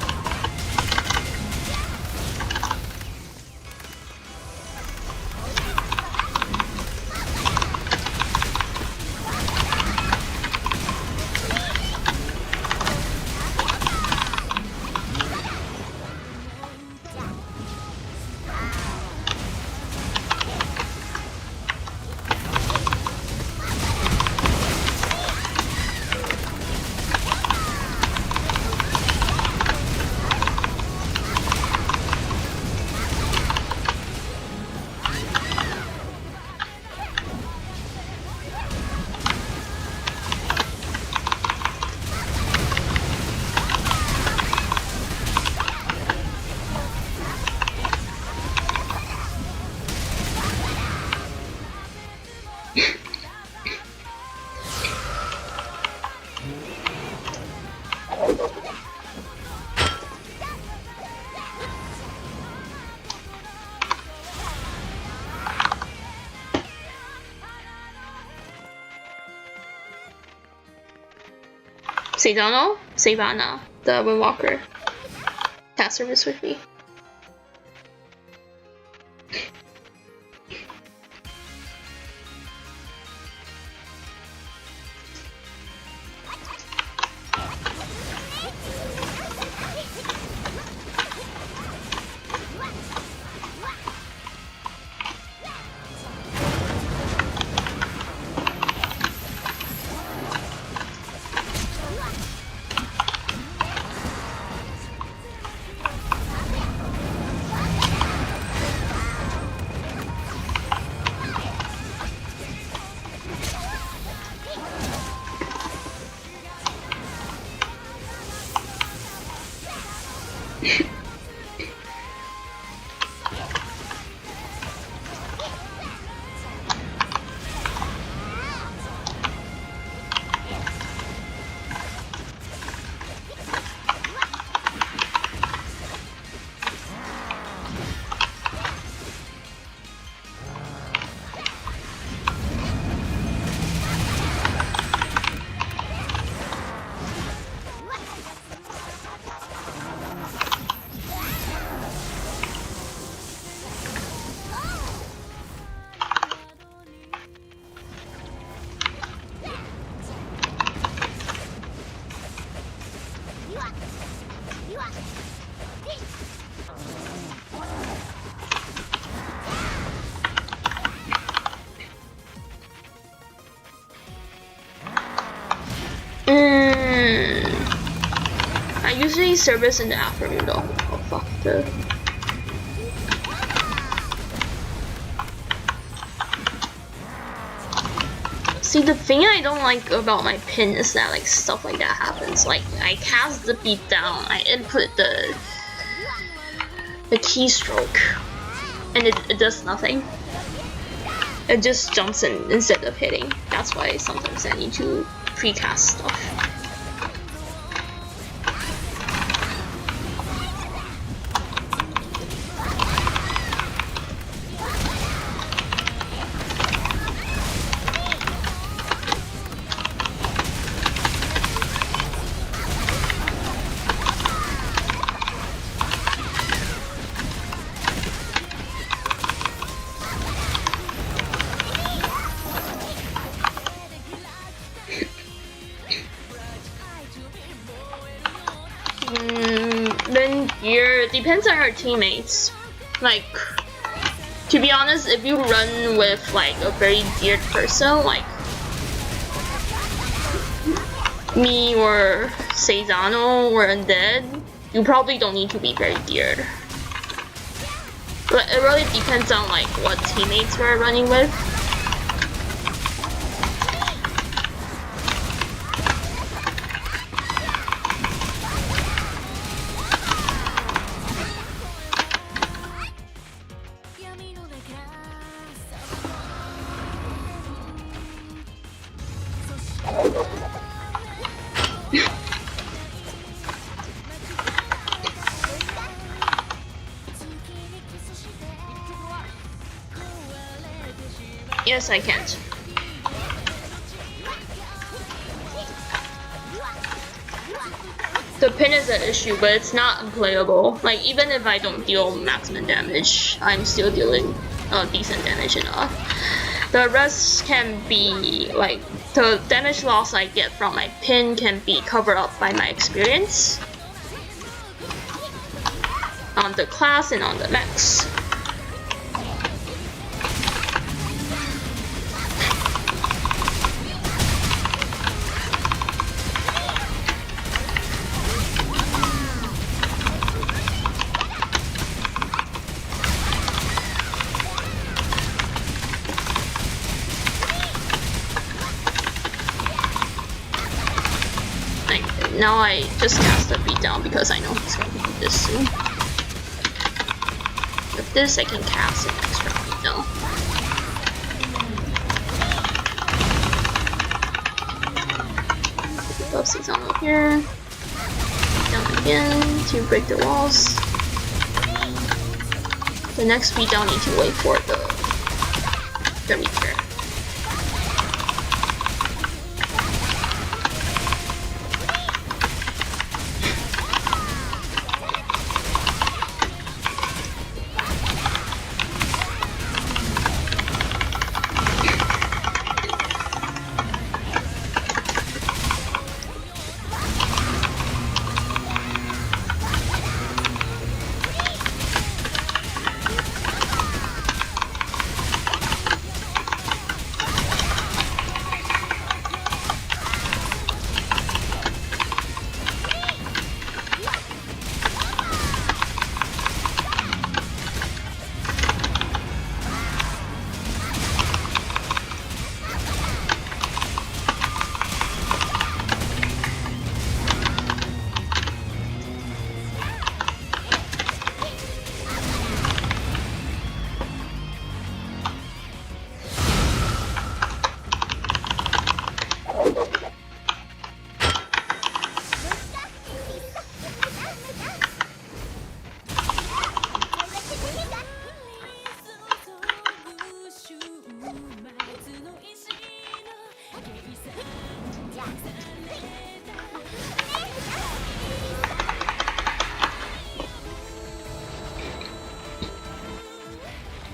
Savannah, the Windwalker, has service with me. I usually service in the afternoon though. Oh fuck the. See, the thing I don't like about my pin is that like stuff like that happens. Like I cast the beat down, I input the keystroke, and it does nothing. It just jumps in instead of hitting. That's why sometimes I need to pre-cast stuff. Then depends on your teammates. Like, to be honest, if you run with like a very geared person, like me or Seizano or Undead, you probably don't need to be very geared. But it really depends on like what teammates we're running with. Yes, I can't. The pin is an issue, but it's not unplayable. Like, even if I don't deal maximum damage, I'm still dealing decent damage enough. The rest can be, like, the damage loss I get from my pin can be covered up by my experience on the class and on the max. Now I just cast a beatdown because I know he's going to do this soon. With this, I can cast an extra beatdown. Love season over here. Down again to break the walls. The next beatdown need to wait for the repair.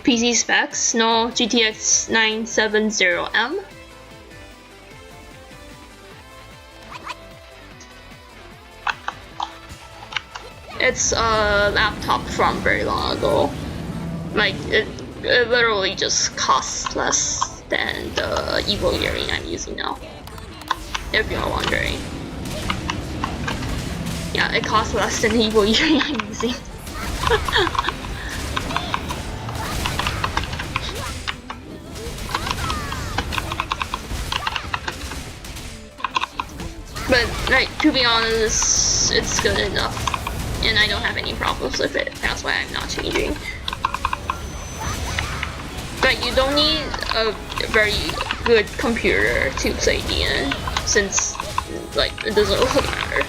PC specs, no GTX 970M. It's a laptop from very long ago. Like, it literally just costs less than the Evo earring I'm using now. If you're wondering. Yeah, it costs less than the Evo earring I'm using. But, like, to be honest, it's good enough. And I don't have any problems with it. That's why I'm not changing. But you don't need a very good computer to play DN, since, like, it doesn't really matter.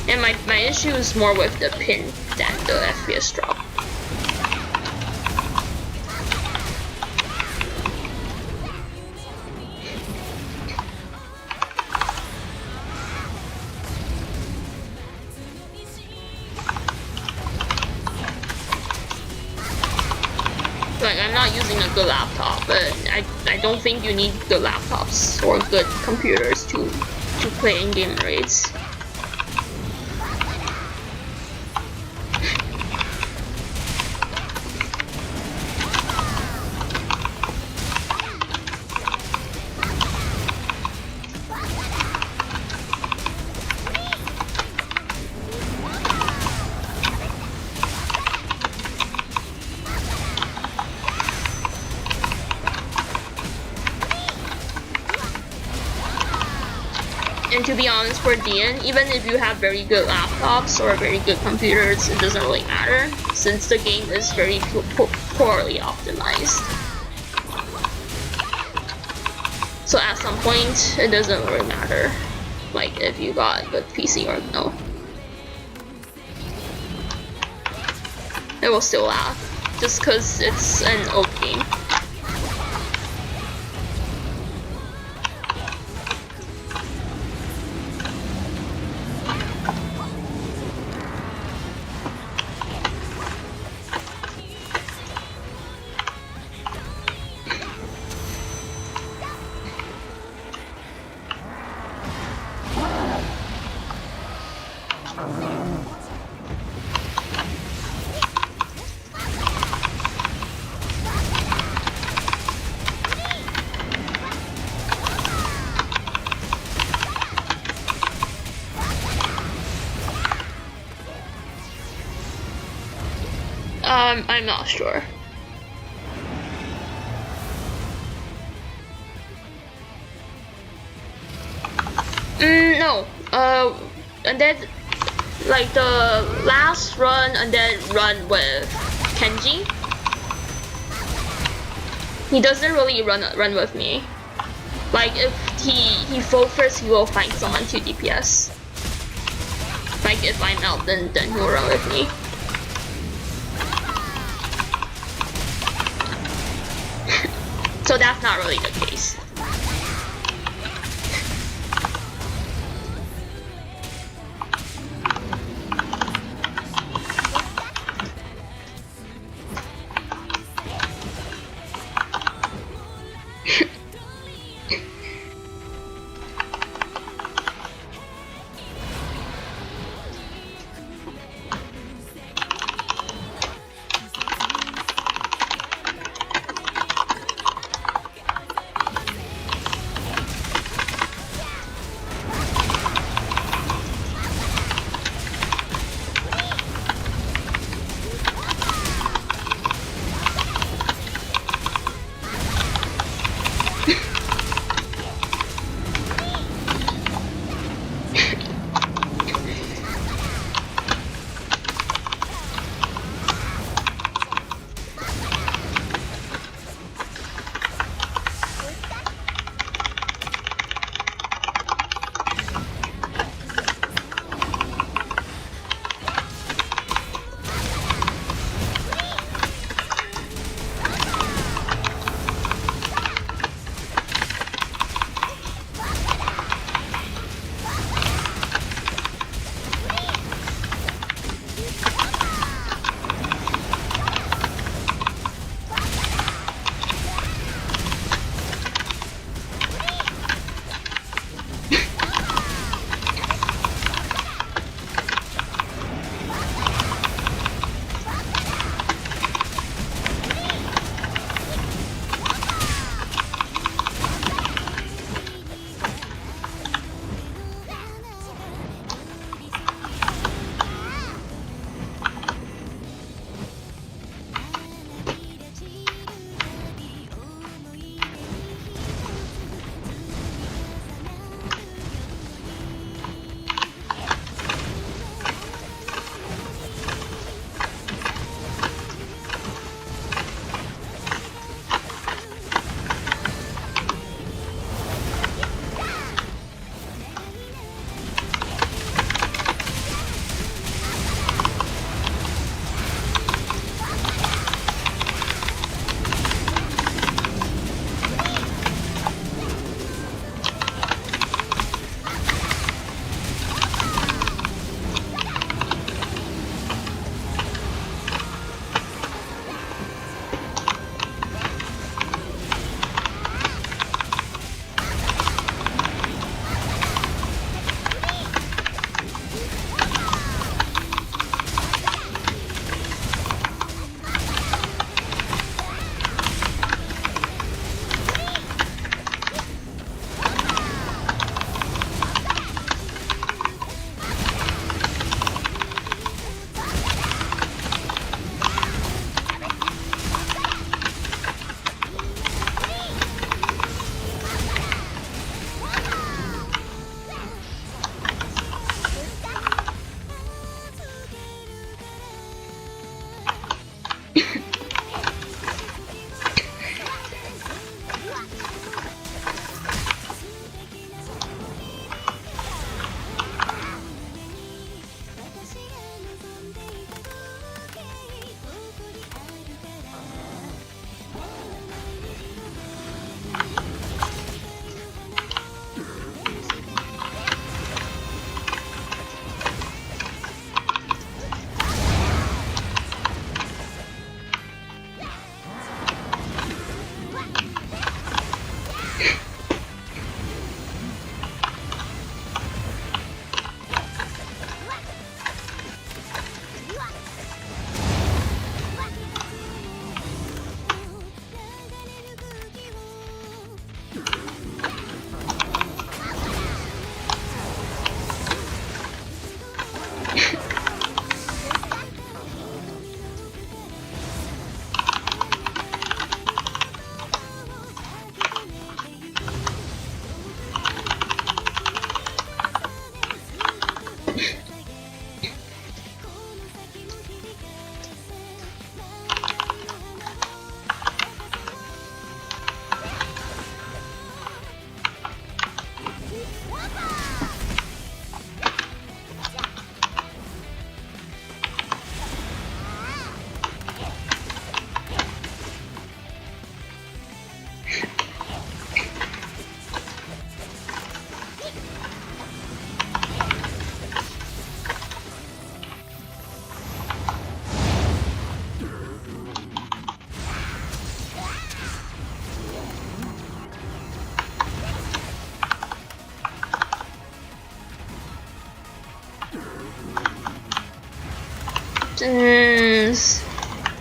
And my issue is more with the pin than the FPS drop. Like, I'm not using a good laptop, but I don't think you need good laptops or good computers to play in-game raids. to be honest, for DN, even if you have very good laptops or very good computers, it doesn't really matter, since the game is very poorly optimized. So at some point, it doesn't really matter, like if you got a good PC or no. It will still lag, just cause it's an old game. I'm not sure. No. And then like the last run and then run with Kenji. He doesn't really run with me. Like if he full first, he will find someone to DPS. Like if I'm out, then he'll run with me. So that's not really the case.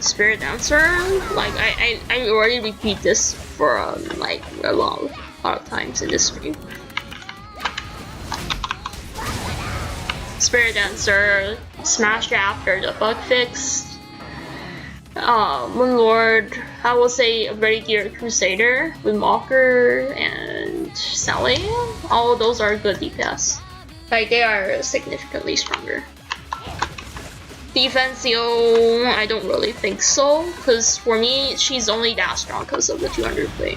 Spirit Dancer, like I already repeat this for like a lot of times in this stream. Spirit Dancer, smash after the bug fix. Moonlord, I will say a very dear Crusader with Mocker and Sally. All of those are good DPS. Like they are significantly stronger. Defensio, I don't really think so, because for me, she's only that strong because of the 200 play.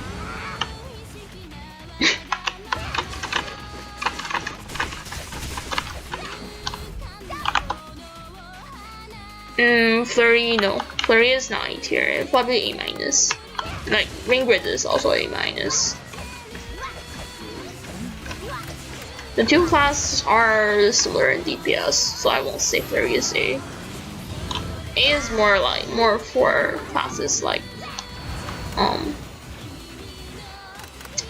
Flurry, no. Flurry is not A tier, probably A minus. Like, MemeGrid is also A minus. The two classes are similar in DPS, so I won't say Flurry is A. A is more for classes like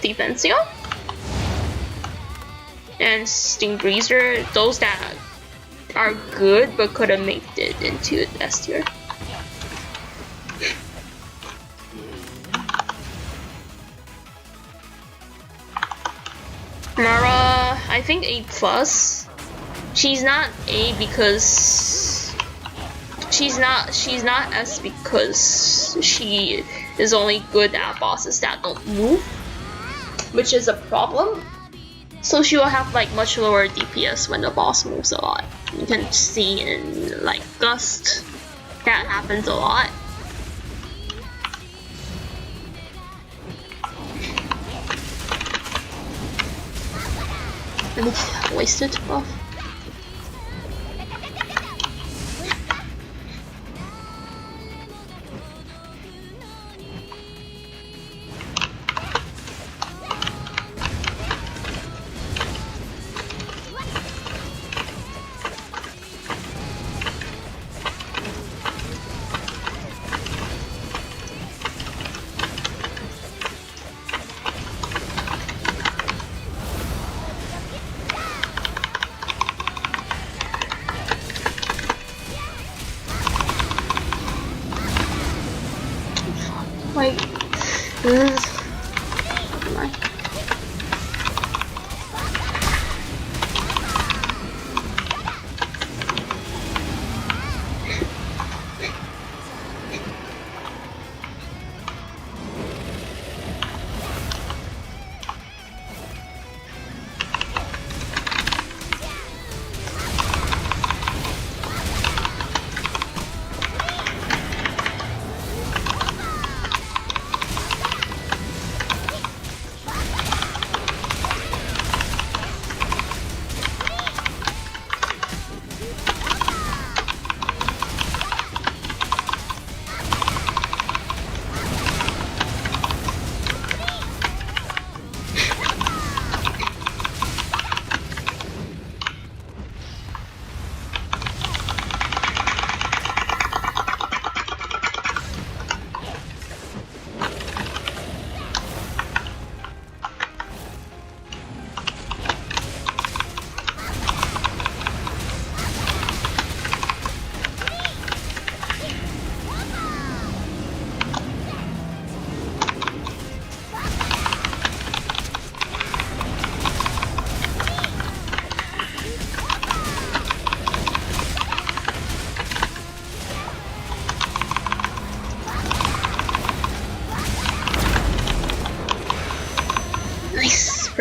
Defensio and Sting Breezer, those that are good but couldn't make it into S tier. Mara, I think A plus. She's not A because she's not S because she is only good at bosses that don't move, which is a problem. So she will have like much lower DPS when the boss moves a lot. You can see in like Gust that happens a lot. Wasted buff. Like, this is...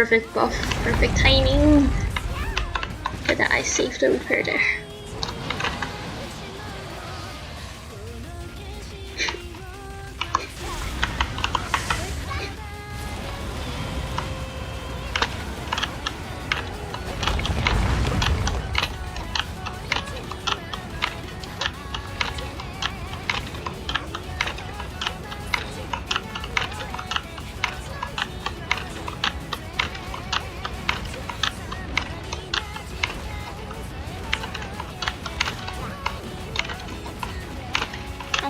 perfect buff, perfect timing. But that I saved the repair there.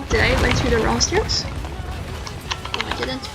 Did I went to the wrong stairs? No, I didn't.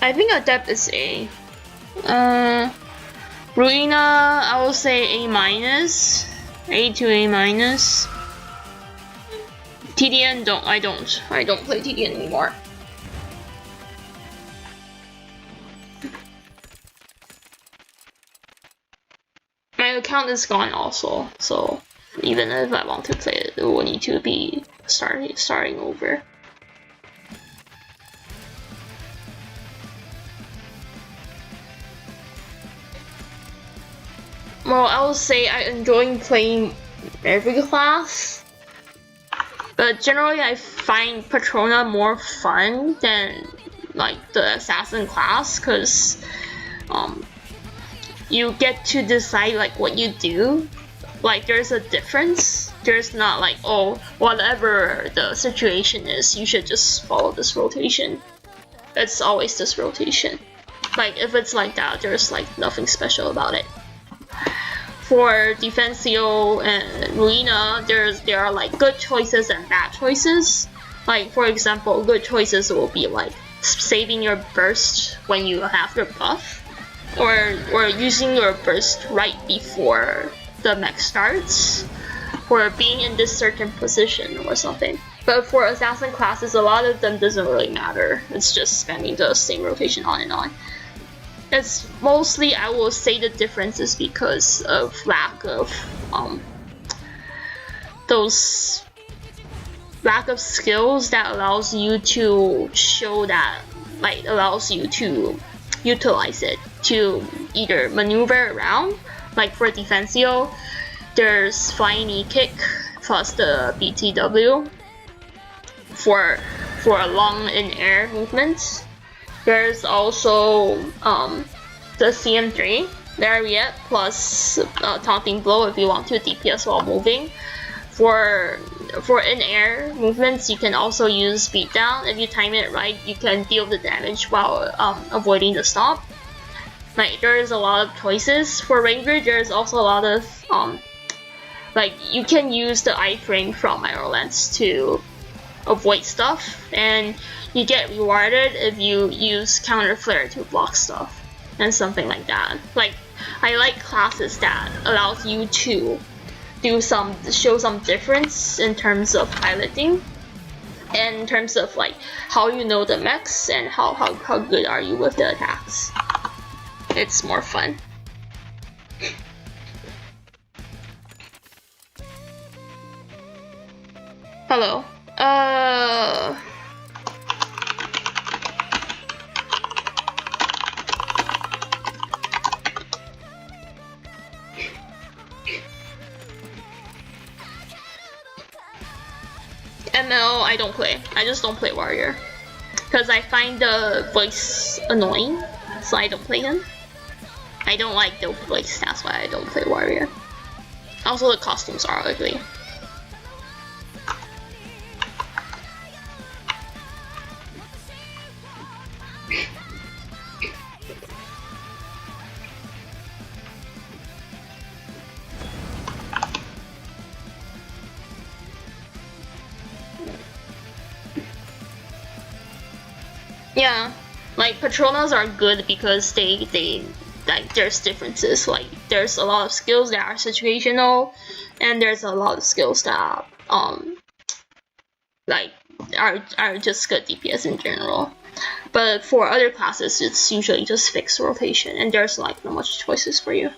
I think Adept is A. Ruina, I will say A minus. A to A minus. TDN I don't play TDN anymore. My account is gone also, so even if I want to play it, it will need to be starting over. Well, I will say I enjoy playing every class, but generally I find Patrona more fun than like the assassin class, cause you get to decide like what you do. Like there's a difference. There's not like, oh, whatever the situation is, you should just follow this rotation. It's always this rotation. Like if it's like that, there's like nothing special about it. For Defensio and Ruina, there are like good choices and bad choices. Like for example, good choices will be like saving your burst when you have your buff, or using your burst right before the mech starts, or being in this certain position or something. But for assassin classes, a lot of them doesn't really matter. It's just spamming the same rotation on and on. It's mostly, I will say, the difference is because of lack of those lack of skills that allows you to show that, like allows you to utilize it to either maneuver around. Like for Defensio, there's flying knee kick plus the BTW for a long in air movement. There's also the CM3 Lariat plus taunting blow if you want to DPS while moving. For in-air movements, you can also use beatdown. If you time it right, you can deal the damage while avoiding the stop. Like, there's a lot of choices. For MemeGrid, there's also a lot of like, you can use the iframe from Lens to avoid stuff, and you get rewarded if you use counter flare to block stuff and something like that. Like, I like classes that allows you to show some difference in terms of piloting and in terms of like how you know the mechs and how good are you with the attacks. It's more fun. Hello. ML, I don't play. I just don't play warrior because I find the voice annoying, so I don't play him. I don't like the voice, that's why I don't play warrior. Also, the costumes are ugly. Yeah, like Patronas are good because they like there's differences. Like there's a lot of skills that are situational, and there's a lot of skills that like are just good DPS in general. But for other classes, it's usually just fixed rotation, and there's like not much choices for you.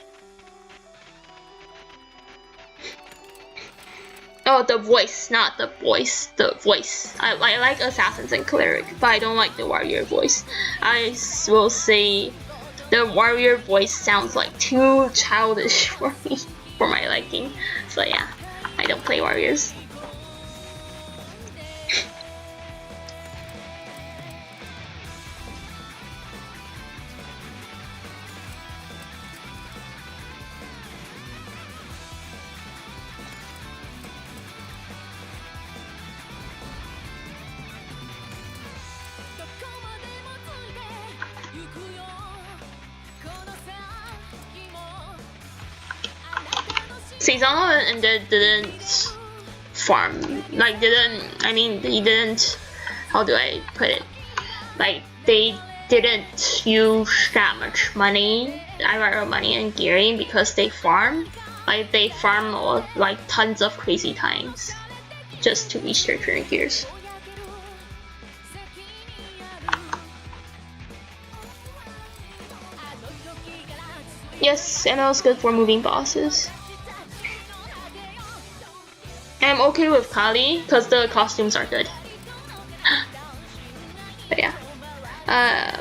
Oh, the voice, not the voice. The voice. I like assassins and cleric, but I don't like the warrior voice. I will say the warrior voice sounds like too childish for me, for my liking. So yeah, I don't play warriors. Seizano and didn't farm, like he didn't, how do I put it, like they didn't use that much money, IRL money and gearing because they farm, like they farm like tons of crazy times just to reach their current gears. Yes, ML is good for moving bosses. I'm okay with Kali because the costumes are good. But yeah,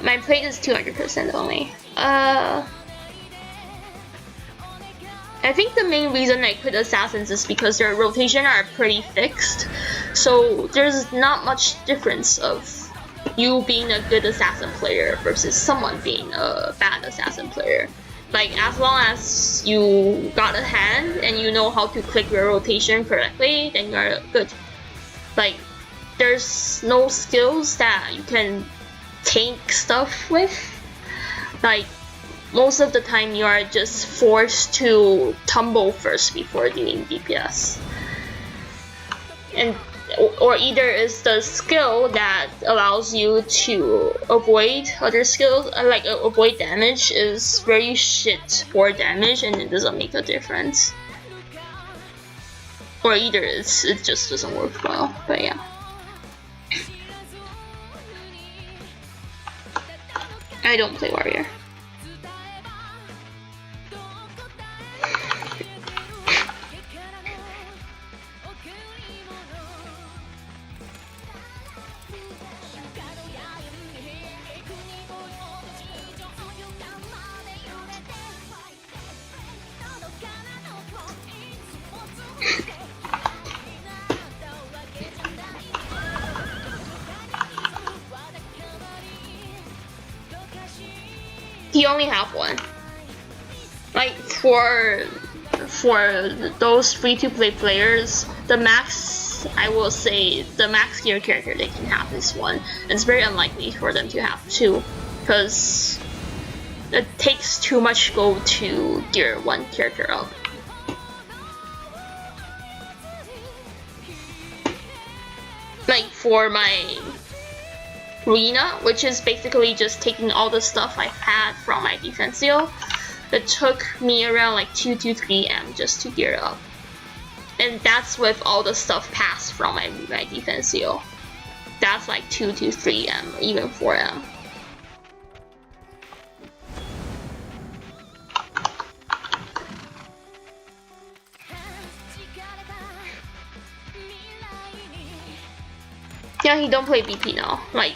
my plate is 200% only. I think the main reason I put assassins is because their rotation are pretty fixed, so there's not much difference of you being a good assassin player versus someone being a bad assassin player. Like, as long as you got a hand and you know how to click your rotation correctly, then you're good. Like, there's no skills that you can tank stuff with. Like, most of the time you are just forced to tumble first before doing DPS. And or either is the skill that allows you to avoid other skills, like avoid damage, is very shit for damage and it doesn't make a difference. Or either it just doesn't work well, but yeah. I don't play warrior. He only have one. Like for those free-to-play players, the max, I will say, the max gear character they can have is one. It's very unlikely for them to have two, because it takes too much gold to gear one character up. Like for my Ruina, which is basically just taking all the stuff I've had from my Defensio, it took me around like 2 to 3 M just to gear up. And that's with all the stuff passed from my Defensio. That's like 2 to 3 M, even 4 M. Yeah, he don't play BP now. Like,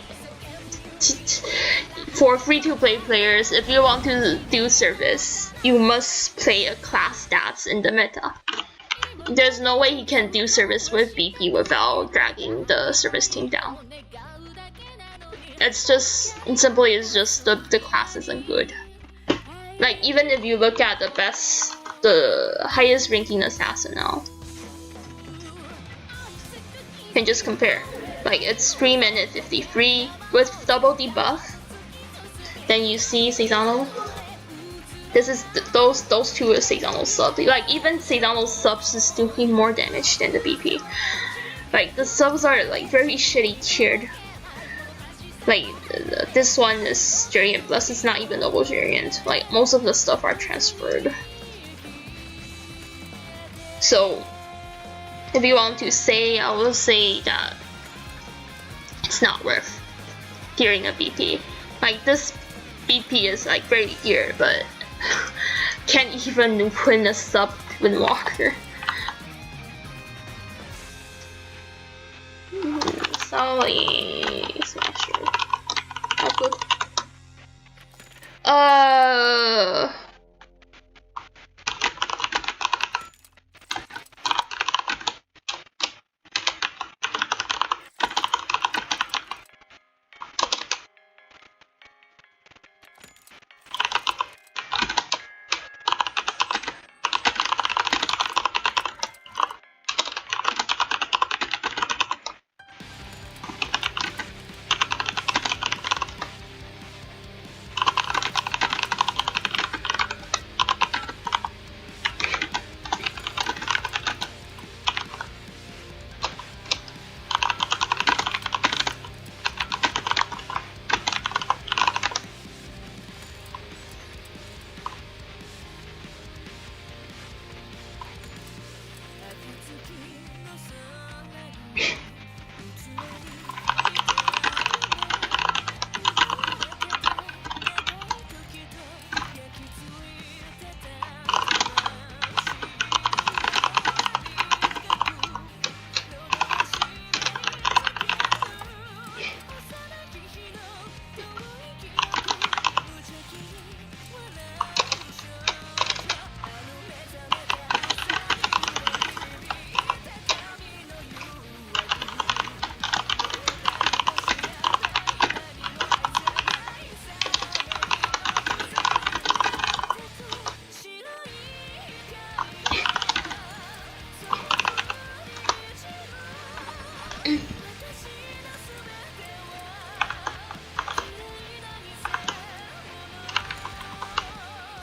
for free-to-play players, if you want to do service, you must play a class that's in the meta. There's no way he can do service with BP without dragging the service team down. It's just, simply it's just the class isn't good. Like, even if you look at the highest ranking assassin now, you can just compare. Like, it's 3 minute 53 with double debuff. Then you see Seisano. This is those two are Seisano subs. Like, even Seisano subs is doing more damage than the BP. Like, the subs are like very shitty tiered. Like, this one is Variant Plus, it's not even double variant. Like, most of the stuff are transferred. So, if you want to say, I will say that it's not worth gearing a BP. Like, this BP is like very geared, but can't even win a sub with Walker. Sorry, Smasher. That's good.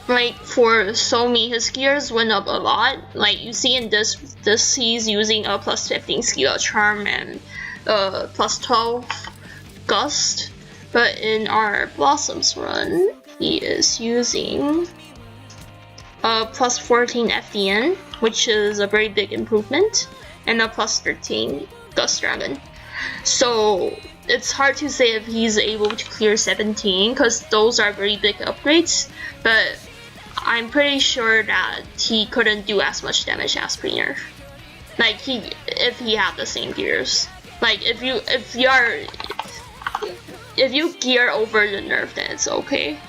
Like, for Somi, his gears went up a lot. Like, you see in this he's using a plus 15 skill charm and plus 12 gust. But in our Blossoms run, he is using a plus 14 FDN, which is a very big improvement, and a plus 13 Gust Dragon. So it's hard to say if he's able to clear 17, because those are very big upgrades, but I'm pretty sure that he couldn't do as much damage as pre-nerf. Like, if he had the same gears. Like, if you gear over the nerf, then it's okay.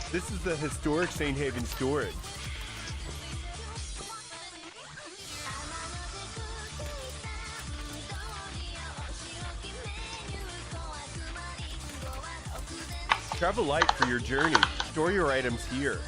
This is the historic St. Haven storage. Travel light for your journey. Store your items here.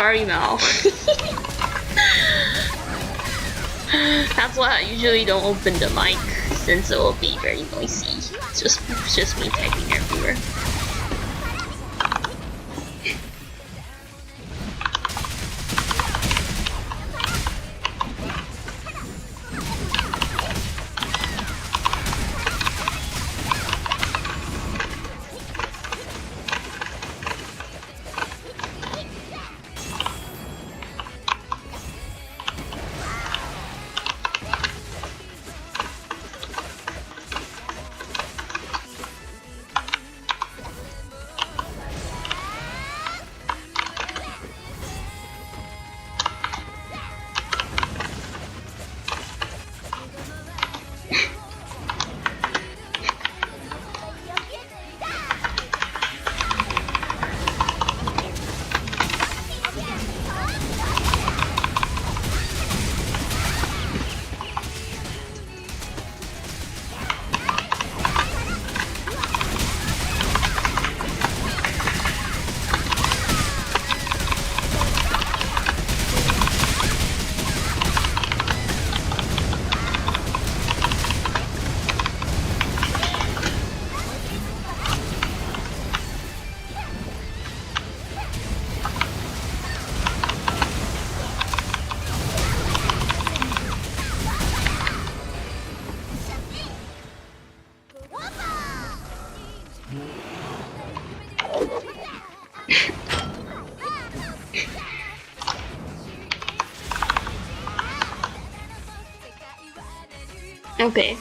Sorry, Mal. That's why I usually don't open the mic, since it will be very noisy. It's just me typing everywhere. Okay.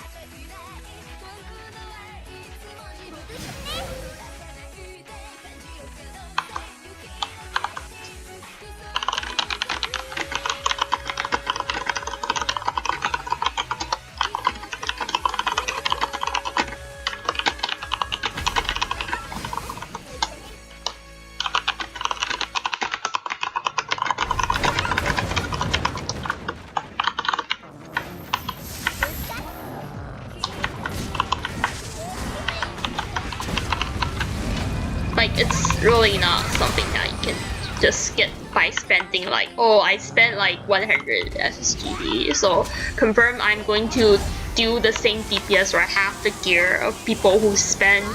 Like, it's really not something that you can just get by spending like, oh, I spent like 100 SSGD, so confirm I'm going to do the same DPS or half the gear of people who spend,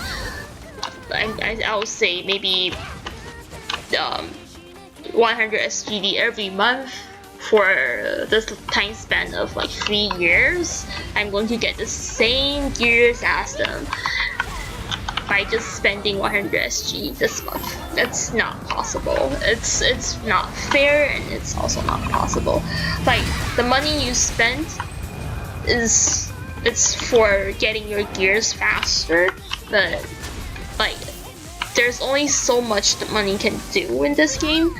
I would say maybe 100 SGD every month for this time span of like 3 years. I'm going to get the same gears as them by just spending 100 SG this month. That's not possible. It's not fair, and it's also not possible. Like, the money you spend it's for getting your gears faster, but like there's only so much the money can do in this game.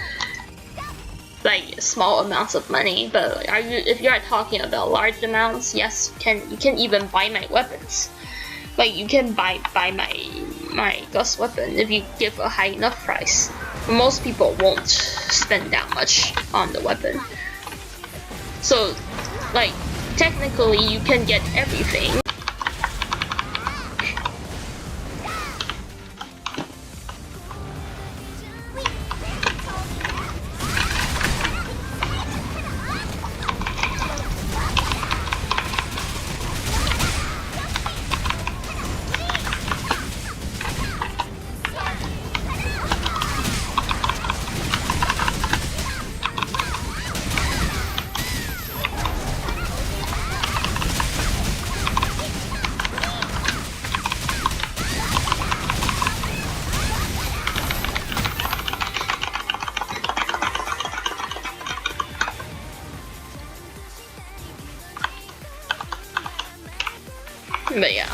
Like, small amounts of money, but if you are talking about large amounts, yes, you can even buy my weapons. Like, you can buy my gust weapon if you give a high enough price. But most people won't spend that much on the weapon. So, like, technically you can get everything. But yeah.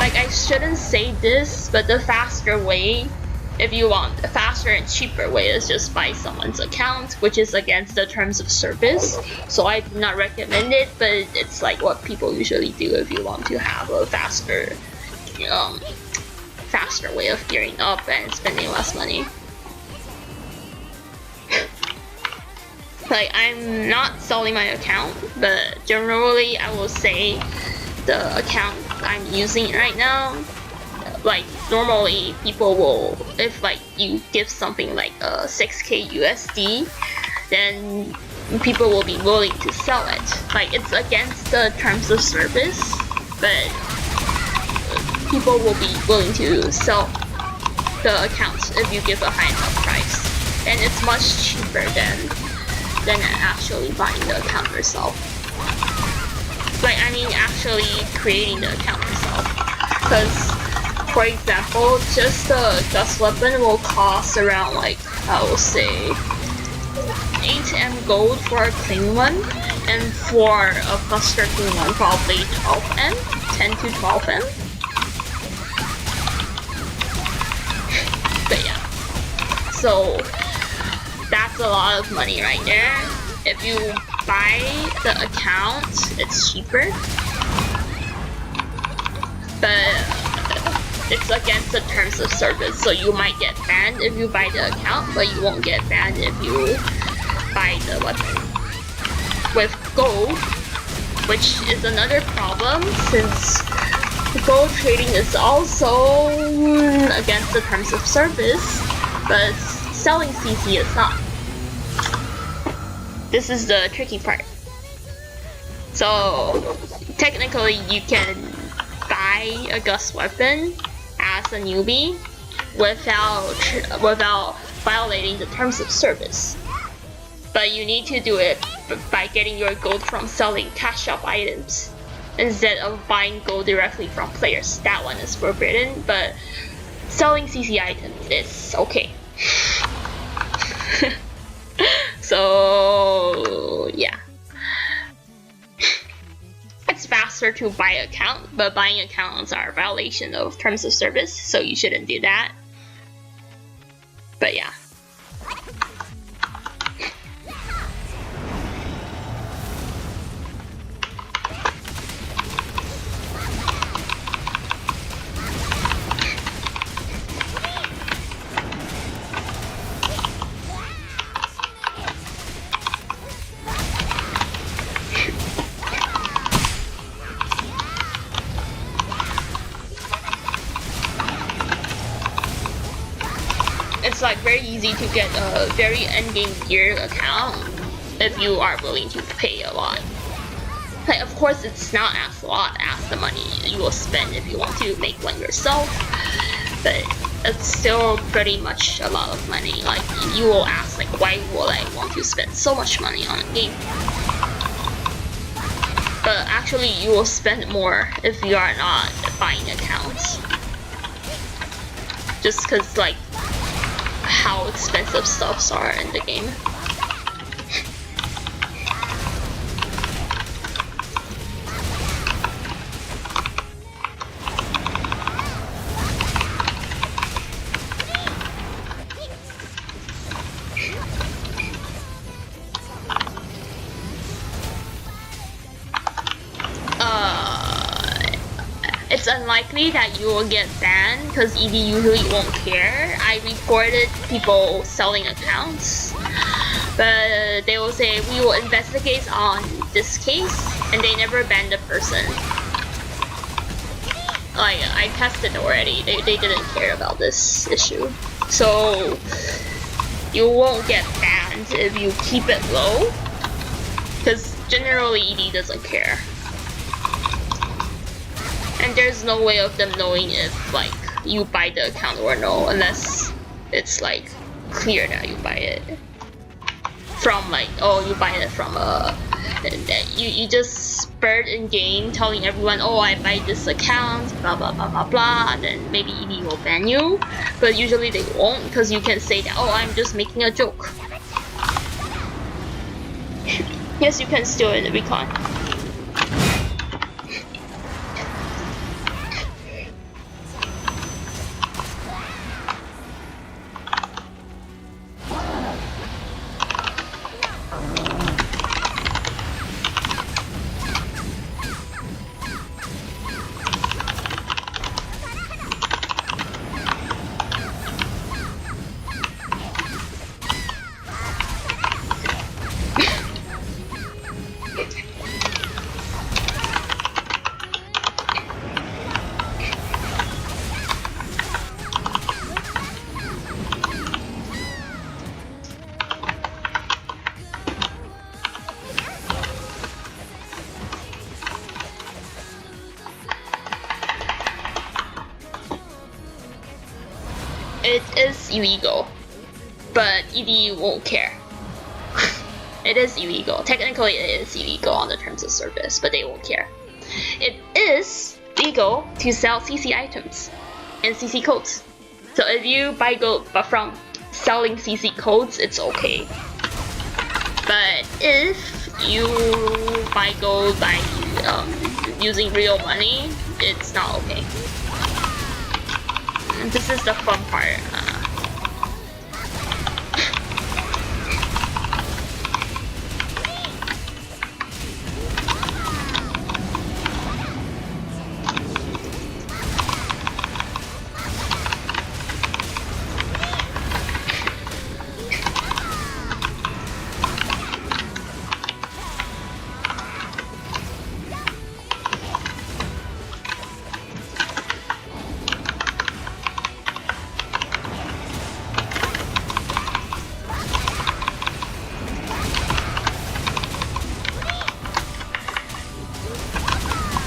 Like, I shouldn't say this, but the faster way if you want a faster and cheaper way, is just buy someone's account, which is against the terms of service. So I do not recommend it, but it's like what people usually do if you want to have a faster way of gearing up and spending less money. Like, I'm not selling my account, but generally I will say the account I'm using right now, like normally people will, if like you give something like 6k USD, then people will be willing to sell it. Like, it's against the terms of service, but people will be willing to sell the accounts if you give a high enough price, and it's much cheaper than actually buying the account yourself. Like, I mean actually creating the account yourself. Because, for example, just the dust weapon will cost around, like, I will say 8M gold for a clean one, and for a cluster clean one probably 12M, 10 to 12M. But yeah, so that's a lot of money right there. If you buy the account, it's cheaper, but it's against the terms of service, so you might get banned if you buy the account, but you won't get banned if you buy the weapon with gold, which is another problem since gold trading is also against the terms of service, but selling CC is not. This is the tricky part. So technically you can buy a gust weapon as a newbie without violating the terms of service, but you need to do it by getting your gold from selling cash shop items instead of buying gold directly from players. That one is forbidden, but selling CC items is okay. So yeah, it's faster to buy an account, but buying accounts are a violation of terms of service, so you shouldn't do that. But yeah. It's like very easy to get a very endgame gear account if you are willing to pay a lot. Like, of course it's not as a lot as the money you will spend if you want to make one yourself, but it's still pretty much a lot of money. Like, you will ask, like, why would I want to spend so much money on a game? But actually you will spend more if you are not buying accounts. Just cause like how expensive stuffs are in the game. It's unlikely that you will get banned because ED usually won't care. I reported people selling accounts, but they will say we will investigate on this case, and they never banned the person. Like, I tested already, they didn't care about this issue. So you won't get banned if you keep it low, because generally ED doesn't care. And there's no way of them knowing if like you buy the account or no, unless it's like clear that you buy it from, like, oh, you buy it from you just spurred in game telling everyone, oh, I buy this account, blah blah blah blah blah, then maybe ED will ban you, but usually they won't, because you can say that, oh, I'm just making a joke. Yes, you can steal in the recon. it is illegal, but ED won't care. It is illegal. Technically, it is illegal on the terms of service, but they won't care. It is legal to sell CC items and CC codes. So if you buy gold but from selling CC codes, it's okay. But if you buy gold by using real money, it's not okay. And this is the fun part.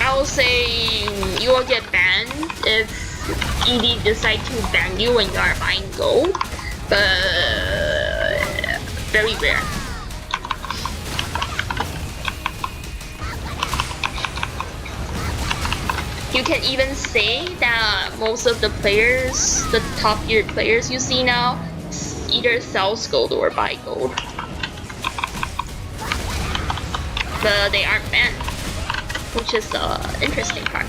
I will say you will get banned if ED decide to ban you when you are buying gold, but very rare. You can even say that most of the players, the top tier players you see now, either sells gold or buy gold, but they aren't banned, which is the interesting part.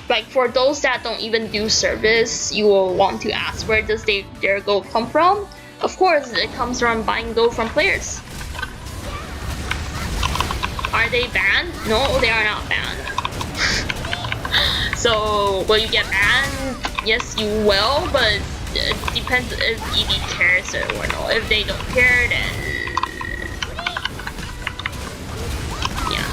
Like for those that don't even do service, you will want to ask where does their gold come from? Of course, it comes from buying gold from players. Are they banned? No, they are not banned. So will you get banned? Yes, you will, but it depends if ED cares or not. If they don't care, then yeah.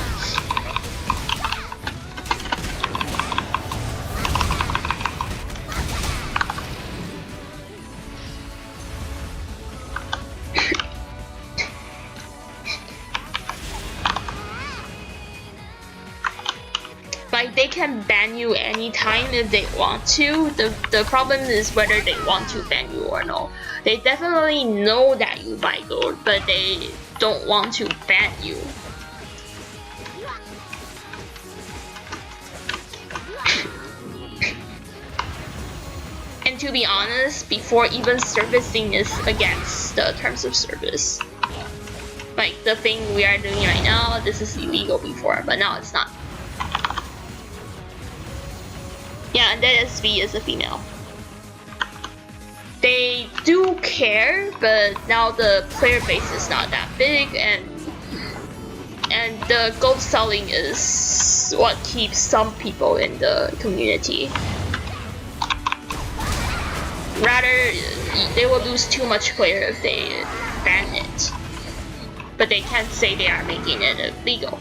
Like they can ban you anytime if they want to. The problem is whether they want to ban you or not. They definitely know that you buy gold, but they don't want to ban you. And to be honest, before even servicing is against the terms of service. Like the thing we are doing right now, this is illegal before, but now it's not. Yeah, and that SV is a female. They do care, but now the player base is not that big, and the gold selling is what keeps some people in the community. Rather, they will lose too much player if they ban it, but they can't say they are making it illegal.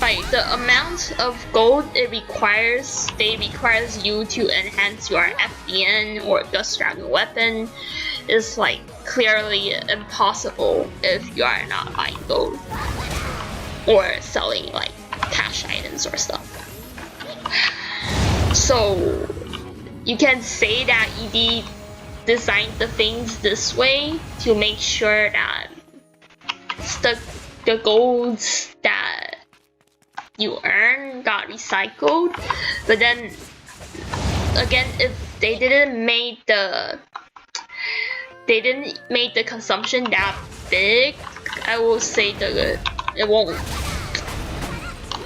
Like the amount of gold it requires, requires you to enhance your FDN or Gust Dragon weapon is like clearly impossible if you are not buying gold or selling like cash items or stuff. So you can say that ED designed the things this way to make sure that the golds that you earn got recycled, but then again, if they didn't make the consumption that big, I will say it won't.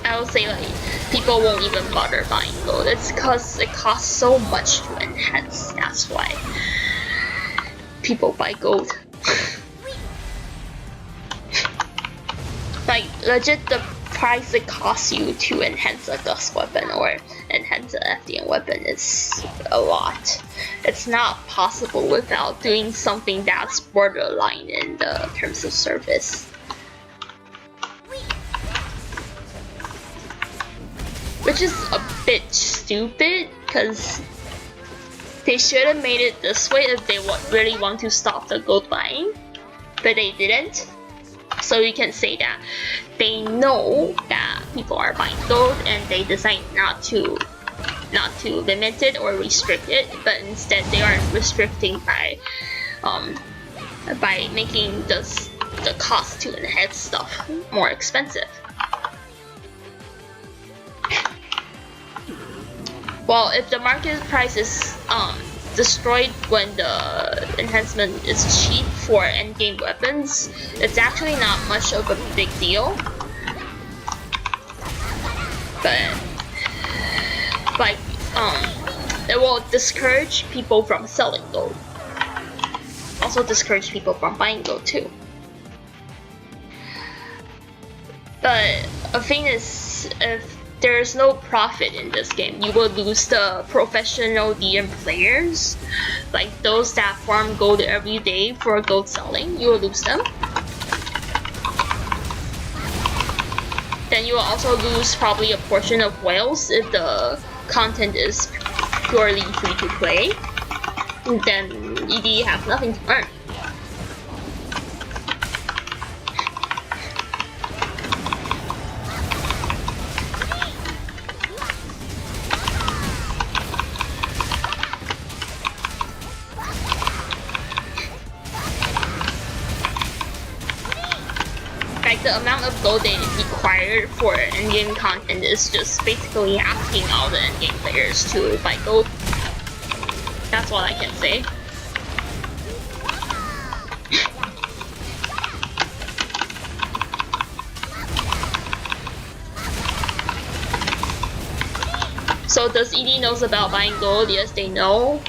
I will say like people won't even bother buying gold. It's because it costs so much to enhance. That's why people buy gold. Like legit, the price it costs you to enhance a Gust weapon or enhance the FDN weapon is a lot. It's not possible without doing something that's borderline in the terms of service. Which is a bit stupid, because they should have made it this way if they really want to stop the gold buying, but they didn't. So you can say that they know that people are buying gold and they decide not to limit it or restrict it, but instead they are restricting by making the cost to enhance stuff more expensive. Well, if the market price is destroyed when the enhancement is cheap for endgame weapons, it's actually not much of a big deal. But like it will discourage people from selling gold. Also discourage people from buying gold too. But the thing is, if there's no profit in this game, you will lose the professional DM players, like those that farm gold every day for gold selling. You will lose them. Then you will also lose probably a portion of whales if the content is purely free to play. Then ED have nothing to earn. Like the amount of gold they require for endgame content is just basically asking all the endgame players to buy gold. That's all I can say. So does ED knows about buying gold? Yes, they know.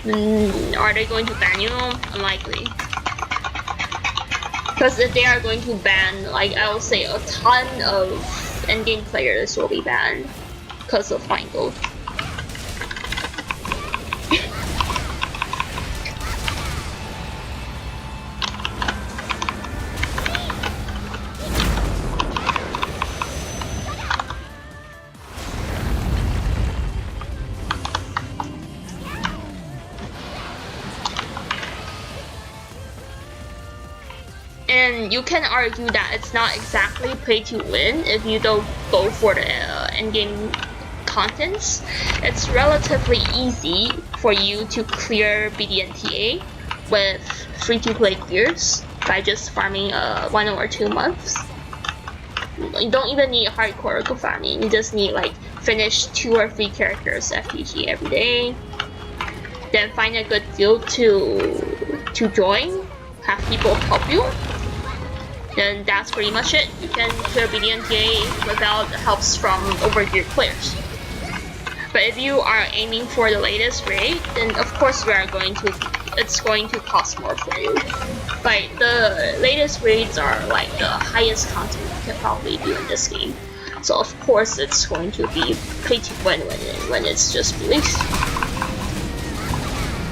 Are they going to ban you? Unlikely. Because if they are going to ban, like I will say, a ton of endgame players will be banned because of buying gold. And you can argue that it's not exactly pay to win if you don't go for the endgame contents. It's relatively easy for you to clear BDNTA with free-to-play gears by just farming 1 or 2 months. You don't even need hardcore go farming. You just need like finish 2 or 3 characters FTG every day. Then find a good guild to join. Have people help you. Then that's pretty much it. You can clear BDNTA without helps from overgeared players. But if you are aiming for the latest raid, then of course it's going to cost more for you. Like the latest raids are like the highest content you can probably do in this game. So of course it's going to be pay to win when it's just released.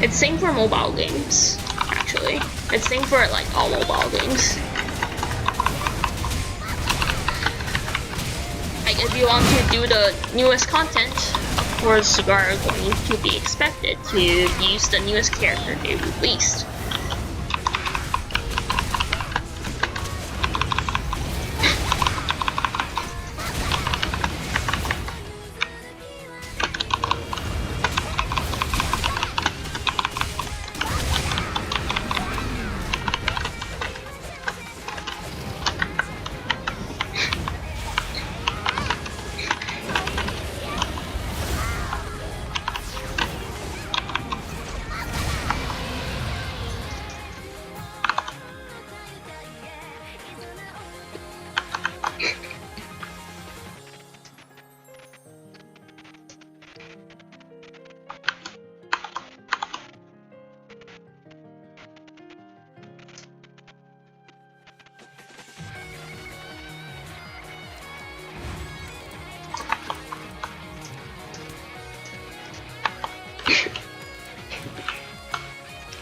It's same for mobile games, actually. It's same for like all mobile games. Like if you want to do the newest content, of course you are going to be expected to use the newest character they released.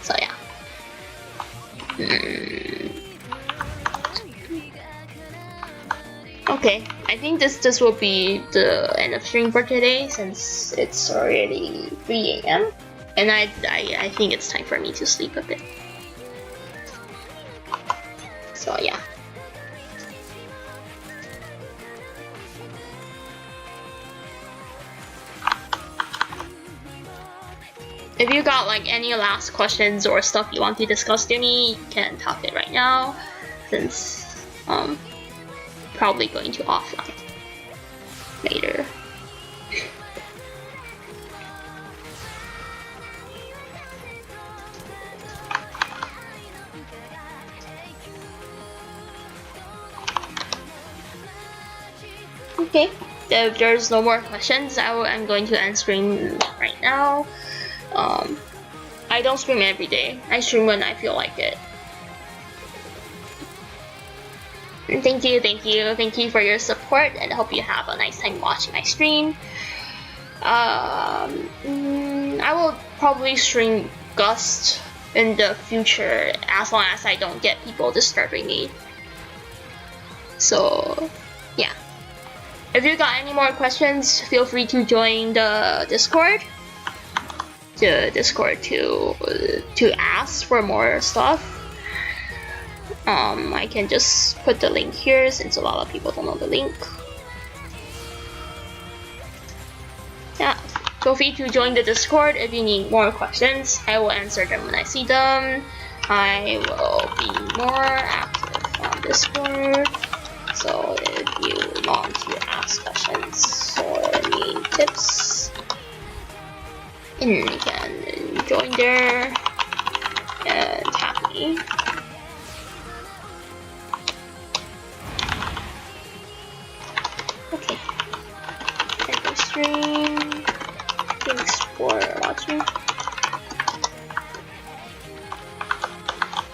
So yeah. Okay, I think this will be the end of stream for today since it's already 3 a.m. and I think it's time for me to sleep a bit. So yeah. If you got like any last questions or stuff you want to discuss to me, you can talk it right now since probably going to offline later. Okay, if there's no more questions, I'm going to end stream right now. I don't stream every day. I stream when I feel like it. And thank you for your support, and I hope you have a nice time watching my stream. I will probably stream Gust in the future as long as I don't get people disturbing me. So yeah. If you got any more questions, feel free to join the Discord. To ask for more stuff. I can just put the link here since a lot of people don't know the link. Yeah, feel free to join the Discord if you need more questions. I will answer them when I see them. I will be more active on Discord. So if you want to ask questions or need tips, and you can join there and tag me. Okay. End of stream. Thanks for watching.